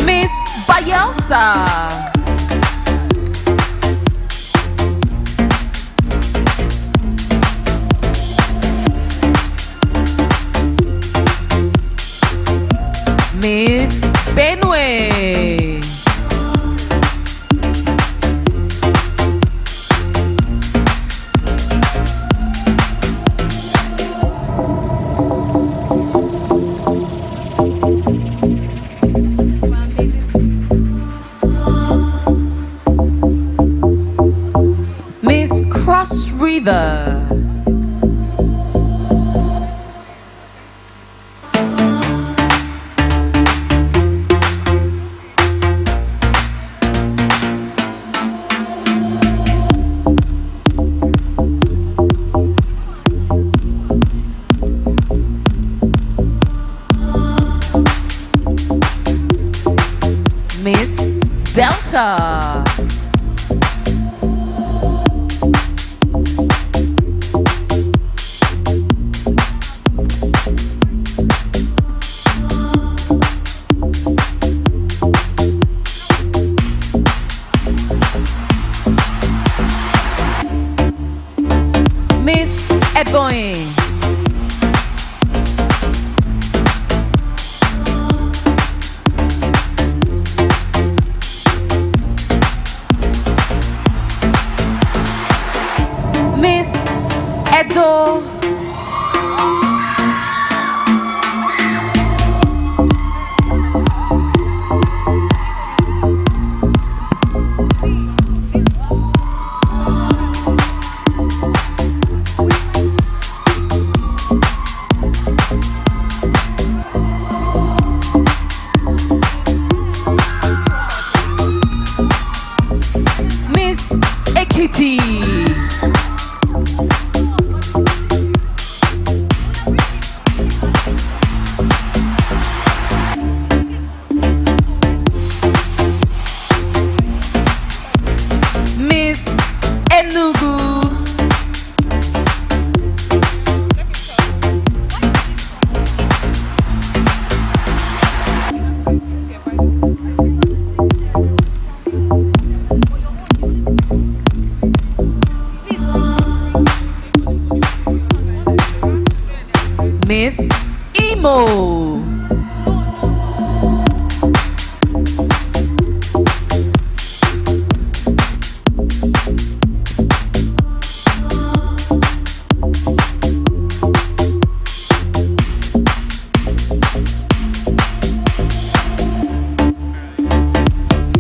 Miss Bayelsa. Miss Benue. Miss Cross River. Miss Delta. Miss Outgoing. Miss Edo. City. Miss Enugu. Miss Imo.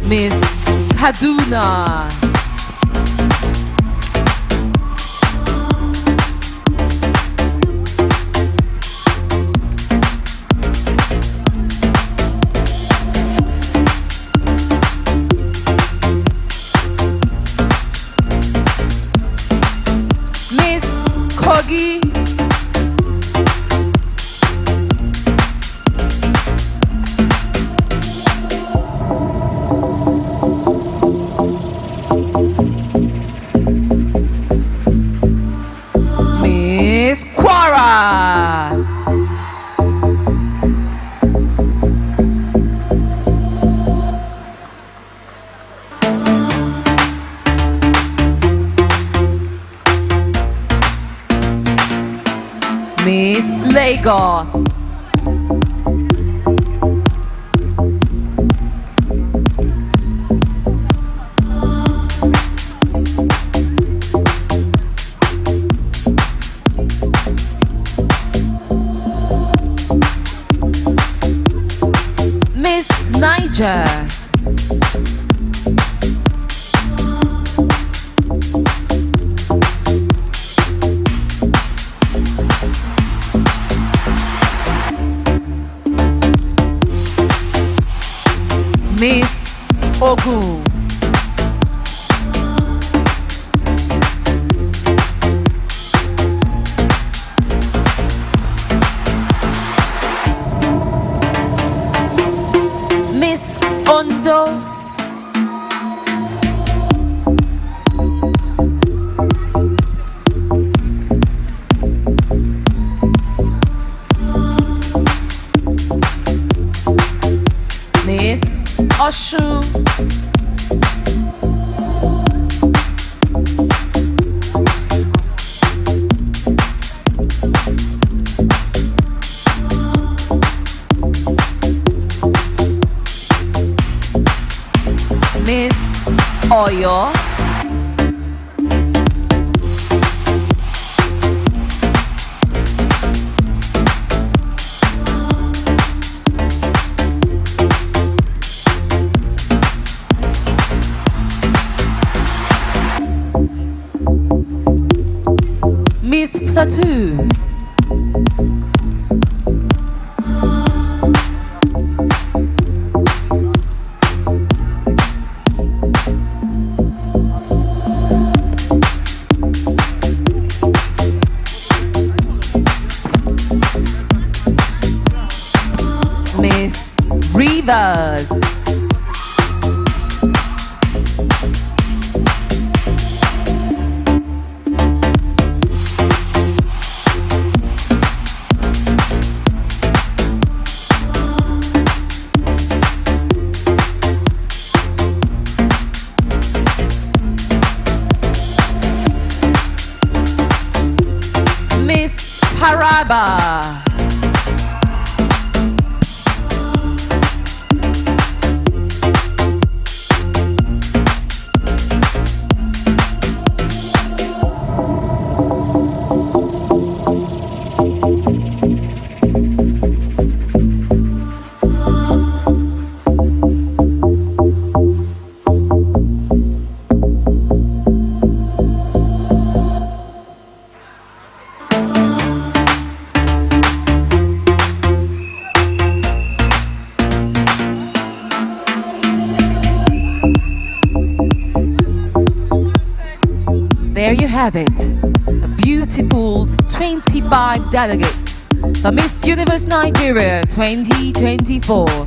Miss Kaduna. Miss Kogi. Miss Quara. Miss Lagos. Miss Niger. Miss Ogun. Miss Ondo. Miss Oshun. Miss Oyo. Miss Plateau. Miss Rivers. Miss Taraba. there you have it. A beautiful 25 delegates for Miss Universe Nigeria 2024.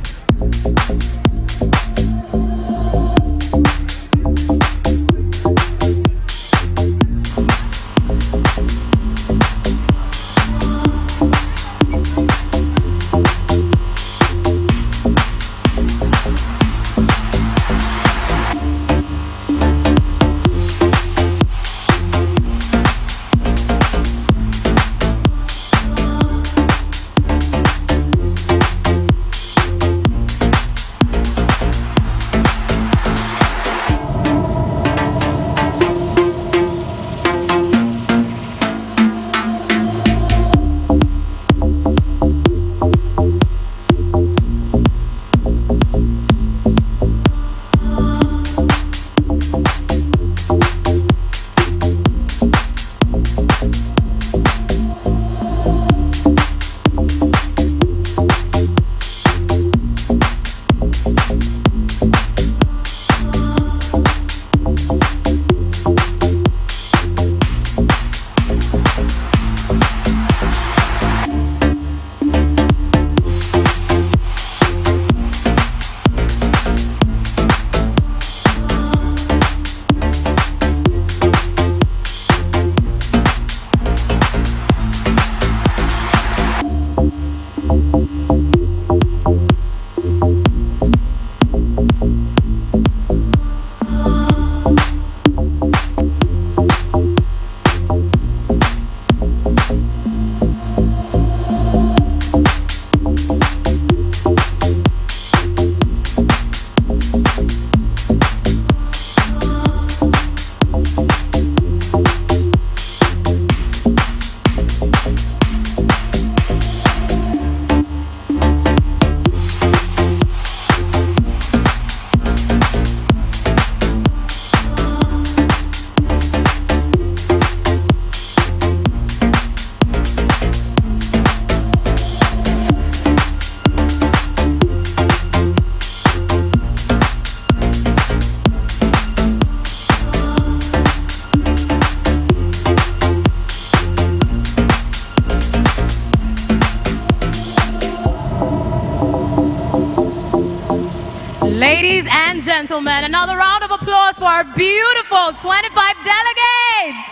Ladies and gentlemen, another round of applause for our beautiful 25 delegates.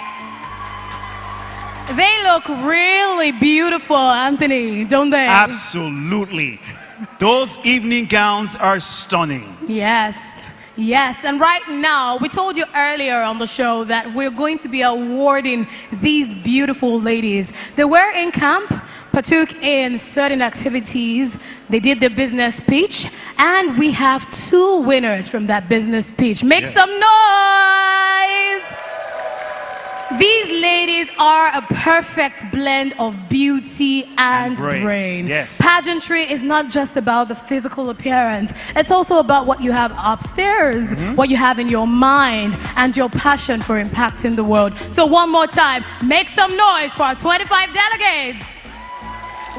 They look really beautiful, Anthony, don't they? Absolutely. Those evening gowns are stunning. Yes, yes. And right now, we told you earlier on the show that we're going to be awarding these beautiful ladies. They were in camp, partook in certain activities, they did their business pitch, and we have 2 winners from that business pitch. Make some noise! These ladies are a perfect blend of beauty and brain. Yes. Pageantry is not just about the physical appearance. It's also about what you have upstairs, what you have in your mind, and your passion for impacting the world. So one more time, make some noise for our 25 delegates.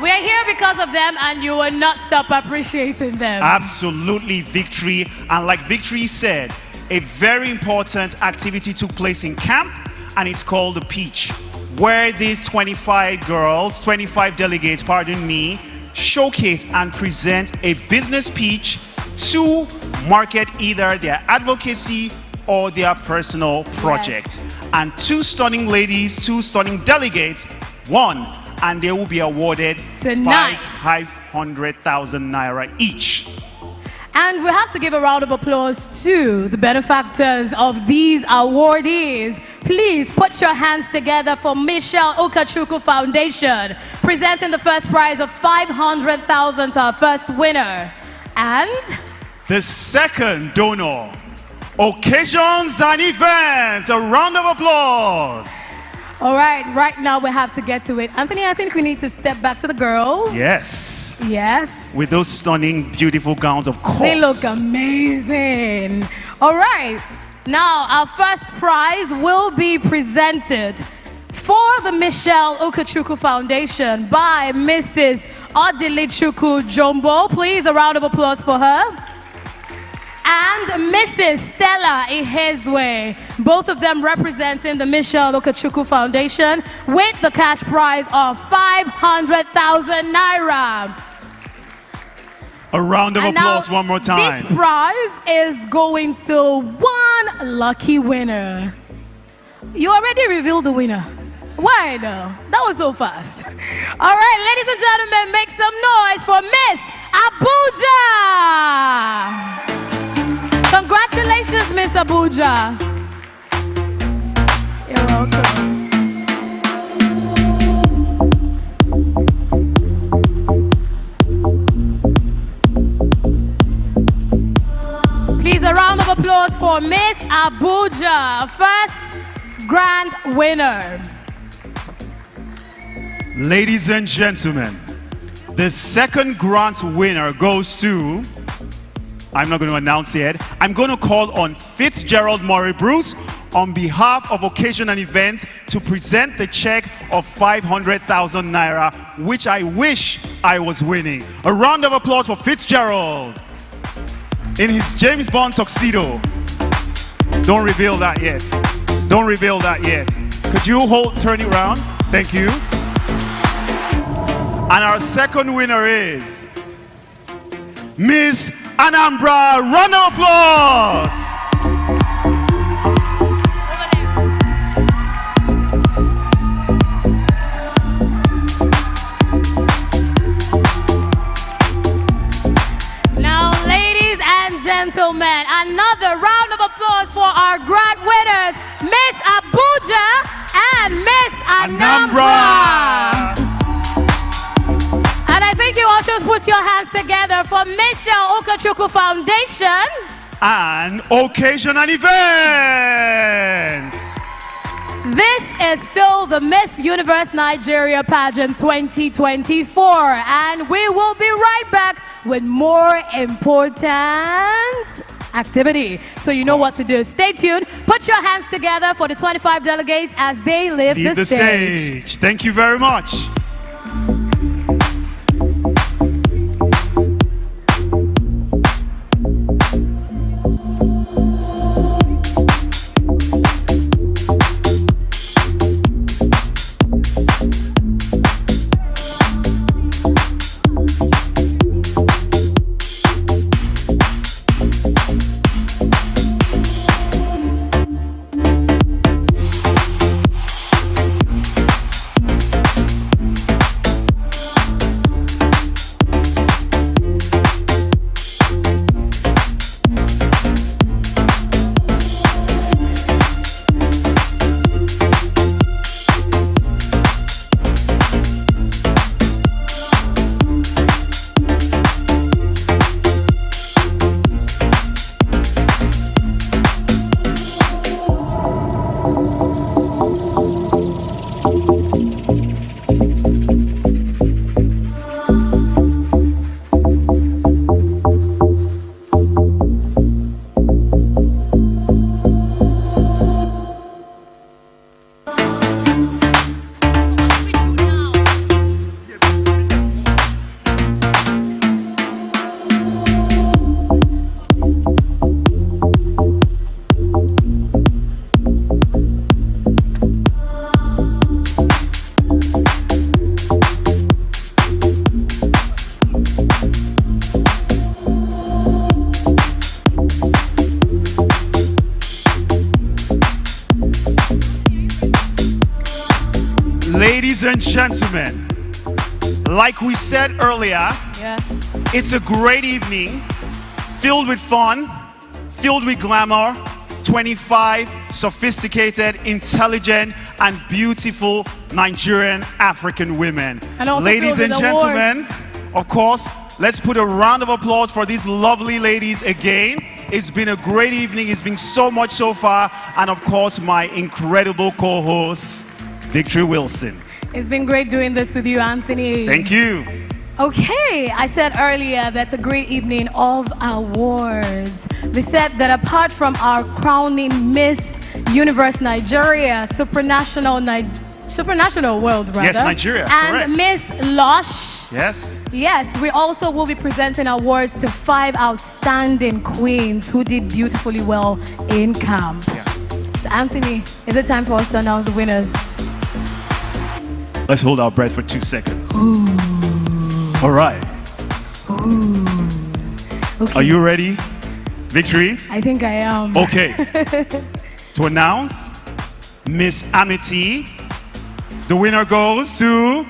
We are here because of them, and you will not stop appreciating them. Absolutely, Victory. And like Victory said, a very important activity took place in camp, and it's called the Peach, where these 25 girls, 25 delegates, pardon me, showcase and present a business pitch to market either their advocacy or their personal project. Yes. And 2 stunning ladies, 2 stunning delegates won, and they will be awarded tonight 500,000 naira each. And we have to give a round of applause to the benefactors of these awardees. Please put your hands together for Michelle Ukachukwu Foundation, presenting the first prize of 500,000 to our first winner. And the second donor, Occasions and Events. A round of applause. All right, right now we have to get to it. Anthony, I think we need to step back to the girls. Yes. Yes. With those stunning, beautiful gowns, of course. They look amazing. All right. Now, our first prize will be presented for the Michelle Ukachukwu Foundation by Mrs. Odilichukwu Jumbo. Please, a round of applause for her. and Mrs. Stella Ihezwe. Both of them representing the Michelle Okachukwu Foundation with the cash prize of 500,000 naira. A round of applause one more time. This prize is going to one lucky winner. You already revealed the winner. Why though? That was so fast. All right, ladies and gentlemen, make some noise for Miss Abuja. Congratulations, Miss Abuja. You're welcome. Please, a round of applause for Miss Abuja, first grand winner. Ladies and gentlemen, the second grant winner goes to, I'm not going to announce yet, I'm going to call on Fitzgerald Murray Bruce on behalf of Occasion and Events to present the check of 500,000 naira, which I wish I was winning. A round of applause for Fitzgerald in his James Bond tuxedo. Don't reveal that yet. Don't reveal that yet. Could you turn it around? Thank you. And our second winner is Miss Anambra. Round of applause. Now, ladies and gentlemen, another round of applause for our grand winners, Miss Abuja and Miss Anambra. And I think you all should put your hands together for Michelle Okachukwu Foundation and Occasion and Events. This is still the Miss Universe Nigeria Pageant 2024, and we will be right back with more important activity. So you know what to do. Stay tuned. Put your hands together for the 25 delegates as they leave the stage. Thank you very much. Ladies and gentlemen, like we said earlier, it's a great evening filled with fun, filled with glamour, 25 sophisticated, intelligent, and beautiful Nigerian African women. And also ladies and gentlemen, of course, let's put a round of applause for these lovely ladies again. It's been a great evening. It's been so much so far. And of course, my incredible co-host, Victory Wilson. It's been great doing this with you, Anthony. Thank you. Okay, I said earlier that's a great evening of awards. We said that apart from our crowning Miss Universe Nigeria, Supranational World, rather. Yes, Nigeria, and correct. Miss Lush Yes? Yes, we also will be presenting awards to 5 outstanding queens who did beautifully well in camp. Yeah. So Anthony, is it time for us to announce the winners? Let's hold our breath for 2 seconds. Ooh. All right. Ooh. Okay. Are you ready? Victory? I think I am. Okay. To announce Miss Amity, the winner goes to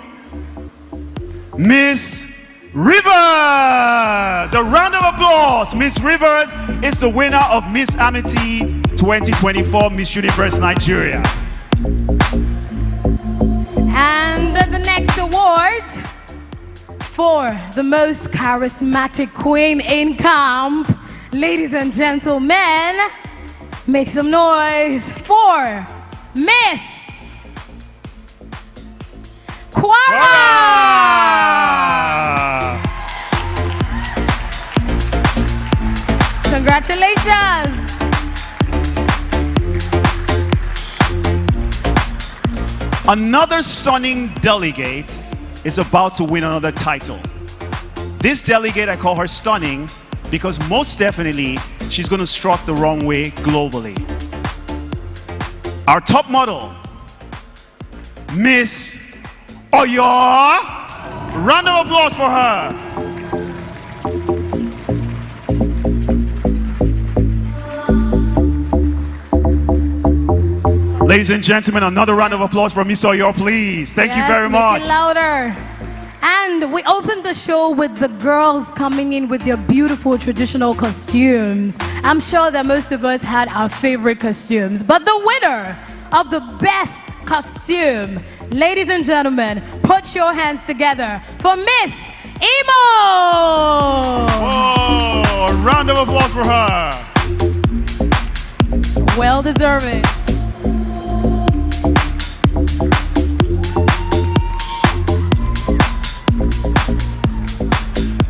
Miss Rivers. A round of applause. Miss Rivers is the winner of Miss Amity 2024 Miss Universe Nigeria. And the next award for the most charismatic queen in camp, ladies and gentlemen, make some noise for Miss Kwara! Congratulations! Another stunning delegate is about to win another title. This delegate, I call her stunning because most definitely she's going to strut the wrong way globally. Our top model, Miss Oyo. Round of applause for her. Ladies and gentlemen, another round of applause for Miss Oyo, please. Thank you very much. Make it louder. And we opened the show with the girls coming in with their beautiful traditional costumes. I'm sure that most of us had our favorite costumes, but the winner of the best costume, ladies and gentlemen, put your hands together for Miss Emo! Oh, a round of applause for her. Well deserved.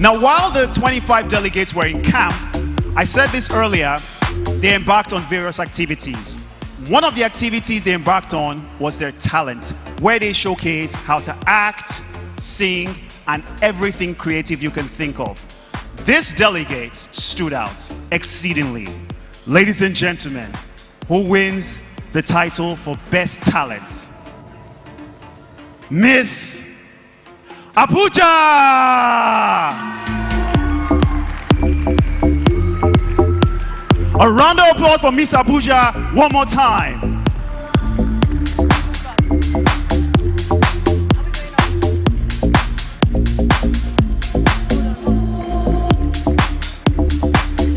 Now, while the 25 delegates were in camp, I said this earlier, they embarked on various activities. One of the activities they embarked on was their talent, where they showcased how to act, sing, and everything creative you can think of. This delegate stood out exceedingly. Ladies and gentlemen, who wins the title for Best Talent? Miss Abuja! A round of applause for Miss Abuja one more time.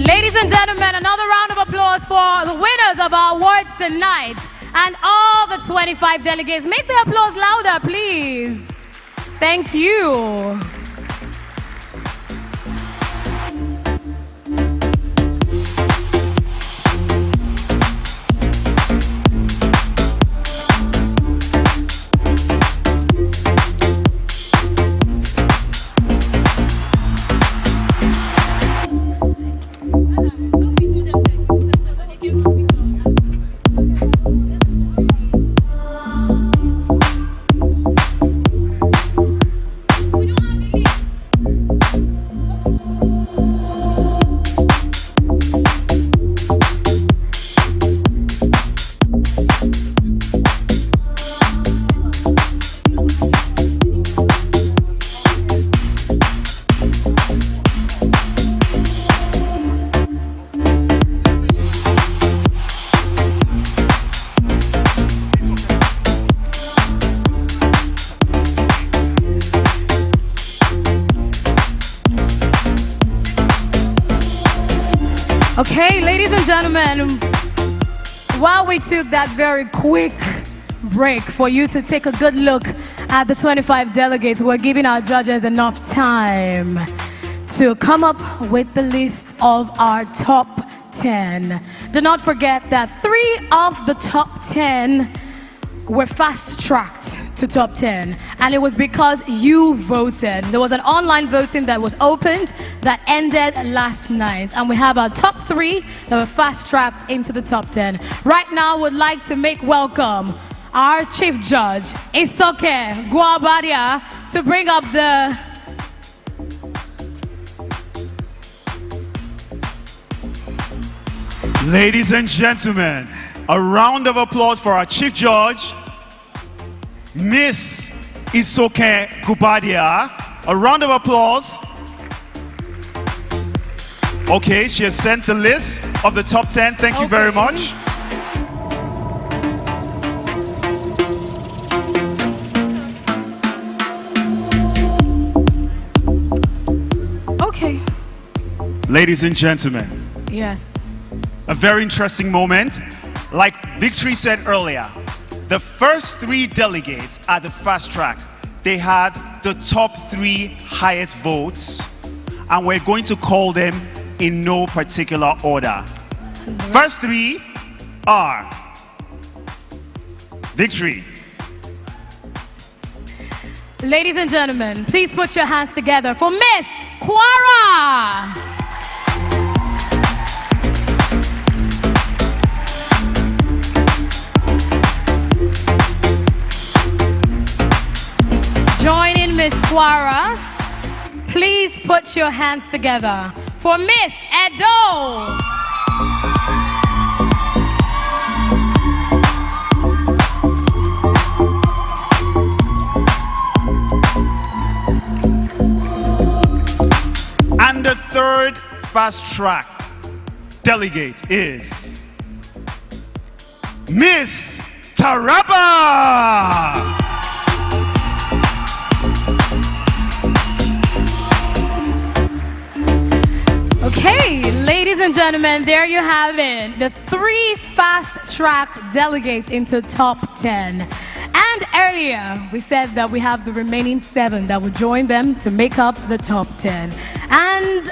Ladies and gentlemen, another round of applause for the winners of our awards tonight and all the 25 delegates. Make the applause louder, please. Thank you. Okay, ladies and gentlemen, while we took that very quick break for you to take a good look at the 25 delegates, we're giving our judges enough time to come up with the list of our top 10. Do not forget that 3 of the top 10 were fast-tracked to top 10, and it was because you voted. There was an online voting that was opened that ended last night, and we have our top 3 that were fast-tracked into the top 10. Right now, we'd like to make welcome our chief judge, Isoke Guabadia, to bring up the Ladies and gentlemen, a round of applause for our Chief Judge, Miss Isoke Gubadia. A round of applause. Okay, she has sent the list of the top 10. Thank you very much. Okay. Ladies and gentlemen, Yes. a very interesting moment. Like Victory said earlier, the first 3 delegates at the fast track, they had the top 3 highest votes, and we're going to call them in no particular order. First 3 are Victory. Ladies and gentlemen, please put your hands together for Miss Quara. Joining Miss Quara, please put your hands together for Miss Edo. And the third fast track delegate is Miss Taraba. Okay, ladies and gentlemen, there you have it. The 3 fast-tracked delegates into top 10. And earlier, we said that we have the remaining 7 that will join them to make up the top 10. And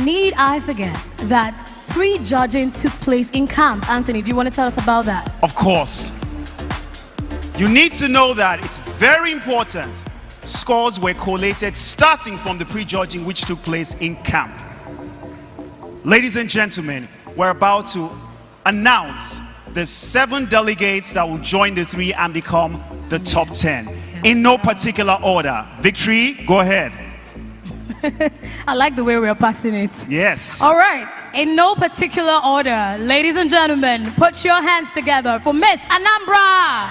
need I forget that pre-judging took place in camp. Anthony, do you want to tell us about that? Of course. You need to know that it's very important. Scores were collated starting from the pre-judging which took place in camp. Ladies and gentlemen, we're about to announce the 7 delegates that will join the 3 and become the top 10. In no particular order. Victory, go ahead. I like the way we're passing it. Yes. All right, in no particular order, ladies and gentlemen, put your hands together for Miss Anambra.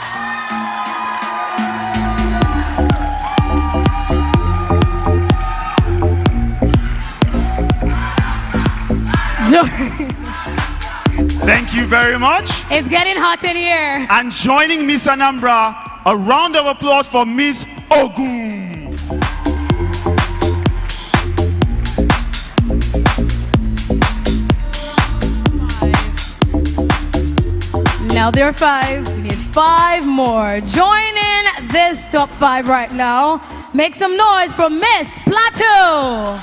Thank you very much. It's getting hot in here. And joining Miss Anambra, a round of applause for Miss Ogun. Now there are 5. We need 5 more. Joining this top 5 right now. Make some noise for Miss Plateau.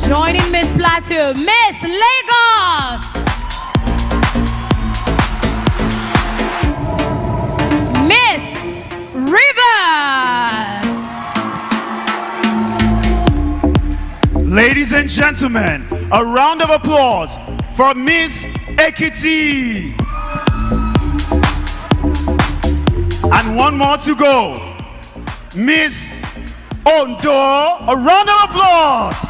Joining Miss Plateau, Miss Lagos. Miss Rivers. Ladies and gentlemen, a round of applause for Miss Ekiti. And one more to go. Miss Ondo, a round of applause.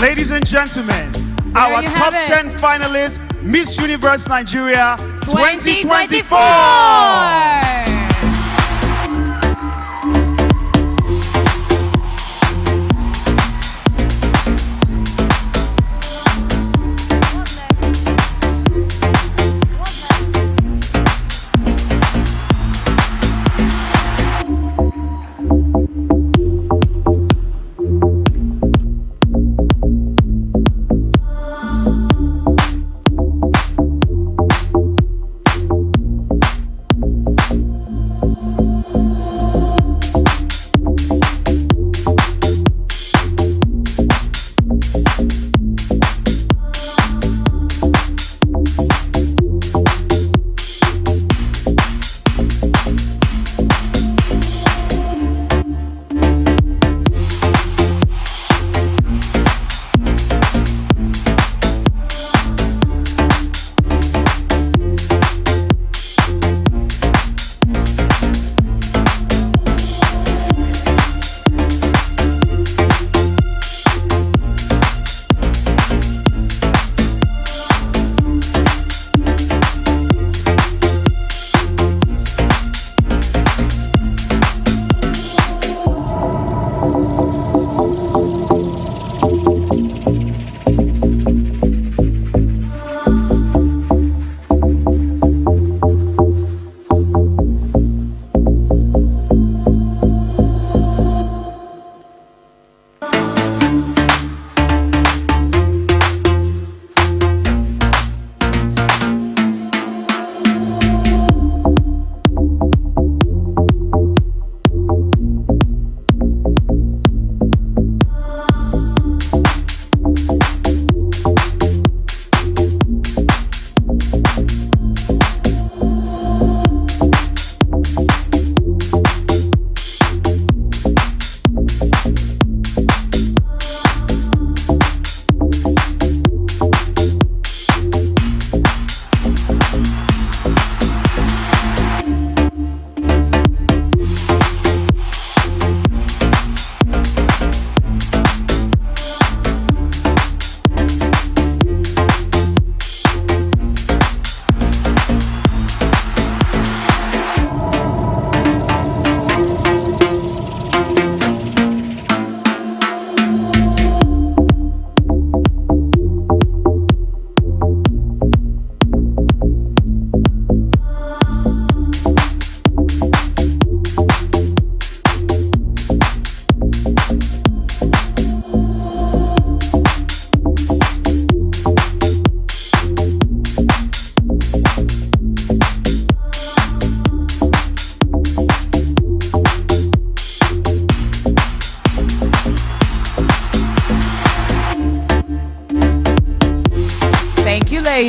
Ladies and gentlemen, our top 10 finalists, Miss Universe Nigeria 2024.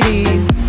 ladies.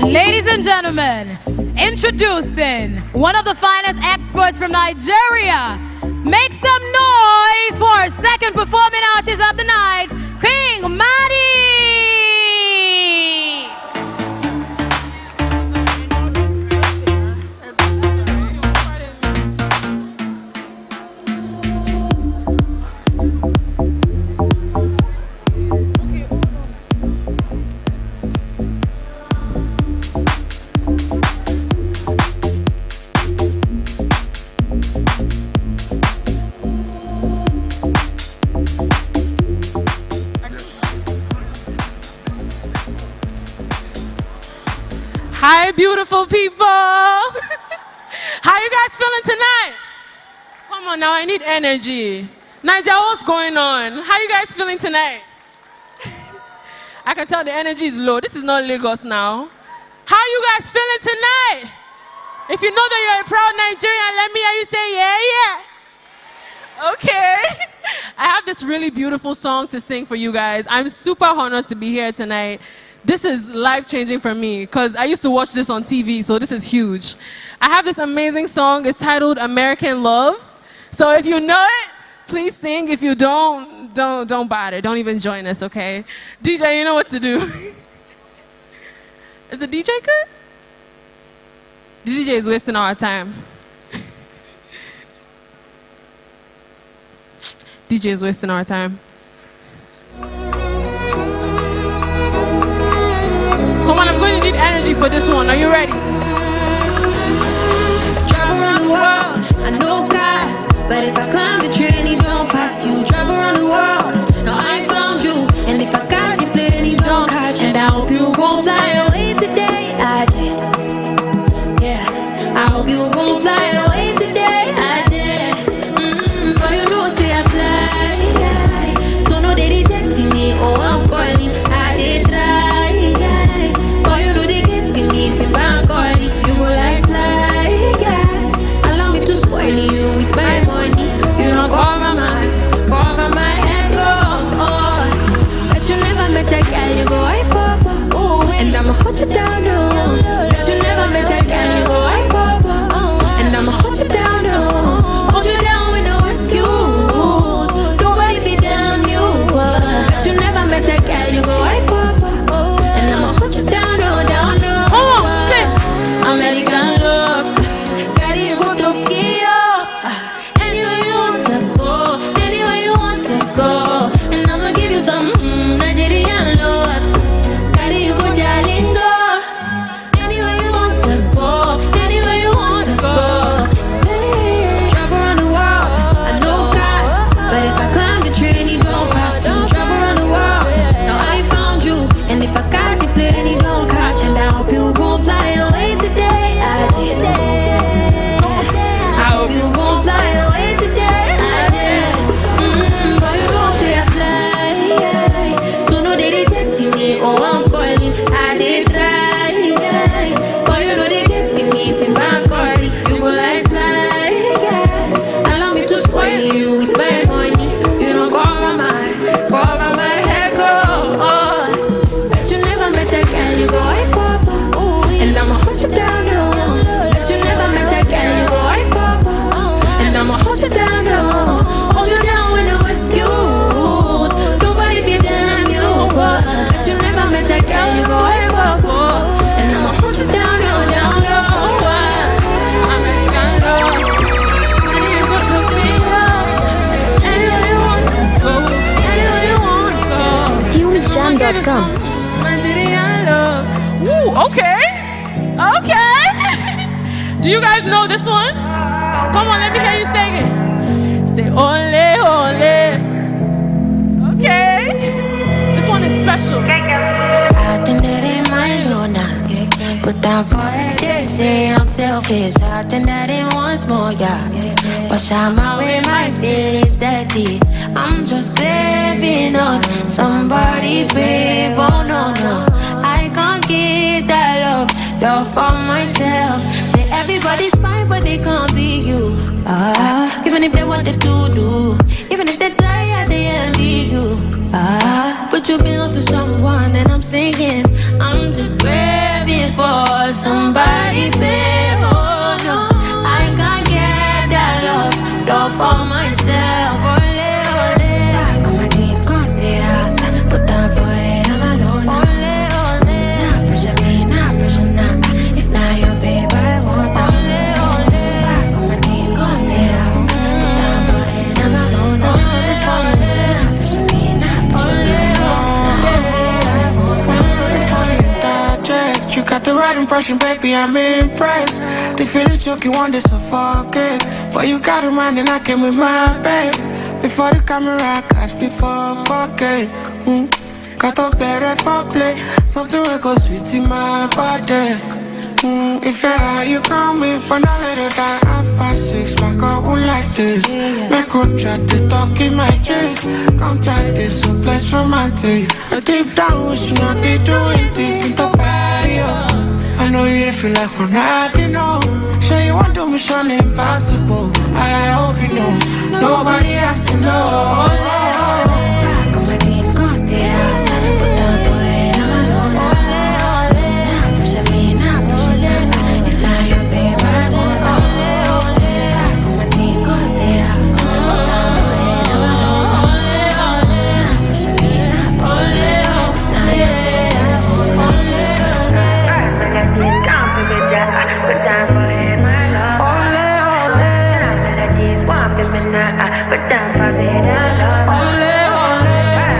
Ladies and gentlemen, introducing one of the finest experts from Nigeria. Make some noise for our second performing artist of the night, King Maddie. Hi, beautiful people. How you guys feeling tonight? Come on now, I need energy. Nigeria, what's going on? How you guys feeling tonight? I can tell the energy is low. This is not Lagos now. How you guys feeling tonight? If you know that you're a proud Nigerian, let me hear you say, yeah, yeah. Okay. I have this really beautiful song to sing for you guys. I'm super honored to be here tonight. This is life-changing for me because I used to watch this on TV, so this is huge. I have this amazing song. It's titled American Love. So if you know it, please sing. If you don't bother. Don't even join us, okay? DJ, you know what to do. Is the DJ good? The DJ is wasting our time. DJ is wasting our time. Come on, I'm going to need energy for this one. Are you ready? Travel around the world, I know cost, but if I climb the train, it don't pass you. Travel around the world, now I found you, and if I catch you plane, it don't catch you. And I hope you gon' fly away today, I did. Yeah, I hope you gon' fly away today, I did. But you know, say I fly, so no they rejecting me. Oh, I'm calling, I did try. But you know they getting me to back tune? Come on, let me hear you sing it. Say ole, ole. Okay. This one is special. I think that ain't mine, no, nah. Put down for it, they say I'm selfish. I think that ain't once more, yeah. Wash out my way, my feelings dirty. I'm just craving on somebody's babe, oh no, no. I can't get that love for myself. Say everybody's fine, but they can't be you. Even if they want to do. Even if they try, I say envy you. But you belong to someone, and I'm singing. I'm just craving for somebody, babe. Oh no, I can't get that love for myself. Ole, ole. Back on my knees, can't stay house. Put down for it, I'm alone. Ole, ole. Nah, pressure me, nah, pressure nah. If not your babe, I want that. Ole, ole. Back on my knees, can't stay house. Put down for it, I'm alone. Ole, ole. Nah, pressure me, nah, pressure nah. You got the right impression, baby, I'm impressed. The feelings choke, you want to suffocate. But you got a mind and I came with my babe. Before the camera, catch before 4K. Got a better for play. Something will go sweet in my body. If you're out, you call me. But I let it die at 5-6. My girl won't like this. Make group chat, they talk in my chest. Come try this, so place romantic. But deep down, we should not be doing this in the patio. I know you didn't feel like we're not, you know. Sure you want to mission impossible. I hope you know. Nobody has to know. Back on my knees, can't stay outside. Put down for it, I'm alone. Nah, pressure me, nah, pressure nah. If not your babe, I want that. Back on my knees, can't stay outside. Put down for it, I'm alone. Nah, pressure me, nah, pressure nah. If not your babe, I want that. Melodies can't be with ya. Put down for it, my love. Melodies want for me now. Put down for me, I love.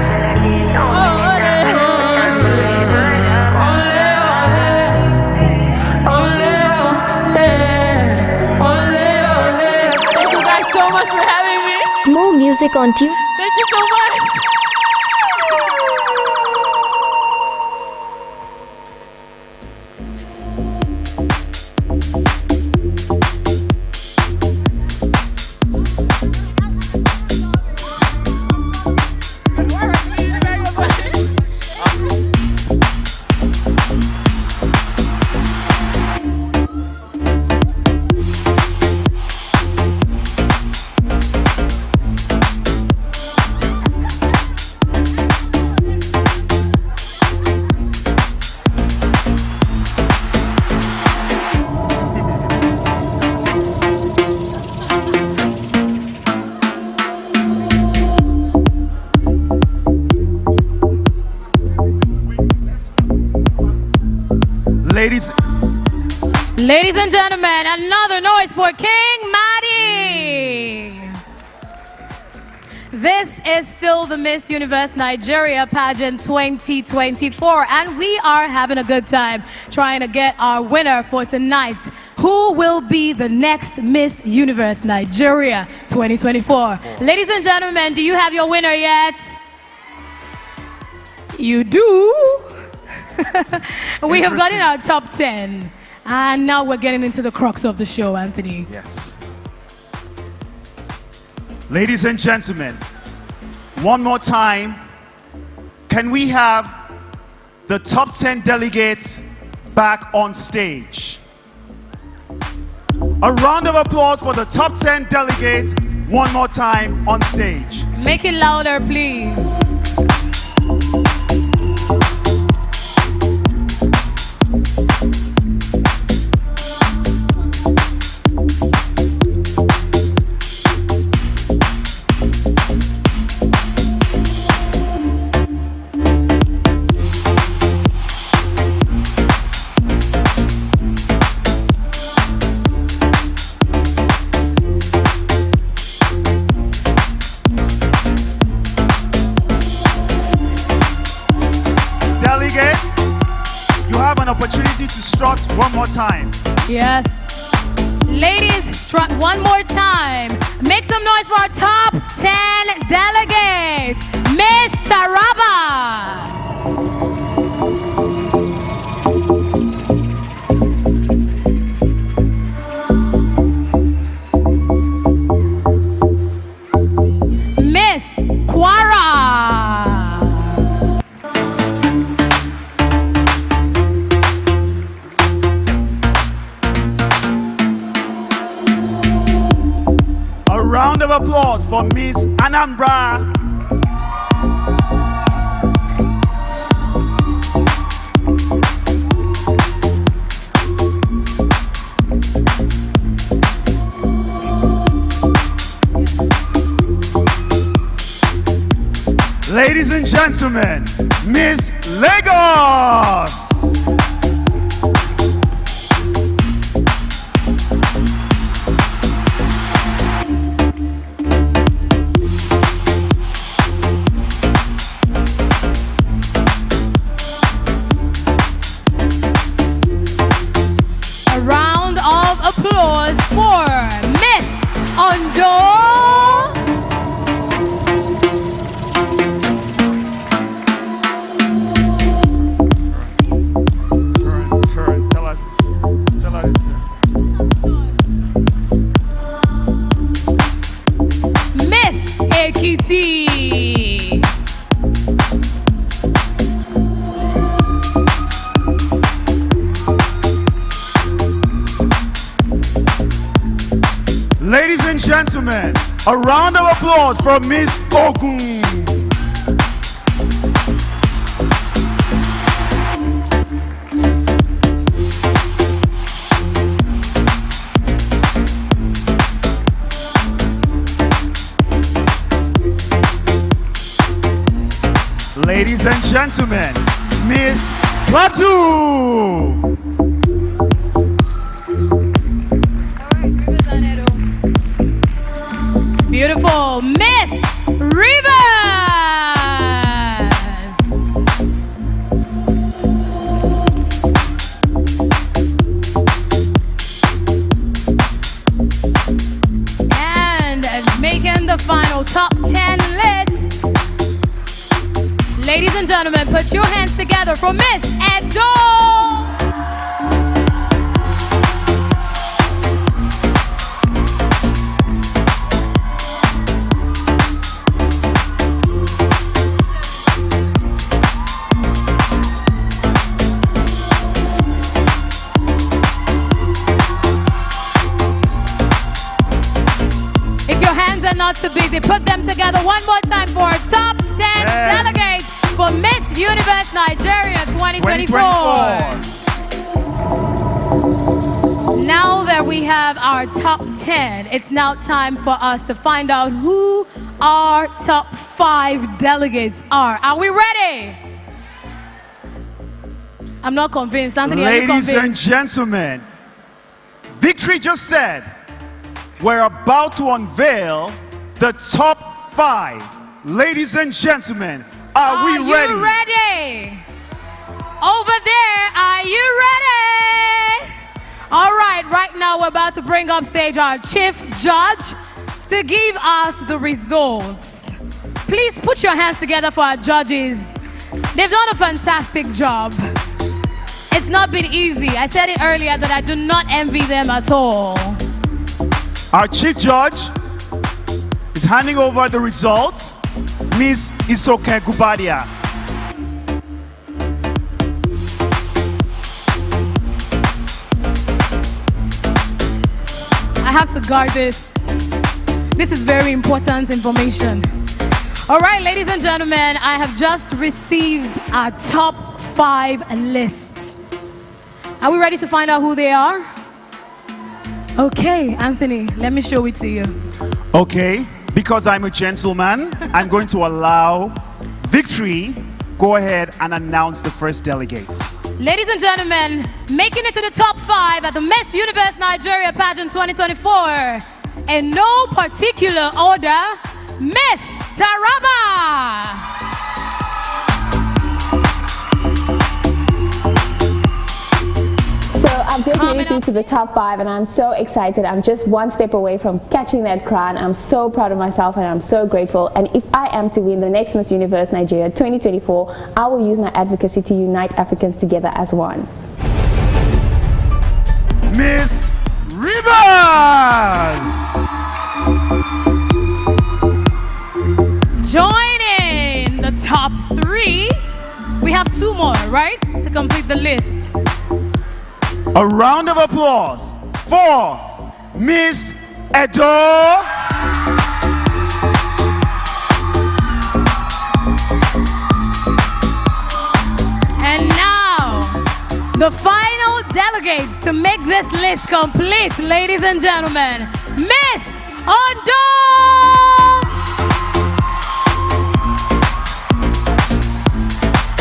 Melodies don't really now. Put down for it, my love. Thank you guys so much for having me. More music on tune. Thank you so much. Ladies and gentlemen, another noise for King Maddie. This is still the Miss Universe Nigeria pageant 2024, and we are having a good time trying to get our winner for tonight. Who will be the next Miss Universe Nigeria 2024? Ladies and gentlemen, do you have your winner yet? You do. We have gotten our top 10. And now we're getting into the crux of the show, Anthony. Yes. Ladies and gentlemen, one more time, can we have the top 10 delegates back on stage? A round of applause for the top 10 delegates one more time on stage. Make it louder, please. An opportunity to strut one more time. Yes. Ladies, strut one more time. Make some noise for our top 10 delegates. Miss Taraba. Miss Kwara. A round of applause for Miss Anambra. Ladies and gentlemen, Miss Lagos. A round of applause for Miss Ondo. Turn. Tell her to turn. Miss Ekiti. Ladies and gentlemen, a round of applause for Miss Ogun. Ladies and gentlemen, Miss Plateau. Beautiful Miss Rivers. And making the final top 10 list. Ladies and gentlemen, put your hands together for Miss Edo. Not too busy. Put them together one more time for our top 10 delegates for Miss Universe Nigeria 2024. Now that we have our top 10, it's now time for us to find out who our top 5 delegates are. Are we ready? I'm not convinced. Anthony, are you Ladies convinced? and gentlemen, Victory just said we're about to unveil the top 5. Ladies and gentlemen, are we ready? Are you ready? Over there, are you ready? All right now we're about to bring up stage our chief judge to give us the results. Please put your hands together for our judges. They've done a fantastic job. It's not been easy. I said it earlier that I do not envy them at all. Our chief judge is handing over the results. Miss Isoke Gubadia. I have to guard this. This is very important information. All right, ladies and gentlemen, I have just received our top 5 lists. Are we ready to find out who they are? Okay, Anthony, let me show it to you. Okay, because I'm a gentleman, I'm going to allow Victory go ahead and announce the first delegates. Ladies and gentlemen, making it to the top 5 at the Miss Universe Nigeria Pageant 2024, in no particular order, Miss Taraba. So I've just made it through to the top 5 and I'm so excited. I'm just one step away from catching that crown. I'm so proud of myself and I'm so grateful. And if I am to win the next Miss Universe Nigeria 2024, I will use my advocacy to unite Africans together as one. Miss Rivers! Joining the top 3, we have 2 more, right? To complete the list. A round of applause for Miss Edo. And now, the final delegates to make this list complete, ladies and gentlemen, Miss Ondo!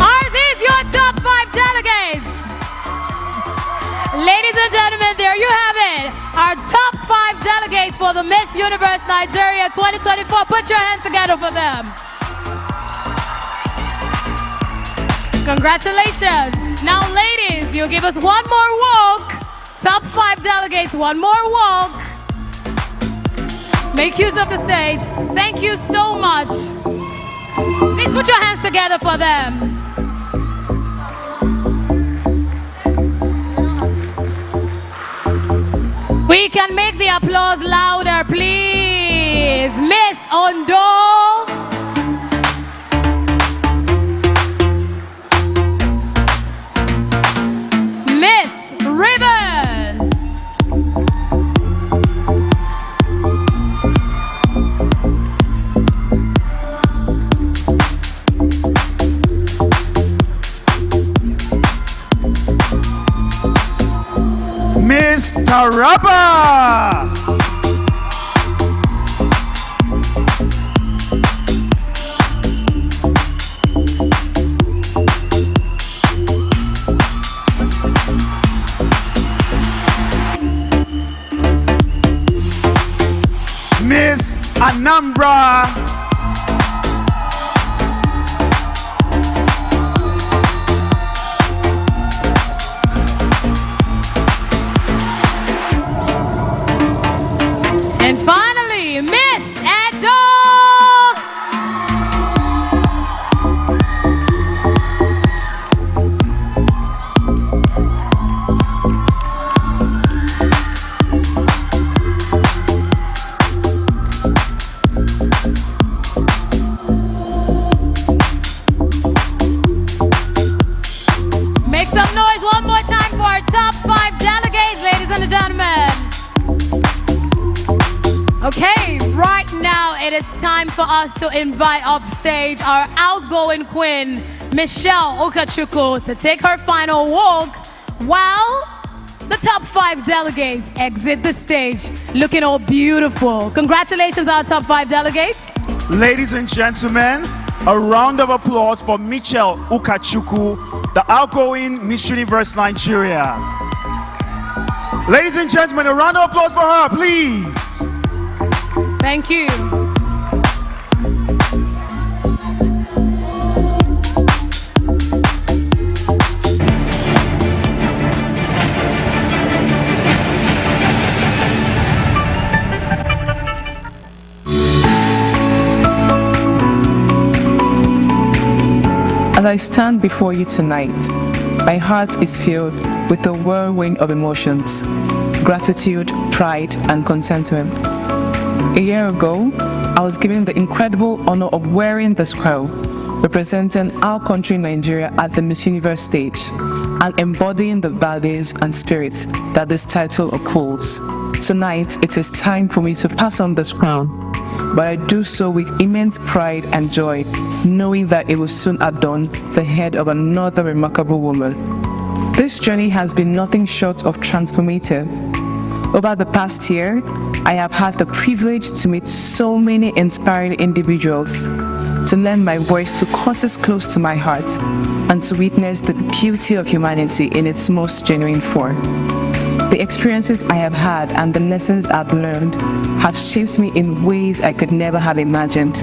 Are these your top 5 delegates? Ladies and gentlemen, there you have it. Our top 5 delegates for the Miss Universe Nigeria 2024. Put your hands together for them. Congratulations. Now, ladies, you give us one more walk. Top 5 delegates, one more walk. Make use of the stage. Thank you so much. Please put your hands together for them. We can make the applause louder, please. Miss Ondo. Miss Rivers. Miss Taraba. Miss Anambra. And finally, Miss Edo. Make some noise one more time for our top 5 delegates, ladies and gentlemen. Okay, right now it is time for us to invite upstage our outgoing queen, Michelle Okachukwu, to take her final walk while the top 5 delegates exit the stage looking all beautiful. Congratulations, our top 5 delegates. Ladies and gentlemen, a round of applause for Michelle Ukachukwu, the outgoing Miss Universe Nigeria. Ladies and gentlemen, a round of applause for her, please. Thank you. As I stand before you tonight, my heart is filled with a whirlwind of emotions, gratitude, pride, and contentment. A year ago, I was given the incredible honor of wearing this crown, representing our country, Nigeria, at the Miss Universe stage, and embodying the values and spirits that this title upholds. Tonight, it is time for me to pass on this crown, but I do so with immense pride and joy, knowing that it will soon adorn the head of another remarkable woman. This journey has been nothing short of transformative. Over the past year, I have had the privilege to meet so many inspiring individuals, to lend my voice to causes close to my heart, and to witness the beauty of humanity in its most genuine form. The experiences I have had and the lessons I've learned have shaped me in ways I could never have imagined.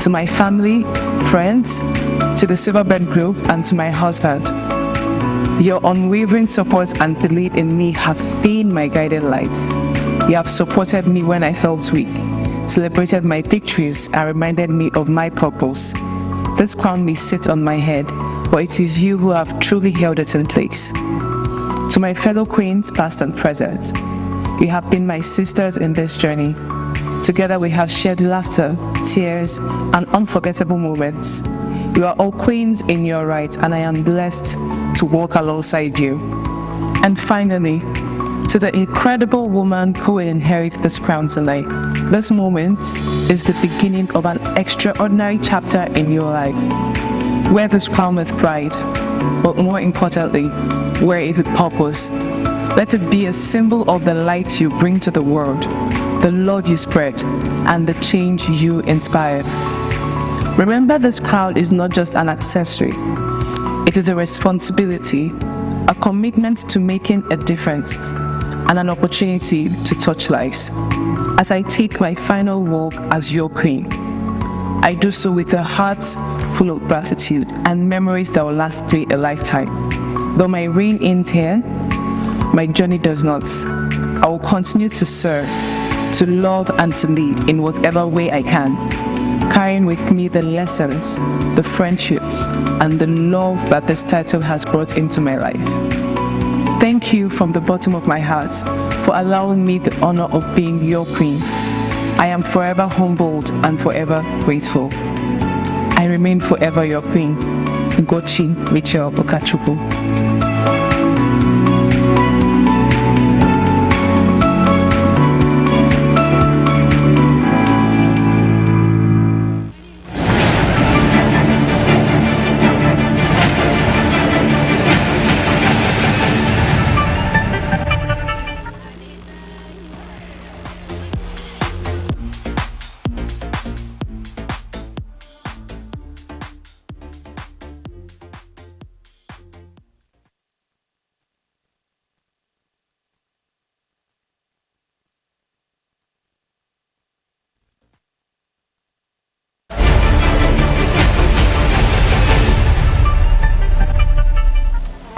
To my family, friends, to the Silverbird Group, and to my husband, Your unwavering support and belief in me have been my guiding lights. You have supported me when I felt weak, celebrated my victories, and reminded me of my purpose. This crown may sit on my head, but it is you who have truly held it in place. To my fellow queens, past and present, you have been my sisters in this journey. Together we have shared laughter, tears, and unforgettable moments. You are all queens in your right, and I am blessed to walk alongside you. And finally, to the incredible woman who will inherit this crown tonight, this moment is the beginning of an extraordinary chapter in your life. Wear this crown with pride, but more importantly, wear it with purpose. Let it be a symbol of the light you bring to the world, the love you spread, and the change you inspire. Remember, this crown is not just an accessory. It is a responsibility, a commitment to making a difference, and an opportunity to touch lives. As I take my final walk as your queen, I do so with a heart full of gratitude and memories that will last me a lifetime. Though my reign ends here, my journey does not. I will continue to serve, to love, and to lead in whatever way I can, carrying with me the lessons, the friendships, and the love that this title has brought into my life. Thank you from the bottom of my heart for allowing me the honor of being your queen. I am forever humbled and forever grateful. I remain forever your queen, Ugochi Michelle Okachukwu.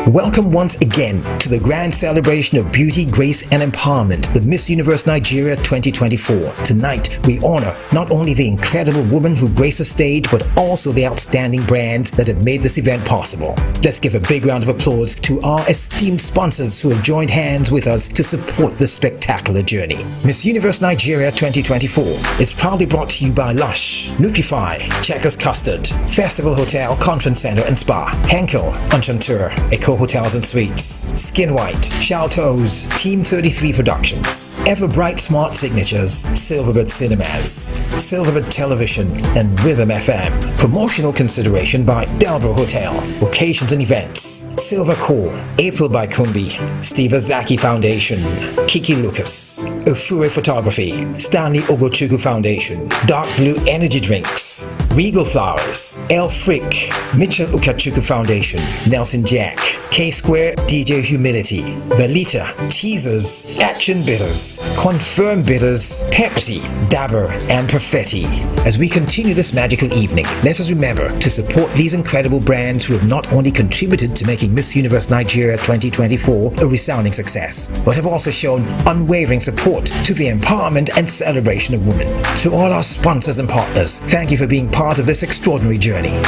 Welcome once again to the grand celebration of beauty, grace, and empowerment, the Miss Universe Nigeria 2024. Tonight, we honor not only the incredible woman who graced the stage, but also the outstanding brands that have made this event possible. Let's give a big round of applause to our esteemed sponsors who have joined hands with us to support this spectacular journey. Miss Universe Nigeria 2024 is proudly brought to you by Lush, Nutrify, Checkers Custard, Festival Hotel, Conference Center and Spa, Henkel, Enchanteur, Eco Hotels and Suites, Skin White, Shaltoes, Team 33 Productions, Everbright Smart Signatures, Silverbird Cinemas, Silverbird Television, and Rhythm FM. Promotional consideration by Delbro Hotel, Occasions and Events, Silver Core, April by Kumbi, Steve Azaki Foundation, Kiki Lucas, Ofure Photography, Stanley Ogochukwu Foundation, Dark Blue Energy Drinks, Regal Flowers, El Frick, Mitchell Ukachukwu Foundation, Nelson Jack, K-Square, DJ Humility, Velita, Teasers, Action Bitters, Confirm Bitters, Pepsi, Dabber, and Perfetti. As we continue this magical evening, let us remember to support these incredible brands who have not only contributed to making Miss Universe Nigeria 2024 a resounding success, but have also shown unwavering support to the empowerment and celebration of women. To all our sponsors and partners, thank you for being part of this extraordinary journey.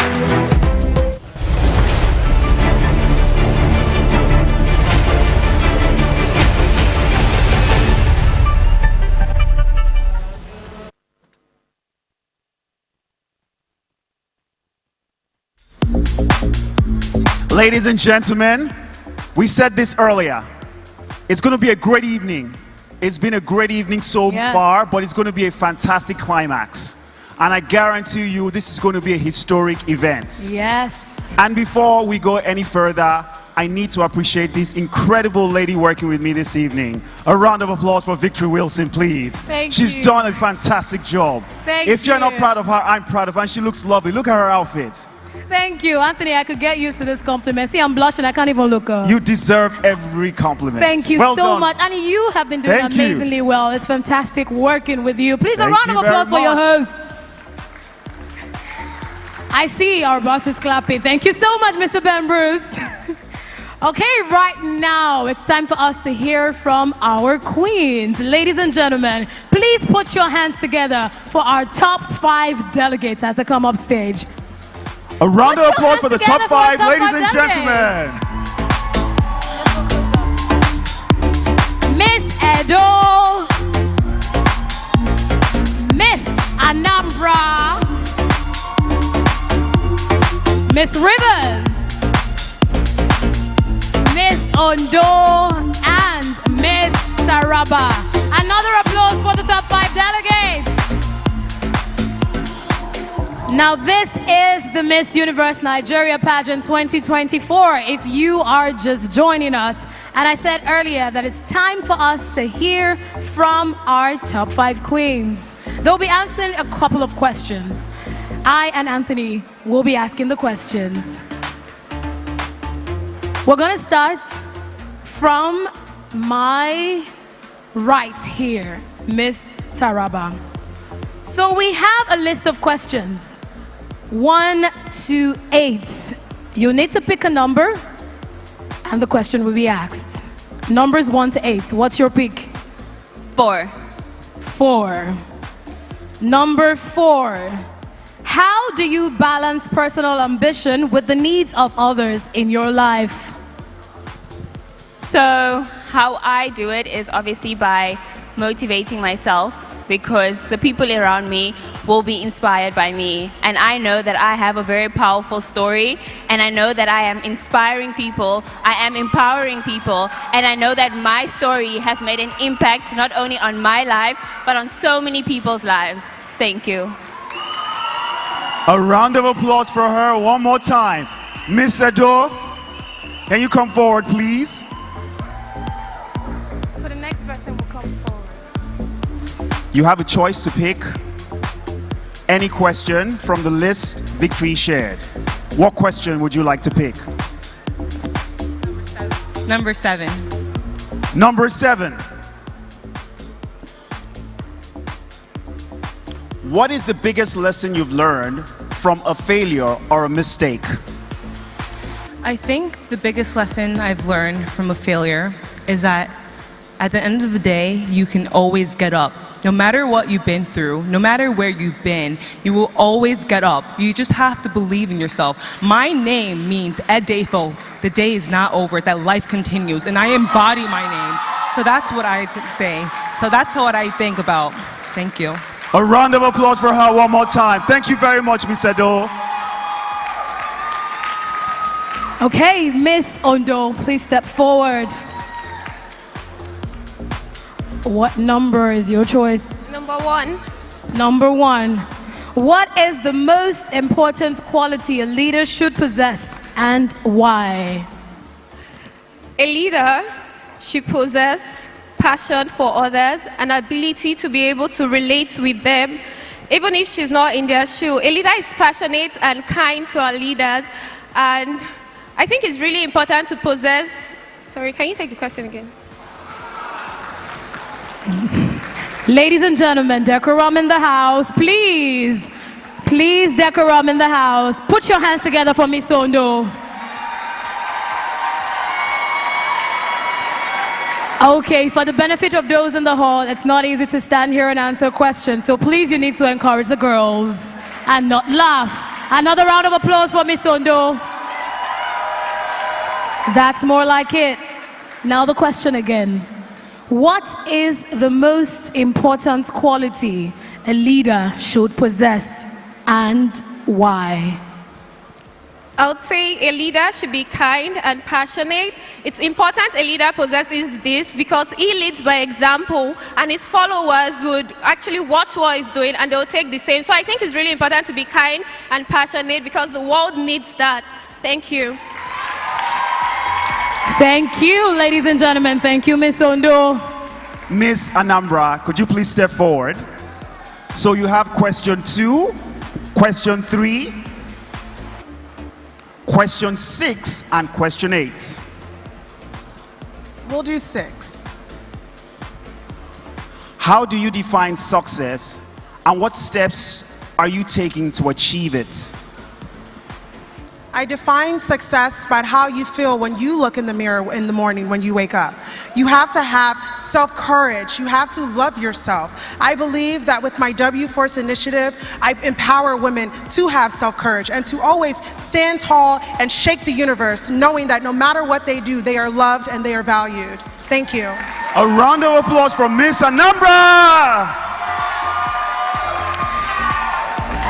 Ladies and gentlemen, we said this earlier. It's going to be a great evening. It's been a great evening so far, but it's going to be a fantastic climax. And I guarantee you this is going to be a historic event. Yes. And before we go any further, I need to appreciate this incredible lady working with me this evening. A round of applause for Victory Wilson, please. She's done a fantastic job. If you're not proud of her, I'm proud of her. And she looks lovely. Look at her outfit. Thank you, Anthony. I could get used to this compliment. See, I'm blushing. I can't even look up. You deserve every compliment. Thank you so much. And you have been doing amazingly well. It's fantastic working with you. Please, a round of applause for your hosts. I see our boss is clapping. Thank you so much, Mr. Ben Bruce. Okay, right now it's time for us to hear from our queens. Ladies and gentlemen, please put your hands together for our top 5 delegates as they come up stage. A round of applause for the top 5, ladies and gentlemen. Miss Edo, Miss Anambra, Miss Rivers, Miss Ondo, and Miss Taraba. Another applause for the top 5 delegates. Now this is the Miss Universe Nigeria Pageant 2024. If you are just joining us, and I said earlier that it's time for us to hear from our top 5 queens. They'll be answering a couple of questions. I and Anthony will be asking the questions. We're gonna start from my right here, Miss Taraba. So we have a list of questions, 1 to 8. You need to pick a number and the question will be asked. Numbers 1 to 8, what's your pick? 4. 4. Number 4. How do you balance personal ambition with the needs of others in your life? So how I do it is obviously by motivating myself, because the people around me will be inspired by me. And I know that I have a very powerful story, and I know that I am inspiring people, I am empowering people, and I know that my story has made an impact not only on my life, but on so many people's lives. Thank you. A round of applause for her one more time. Miss Ador, can you come forward, please? So the next person will come forward. You have a choice to pick any question from the list Victory shared. What question would you like to pick? Number 7. Number 7. What is the biggest lesson you've learned from a failure or a mistake? I think the biggest lesson I've learned from a failure is that at the end of the day, you can always get up. No matter what you've been through, no matter where you've been, you will always get up. You just have to believe in yourself. My name means Edetho. The day is not over, that life continues, and I embody my name. So that's what I say. So that's what I think about. Thank you. A round of applause for her one more time. Thank you very much, Miss Edo. Okay, Miss Ondo, please step forward. What number is your choice? Number 1. Number 1. What is the most important quality a leader should possess and why? A leader should possess passion for others, an ability to be able to relate with them, even if she's not in their shoe. A leader is passionate and kind to our leaders, and I think it's really important to possess... Sorry, can you take the question again? Ladies and gentlemen, decorum in the house, please. Please, decorum in the house. Put your hands together for Miss Ondo. Okay, for the benefit of those in the hall, it's not easy to stand here and answer questions, so please, you need to encourage the girls and not laugh. Another round of applause for Miss Ondo. That's more like it. Now the question again. What is the most important quality a leader should possess and why? I would say a leader should be kind and passionate. It's important a leader possesses this because he leads by example, and his followers would actually watch what he's doing and they'll take the same. So I think it's really important to be kind and passionate because the world needs that. Thank you. Thank you, ladies and gentlemen. Thank you, Miss Ondo. Miss Anambra, could you please step forward? So you have question 2, question 3, question 6, and question 8. We'll do 6. How do you define success, and what steps are you taking to achieve it? I define success by how you feel when you look in the mirror in the morning when you wake up. You have to have self-courage. You have to love yourself. I believe that with my W Force initiative, I empower women to have self-courage and to always stand tall and shake the universe, knowing that no matter what they do, they are loved and they are valued. Thank you. A round of applause for Miss Anambra.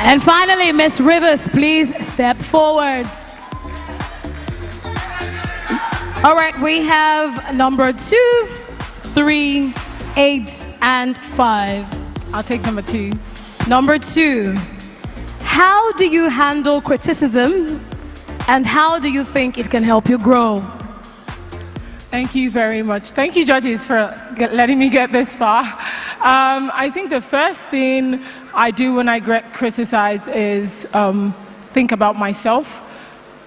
And finally, Miss Rivers, please step forward. All right, we have number 2, 3, 8, and 5. I'll take number 2. Number 2, how do you handle criticism and how do you think it can help you grow? Thank you very much. Thank you, judges, for letting me get this far. I think the first thing I do when I get criticized is think about myself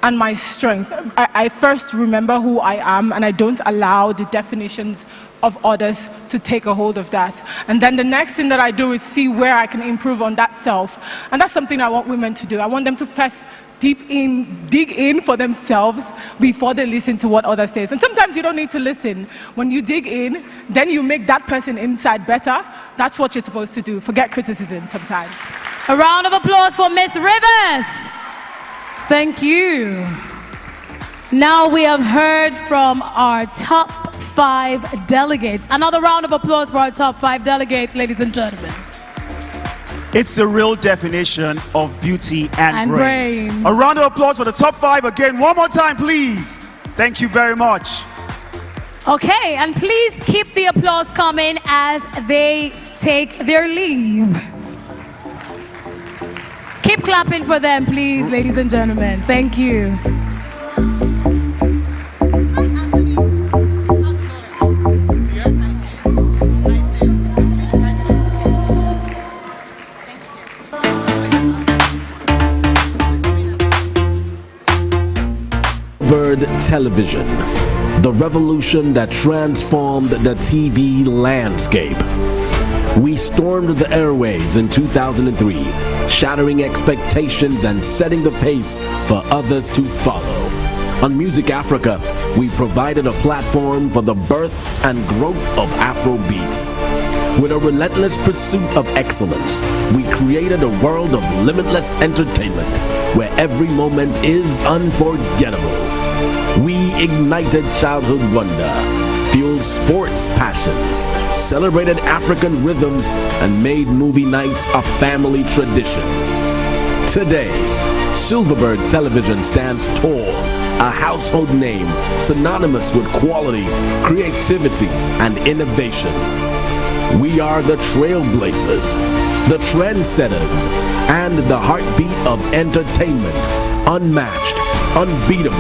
and my strength. I first remember who I am, and I don't allow the definitions of others to take a hold of that. And then the next thing that I do is see where I can improve on that self. And that's something I want women to do. I want them to first dig in for themselves before they listen to what others say. And sometimes you don't need to listen. When you dig in, then you make that person inside better. That's what you're supposed to do. Forget criticism sometimes. A round of applause for Miss Rivers. Thank you. Now we have heard from our top 5 delegates. Another round of applause for our top 5 delegates, ladies and gentlemen. It's the real definition of beauty and brains. brains. A round of applause for the top 5 again. One more time, please. Thank you very much. Okay, and please keep the applause coming as they take their leave. Keep clapping for them, please, ladies and gentlemen. Thank you. Bird Television, the revolution that transformed the TV landscape. We stormed the airwaves in 2003, shattering expectations and setting the pace for others to follow. On Music Africa, we provided a platform for the birth and growth of Afrobeats. With a relentless pursuit of excellence, we created a world of limitless entertainment where every moment is unforgettable. We ignited childhood wonder, fueled sports passions, celebrated African rhythm, and made movie nights a family tradition. Today, Silverbird Television stands tall, a household name synonymous with quality, creativity, and innovation. We are the trailblazers, the trendsetters, and the heartbeat of entertainment, unmatched, unbeatable,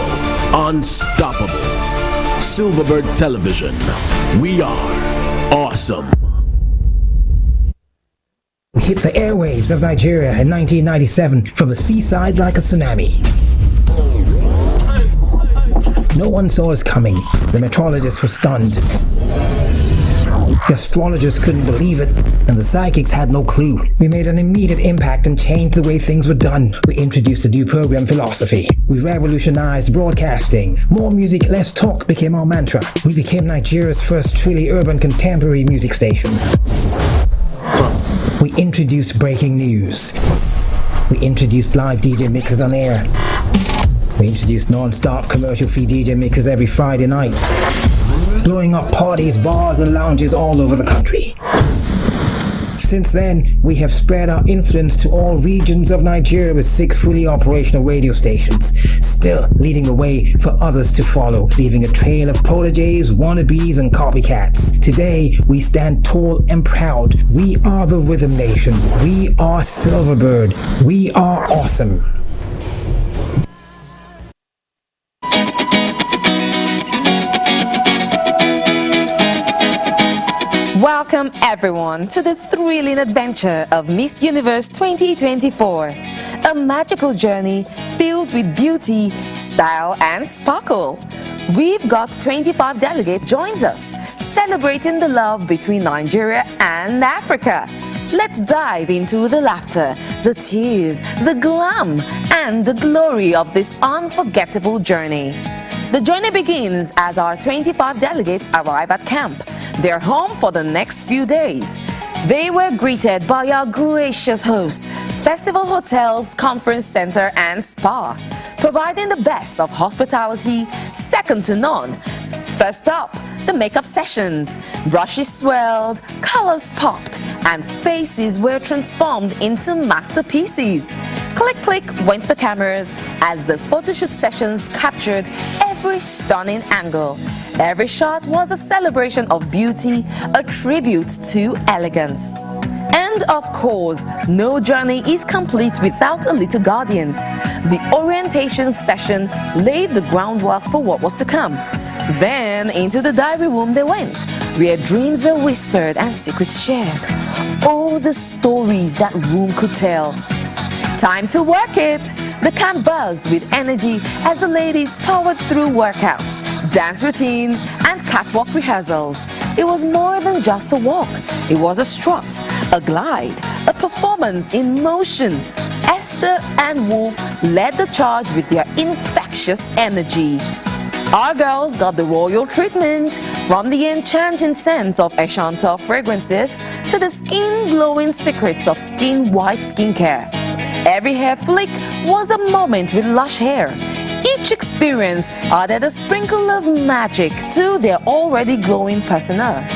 unstoppable. Silverbird Television. We are awesome. We hit the airwaves of Nigeria in 1997 from the seaside like a tsunami. No one saw us coming. The meteorologists were stunned. The astrologers couldn't believe it, and the psychics had no clue. We made an immediate impact and changed the way things were done. We introduced a new program philosophy. We revolutionized broadcasting. More music, less talk became our mantra. We became Nigeria's first truly urban contemporary music station. We introduced breaking news. We introduced live DJ mixes on air. We introduced non-stop commercial-free DJ mixes every Friday night, blowing up parties, bars, and lounges all over the country. Since then, we have spread our influence to all regions of Nigeria with 6 fully operational radio stations, still leading the way for others to follow, leaving a trail of proteges, wannabes, and copycats. Today, we stand tall and proud. We are the Rhythm Nation. We are Silverbird. We are awesome. Welcome everyone to the thrilling adventure of Miss Universe 2024. A magical journey filled with beauty, style and sparkle. We've got 25 delegates joins us, celebrating the love between Nigeria and Africa. let's dive into the laughter, the tears, the glam, and the glory of this unforgettable journey. The journey begins as our 25 delegates arrive at camp. They're home for the next few days. They were greeted by our gracious host, Festival Hotels, Conference Center, and Spa, providing the best of hospitality, second to none. First up, the makeup sessions. Brushes swelled, colors popped, and faces were transformed into masterpieces. Click, click went the cameras as the photoshoot sessions captured every stunning angle. Every shot was a celebration of beauty, a tribute to elegance. And of course, no journey is complete without a little guardians. The orientation session laid the groundwork for what was to come. Then into the diary room they went, where dreams were whispered and secrets shared. All the stories that room could tell. Time to work it! The camp buzzed with energy as the ladies powered through workouts, dance routines, and catwalk rehearsals. It was more than just a walk. It was a strut, a glide, a performance in motion. Esther and Wolf led the charge with their infectious energy. Our girls got the royal treatment, from the enchanting scents of Echantal fragrances to the skin-glowing secrets of skin white skincare. Every hair flick was a moment with lush hair. Each experience added a sprinkle of magic to their already glowing personas.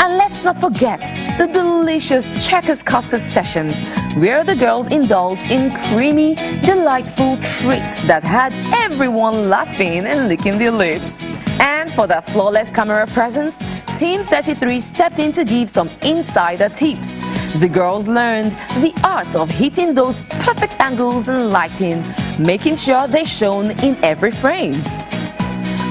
And let's not forget the delicious Checkers custard sessions, where the girls indulged in creamy, delightful treats that had everyone laughing and licking their lips. And for the flawless camera presence, Team 33 stepped in to give some insider tips. The girls learned the art of hitting those perfect angles and lighting, making sure they shone in every frame.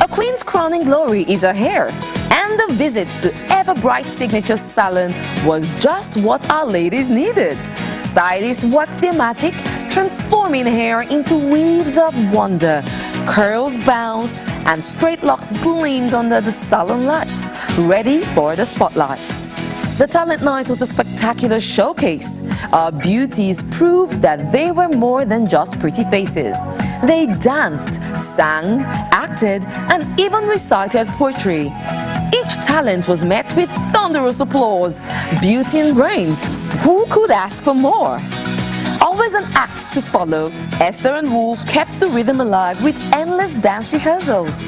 A queen's crowning glory is her hair, and the visit to Ever-Bright Signature Salon was just what our ladies needed. Stylists worked their magic, transforming hair into weaves of wonder. Curls bounced and straight locks gleamed under the salon lights, ready for the spotlights. The talent night was a spectacular showcase. Our beauties proved that they were more than just pretty faces. They danced, sang, acted, and even recited poetry. Each talent was met with thunderous applause. Beauty and brains, who could ask for more? Always an act to follow, Esther and Wolf kept the rhythm alive with endless dance rehearsals.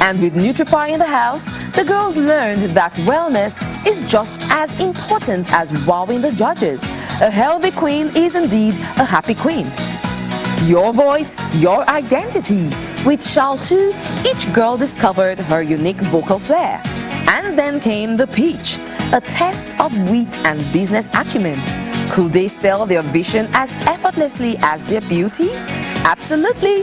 And with Nutrify in the house, the girls learned that wellness is just as important as wowing the judges. A healthy queen is indeed a happy queen. Your voice, your identity. With Shal 2, each girl discovered her unique vocal flair. And then came the Peach, a test of wit and business acumen. Could they sell their vision as effortlessly as their beauty? Absolutely.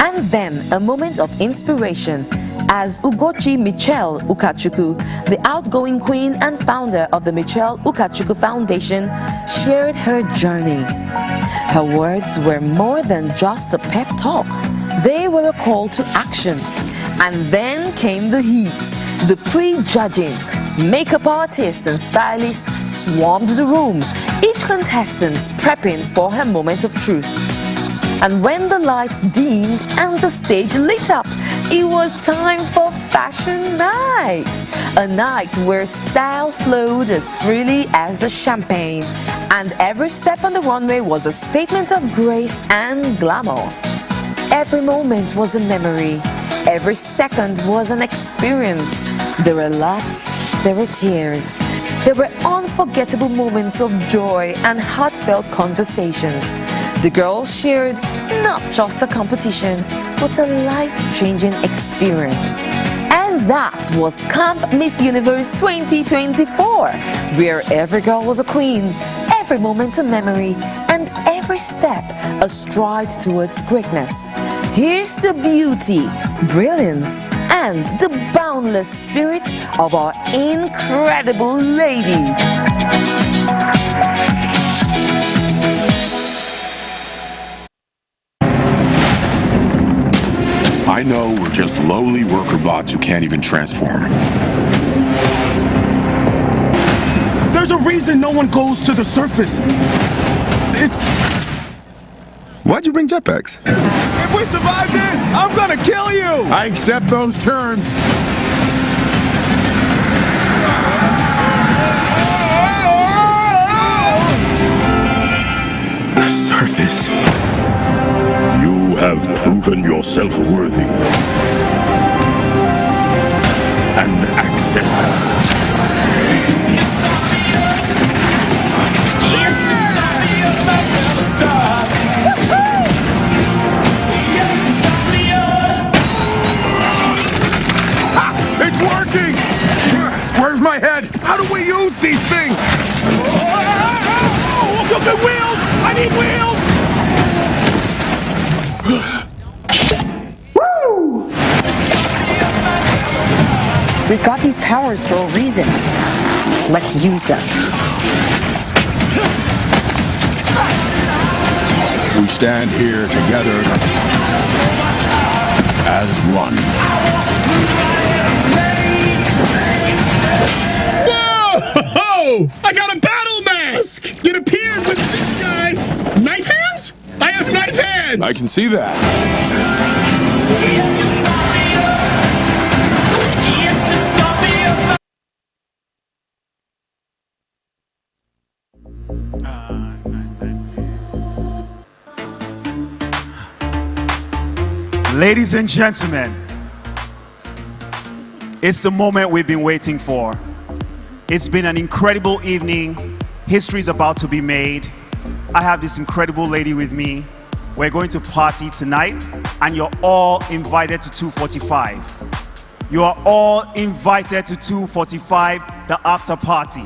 And then a moment of inspiration as Ugochi Michelle Ukachukwu, the outgoing queen and founder of the Michelle Ukachukwu Foundation, shared her journey. Her words were more than just a pep talk. They were a call to action. And then came the heat, the pre-judging. Makeup artists and stylists swarmed the room, each contestant prepping for her moment of truth. And when the lights dimmed and the stage lit up, it was time for Fashion Night. A night where style flowed as freely as the champagne, and every step on the runway was a statement of grace and glamour. Every moment was a memory. Every second was an experience. There were laughs, there were tears. There were unforgettable moments of joy and heartfelt conversations. The girls shared not just a competition, but a life-changing experience. And that was Camp Miss Universe 2024, where every girl was a queen, every moment a memory, and every step a stride towards greatness. Here's the beauty, brilliance, and the boundless spirit of our incredible ladies. I know we're just lowly worker bots who can't even transform. The There's a reason no one goes to the surface. Why'd you bring jetpacks? If we survive this, I'm gonna kill you! I accept those terms. The surface. You have proven yourself worthy. And access. It's working! Where's my head? How do we use these things? Okay, wheels! I need wheels! We got these powers for a reason. Let's use them. We stand here together as one. Whoa! I got a battle mask! It appears with this guy. Knife hands? I have knife hands! I can see that. Ladies and gentlemen, it's the moment we've been waiting for. It's been an incredible evening. History is about to be made. I have this incredible lady with me. We're going to party tonight, and you're all invited to 2:45. You are all invited to 2:45, the after party.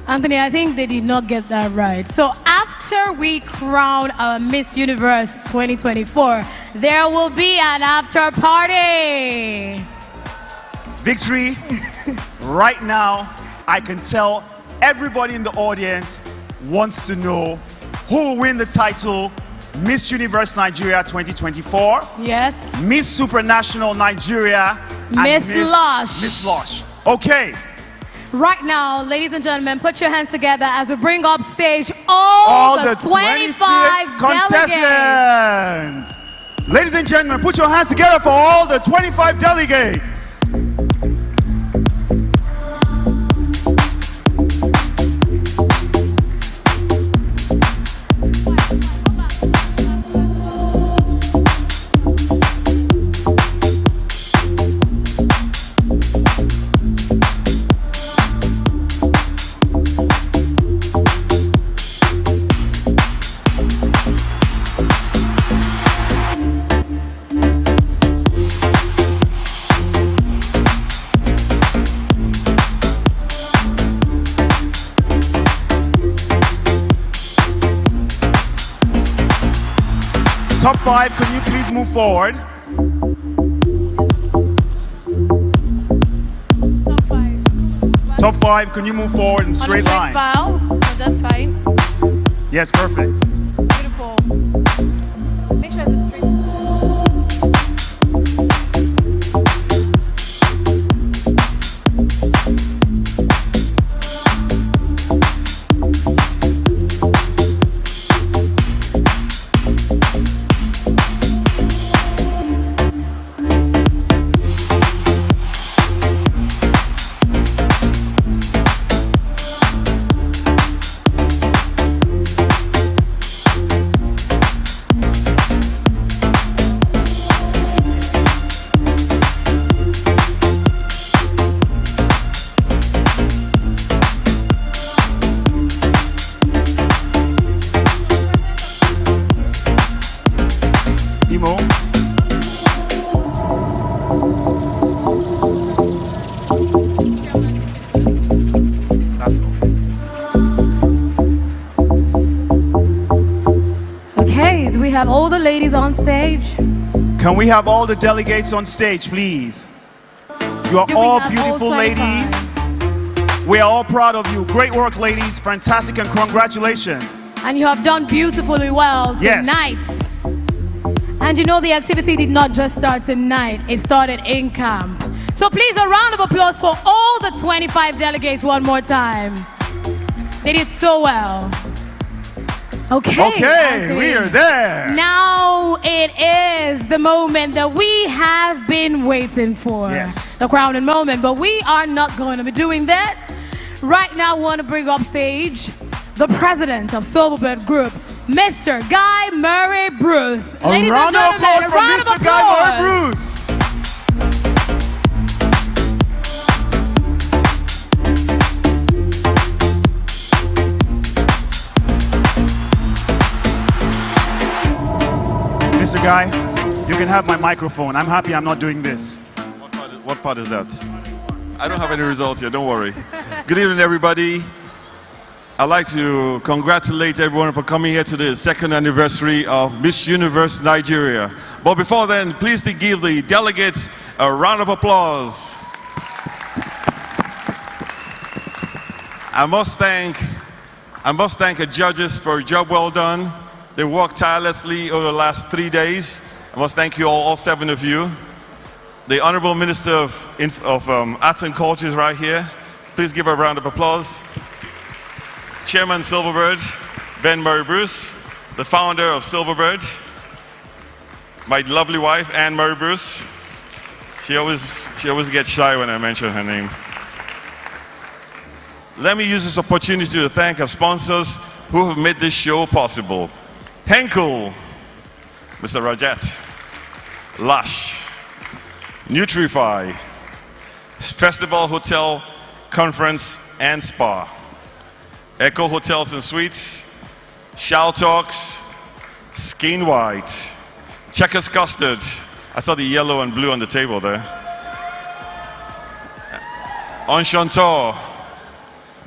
Anthony, I think they did not get that right. So after we crown our Miss Universe 2024, there will be an after party. Victory, right now, I can tell everybody in the audience wants to know who will win the title Miss Universe Nigeria 2024. Yes. Miss Supranational Nigeria. And Miss Lush. Miss Lush. Okay. Right now, ladies and gentlemen, put your hands together as we bring up stage all the 25 contestants. Ladies and gentlemen, put your hands together for all the 25 delegates. Top 5, can you please move forward? Top 5, can you move forward in straight line? File. Oh, that's fine. Yes, perfect. Beautiful. Make sure it's straight. Have all the ladies on stage. Can we have all the delegates on stage, please? You are all beautiful ladies. We are all proud of you. Great work, ladies. Fantastic, and congratulations. And you have done beautifully well tonight. Yes. And you know the activity did not just start tonight. It started in camp. So please, a round of applause for all the 25 delegates one more time. They did so well. Okay. Okay, we are there. Now it is the moment that we have been waiting for. Yes. The crowning moment, but we are not going to be doing that. Right now, I want to bring up stage the president of Silverbird Group, Mr. Guy Murray Bruce. Ladies and gentlemen, a round of applause. Guy Murray Bruce. Mr. Guy, you can have my microphone. I'm happy I'm not doing this. What part is that? I don't have any results here, don't worry. Good evening, everybody. I'd like to congratulate everyone for coming here to the second anniversary of Miss Universe Nigeria. But before then, please to give the delegates a round of applause. I must thank the judges for a job well done. They worked tirelessly over the last 3 days. I must thank you all 7 of you. The Honorable Minister of Arts and Culture is right here. Please give a round of applause. Chairman Silverbird, Ben Murray Bruce, the founder of Silverbird, my lovely wife, Anne Murray Bruce. She always gets shy when I mention her name. Let me use this opportunity to thank our sponsors who have made this show possible. Henkel, Mr. Rajat, Lush, Nutrify, Festival Hotel, Conference and Spa, Echo Hotels and Suites, Shell Talks, Skin White, Checkers Custard. I saw the yellow and blue on the table there. Enchantor,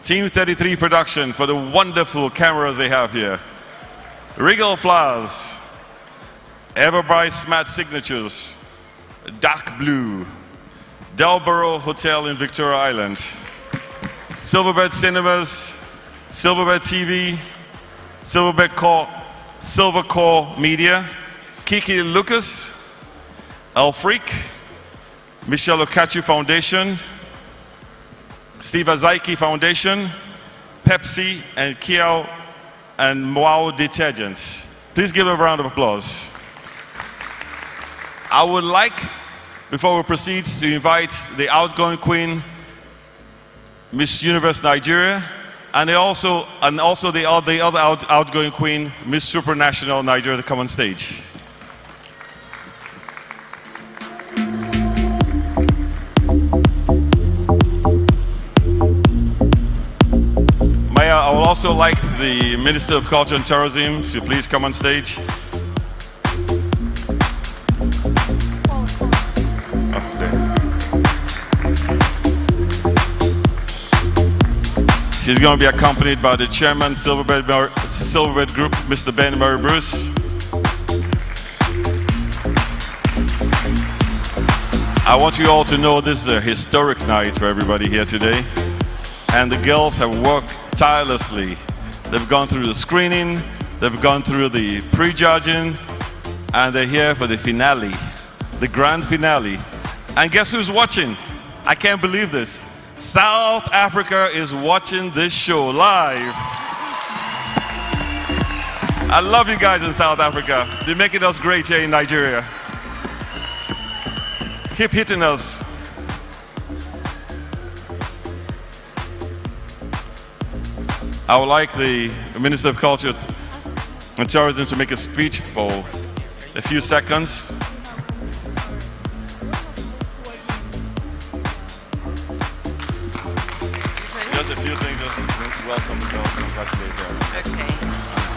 Team 33 Production for the wonderful cameras they have here. Regal Flowers, Everbright Smart Signatures, Dark Blue, Delborough Hotel in Victoria Island, Silverbird Cinemas, Silverbird TV, Silvercore Media, Kiki Lucas, Elfreak, Michelle Okachu Foundation, Steve Azaiki Foundation, Pepsi, and Kiao and Wow Detergents. Please give a round of applause. I would like, before we proceed, to invite the outgoing queen, Miss Universe Nigeria, and also the other outgoing queen, Miss Supranational Nigeria, to come on stage. I would also like the Minister of Culture and Tourism to please come on stage. She's going to be accompanied by the Chairman, Silverbird Group, Mr. Ben Murray Bruce. I want you all to know this is a historic night for everybody here today. And the girls have worked tirelessly. They've gone through the screening, they've gone through the pre-judging, and they're here for the finale, the grand finale. And guess who's watching? I can't believe this. South Africa is watching this show live. I love you guys in South Africa. They're making us great here in Nigeria. Keep hitting us. I would like the Minister of Culture and Tourism to make a speech for a few seconds. Just a few things, just welcome the girls, congratulate them.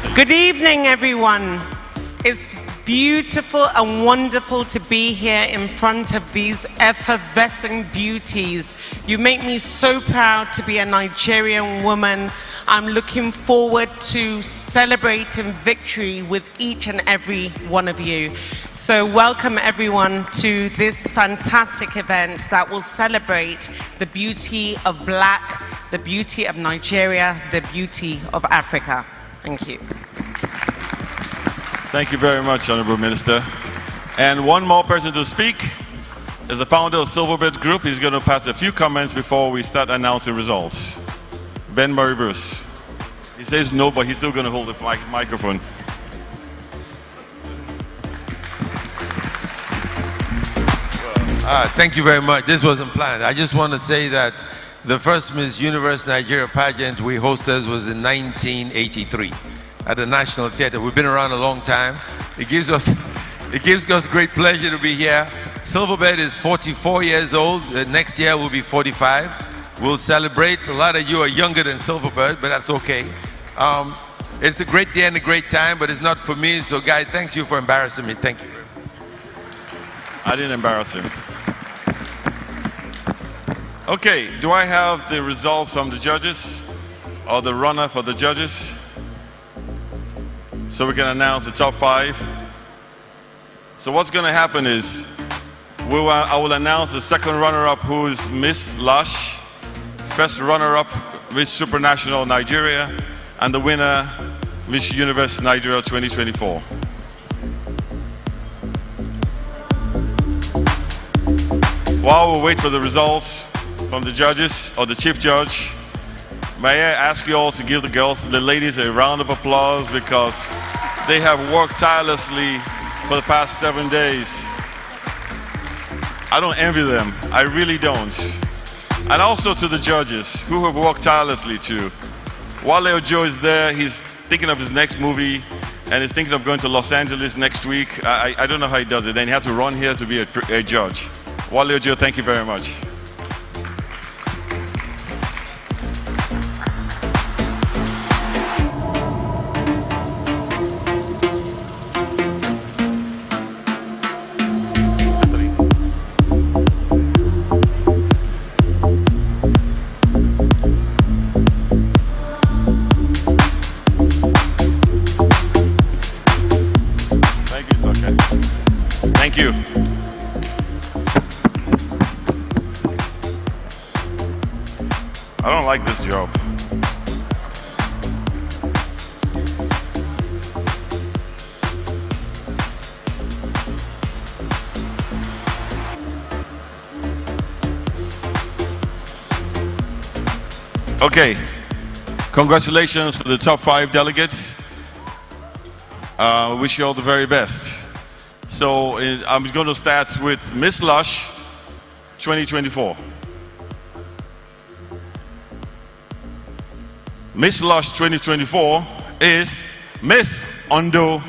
Okay. Good evening, everyone. It's beautiful and wonderful to be here in front of these effervescent beauties. You make me so proud to be a Nigerian woman. I'm looking forward to celebrating victory with each and every one of you. So welcome everyone to this fantastic event that will celebrate the beauty of Black, the beauty of Nigeria, the beauty of Africa. Thank you. Thank you very much, Honorable Minister. And one more person to speak is the founder of Silverbird Group. He's going to pass a few comments before we start announcing results. Ben Murray Bruce. He says no, but he's still going to hold the microphone. Thank you very much. This wasn't planned. I just want to say that the first Miss Universe Nigeria pageant we hosted was in 1983 at the National Theatre. We've been around a long time. It gives us great pleasure to be here. Silverbird is 44 years old. Next year will be 45. We'll celebrate. A lot of you are younger than Silverbird, but that's okay. It's a great day and a great time, but it's not for me. So, Guy, thank you for embarrassing me. Thank you. I didn't embarrass him. Okay, do I have the results from the judges? Or the runner for the judges? So we can announce the top 5. So what's going to happen is, I will announce the second runner-up, who is Miss Lush. First runner-up, Miss Supranational Nigeria. And the winner, Miss Universe Nigeria 2024. While we wait for the results from the judges or the chief judge, may I ask you all to give the ladies a round of applause, because they have worked tirelessly for the past 7 days. I don't envy them, I really don't. And also to the judges who have worked tirelessly too. Wale Ojo is there, he's thinking of his next movie and he's thinking of going to Los Angeles next week. I don't know how he does it, and he had to run here to be a judge. Wale Ojo, thank you very much. I don't like this job. Okay, congratulations to the top 5 delegates. Wish you all the very best. So I'm going to start with Miss Lush 2024. Miss Lush 2024 is Miss Ondo.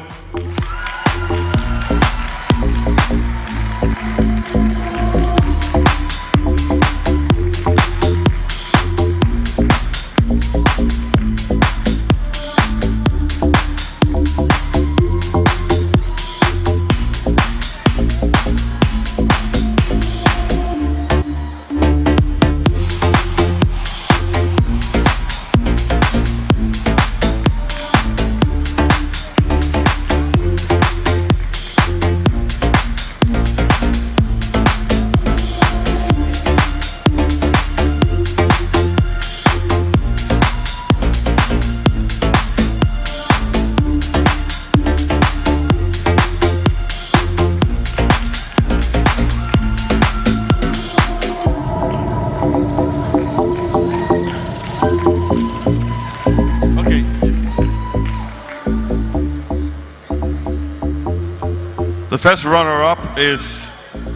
The first runner-up is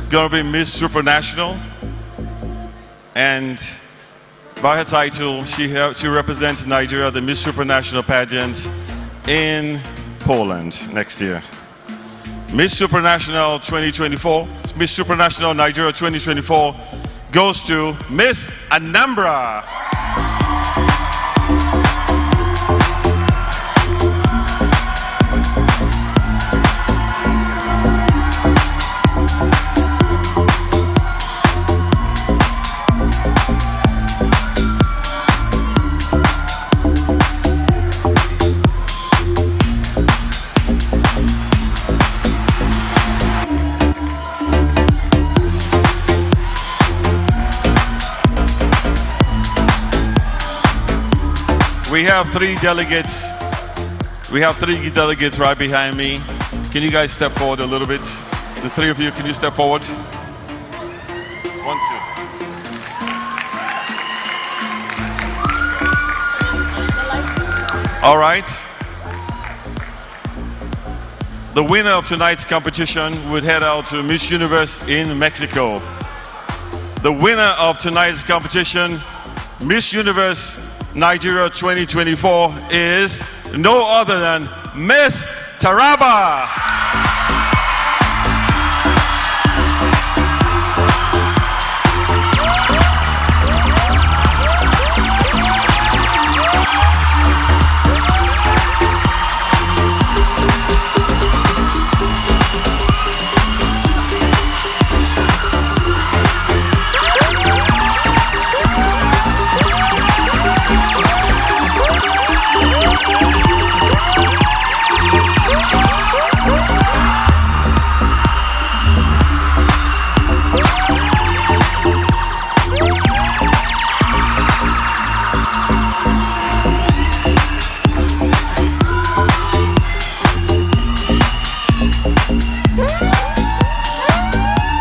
going to be Miss Supranational, and by her title, she represents Nigeria, the Miss Supranational pageant in Poland next year. Miss Supranational 2024, Miss Supranational Nigeria 2024 goes to Miss Anambra. We have 3 delegates. We have 3 delegates right behind me. Can you guys step forward a little bit? The 3 of you, can you step forward? 1, 2. All right. The winner of tonight's competition would head out to Miss Universe in Mexico. The winner of tonight's competition, Miss Universe Nigeria 2024, is no other than Miss Taraba.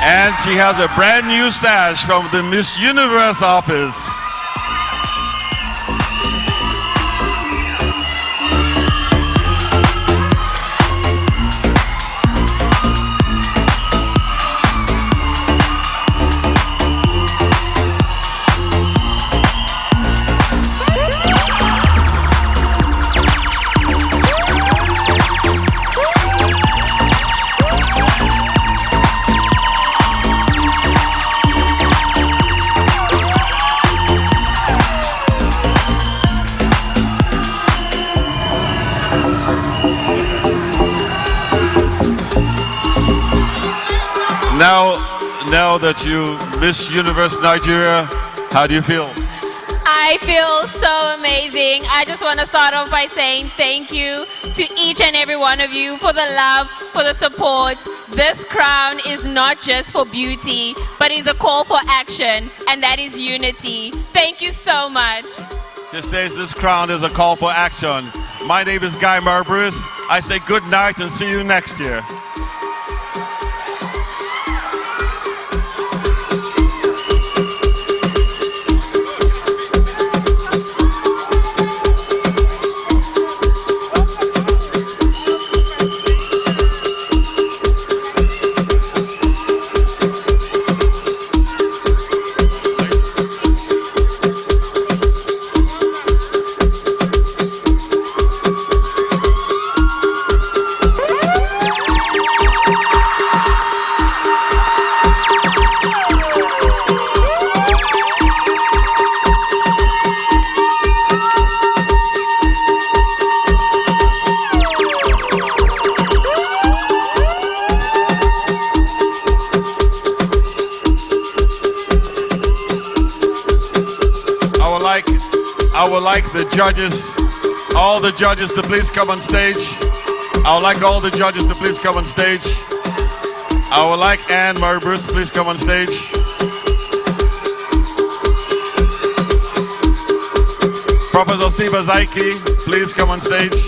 And she has a brand new sash from the Miss Universe office. Now that you Miss Universe Nigeria, how do you feel? I feel so amazing. I just want to start off by saying thank you to each and every one of you for the love, for the support. This crown is not just for beauty, but is a call for action, and that is unity. Thank you so much. Just says this crown is a call for action. My name is Guy Marbrus. I say good night and see you next year. I would like the judges, all the judges to please come on stage. I would like all the judges to please come on stage. I would like Anne Murray Bruce to please come on stage. Professor Steve Azaiki, please come on stage.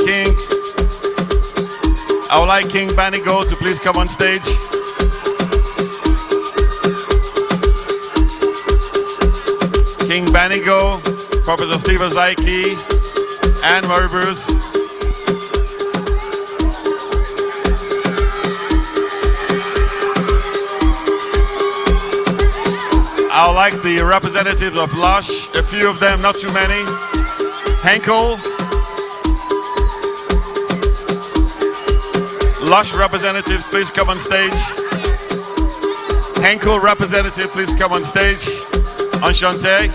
King, I would like King Banigo to please come on stage. King Banigo, Professor Steve Azaiki, Anne Murray Bruce. I would like the representatives of Lush, a few of them, not too many. Henkel. Lush representatives, please come on stage. Henkel representative, please come on stage. Enchanté.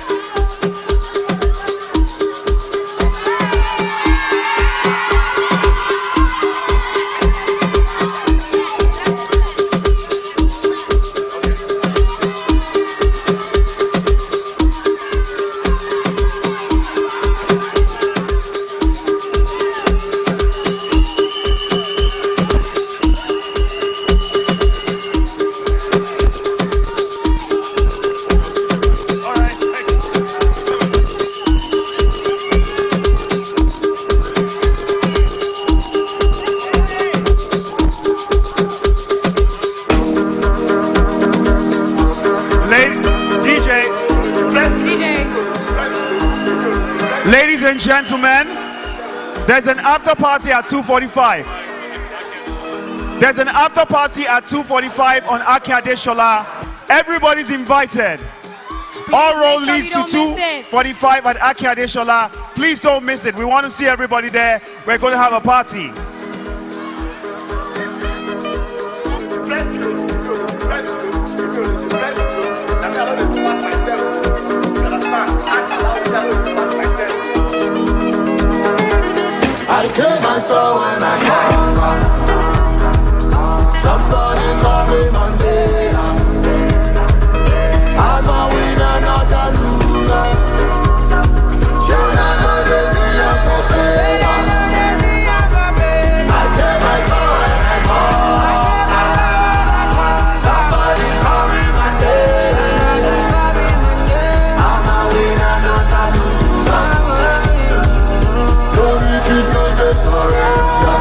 and gentlemen, there's an after party at 2:45. There's an after party at 2:45 on Akiade Shola. Everybody's invited. All road leads to 2:45 at Akiade Shola. Please don't miss it. We want to see everybody there. We're going to have a party. I kill myself when I conquer. Somebody call me Mandela. I'm a winner, not a loser. China know they see I'm for paper. I kill myself when I conquer. Somebody call me Mandela. I'm a winner, not a loser. No retreat, no surrender.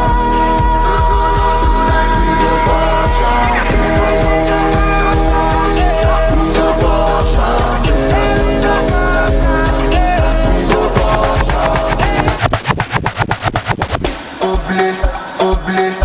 Oblé, oblé.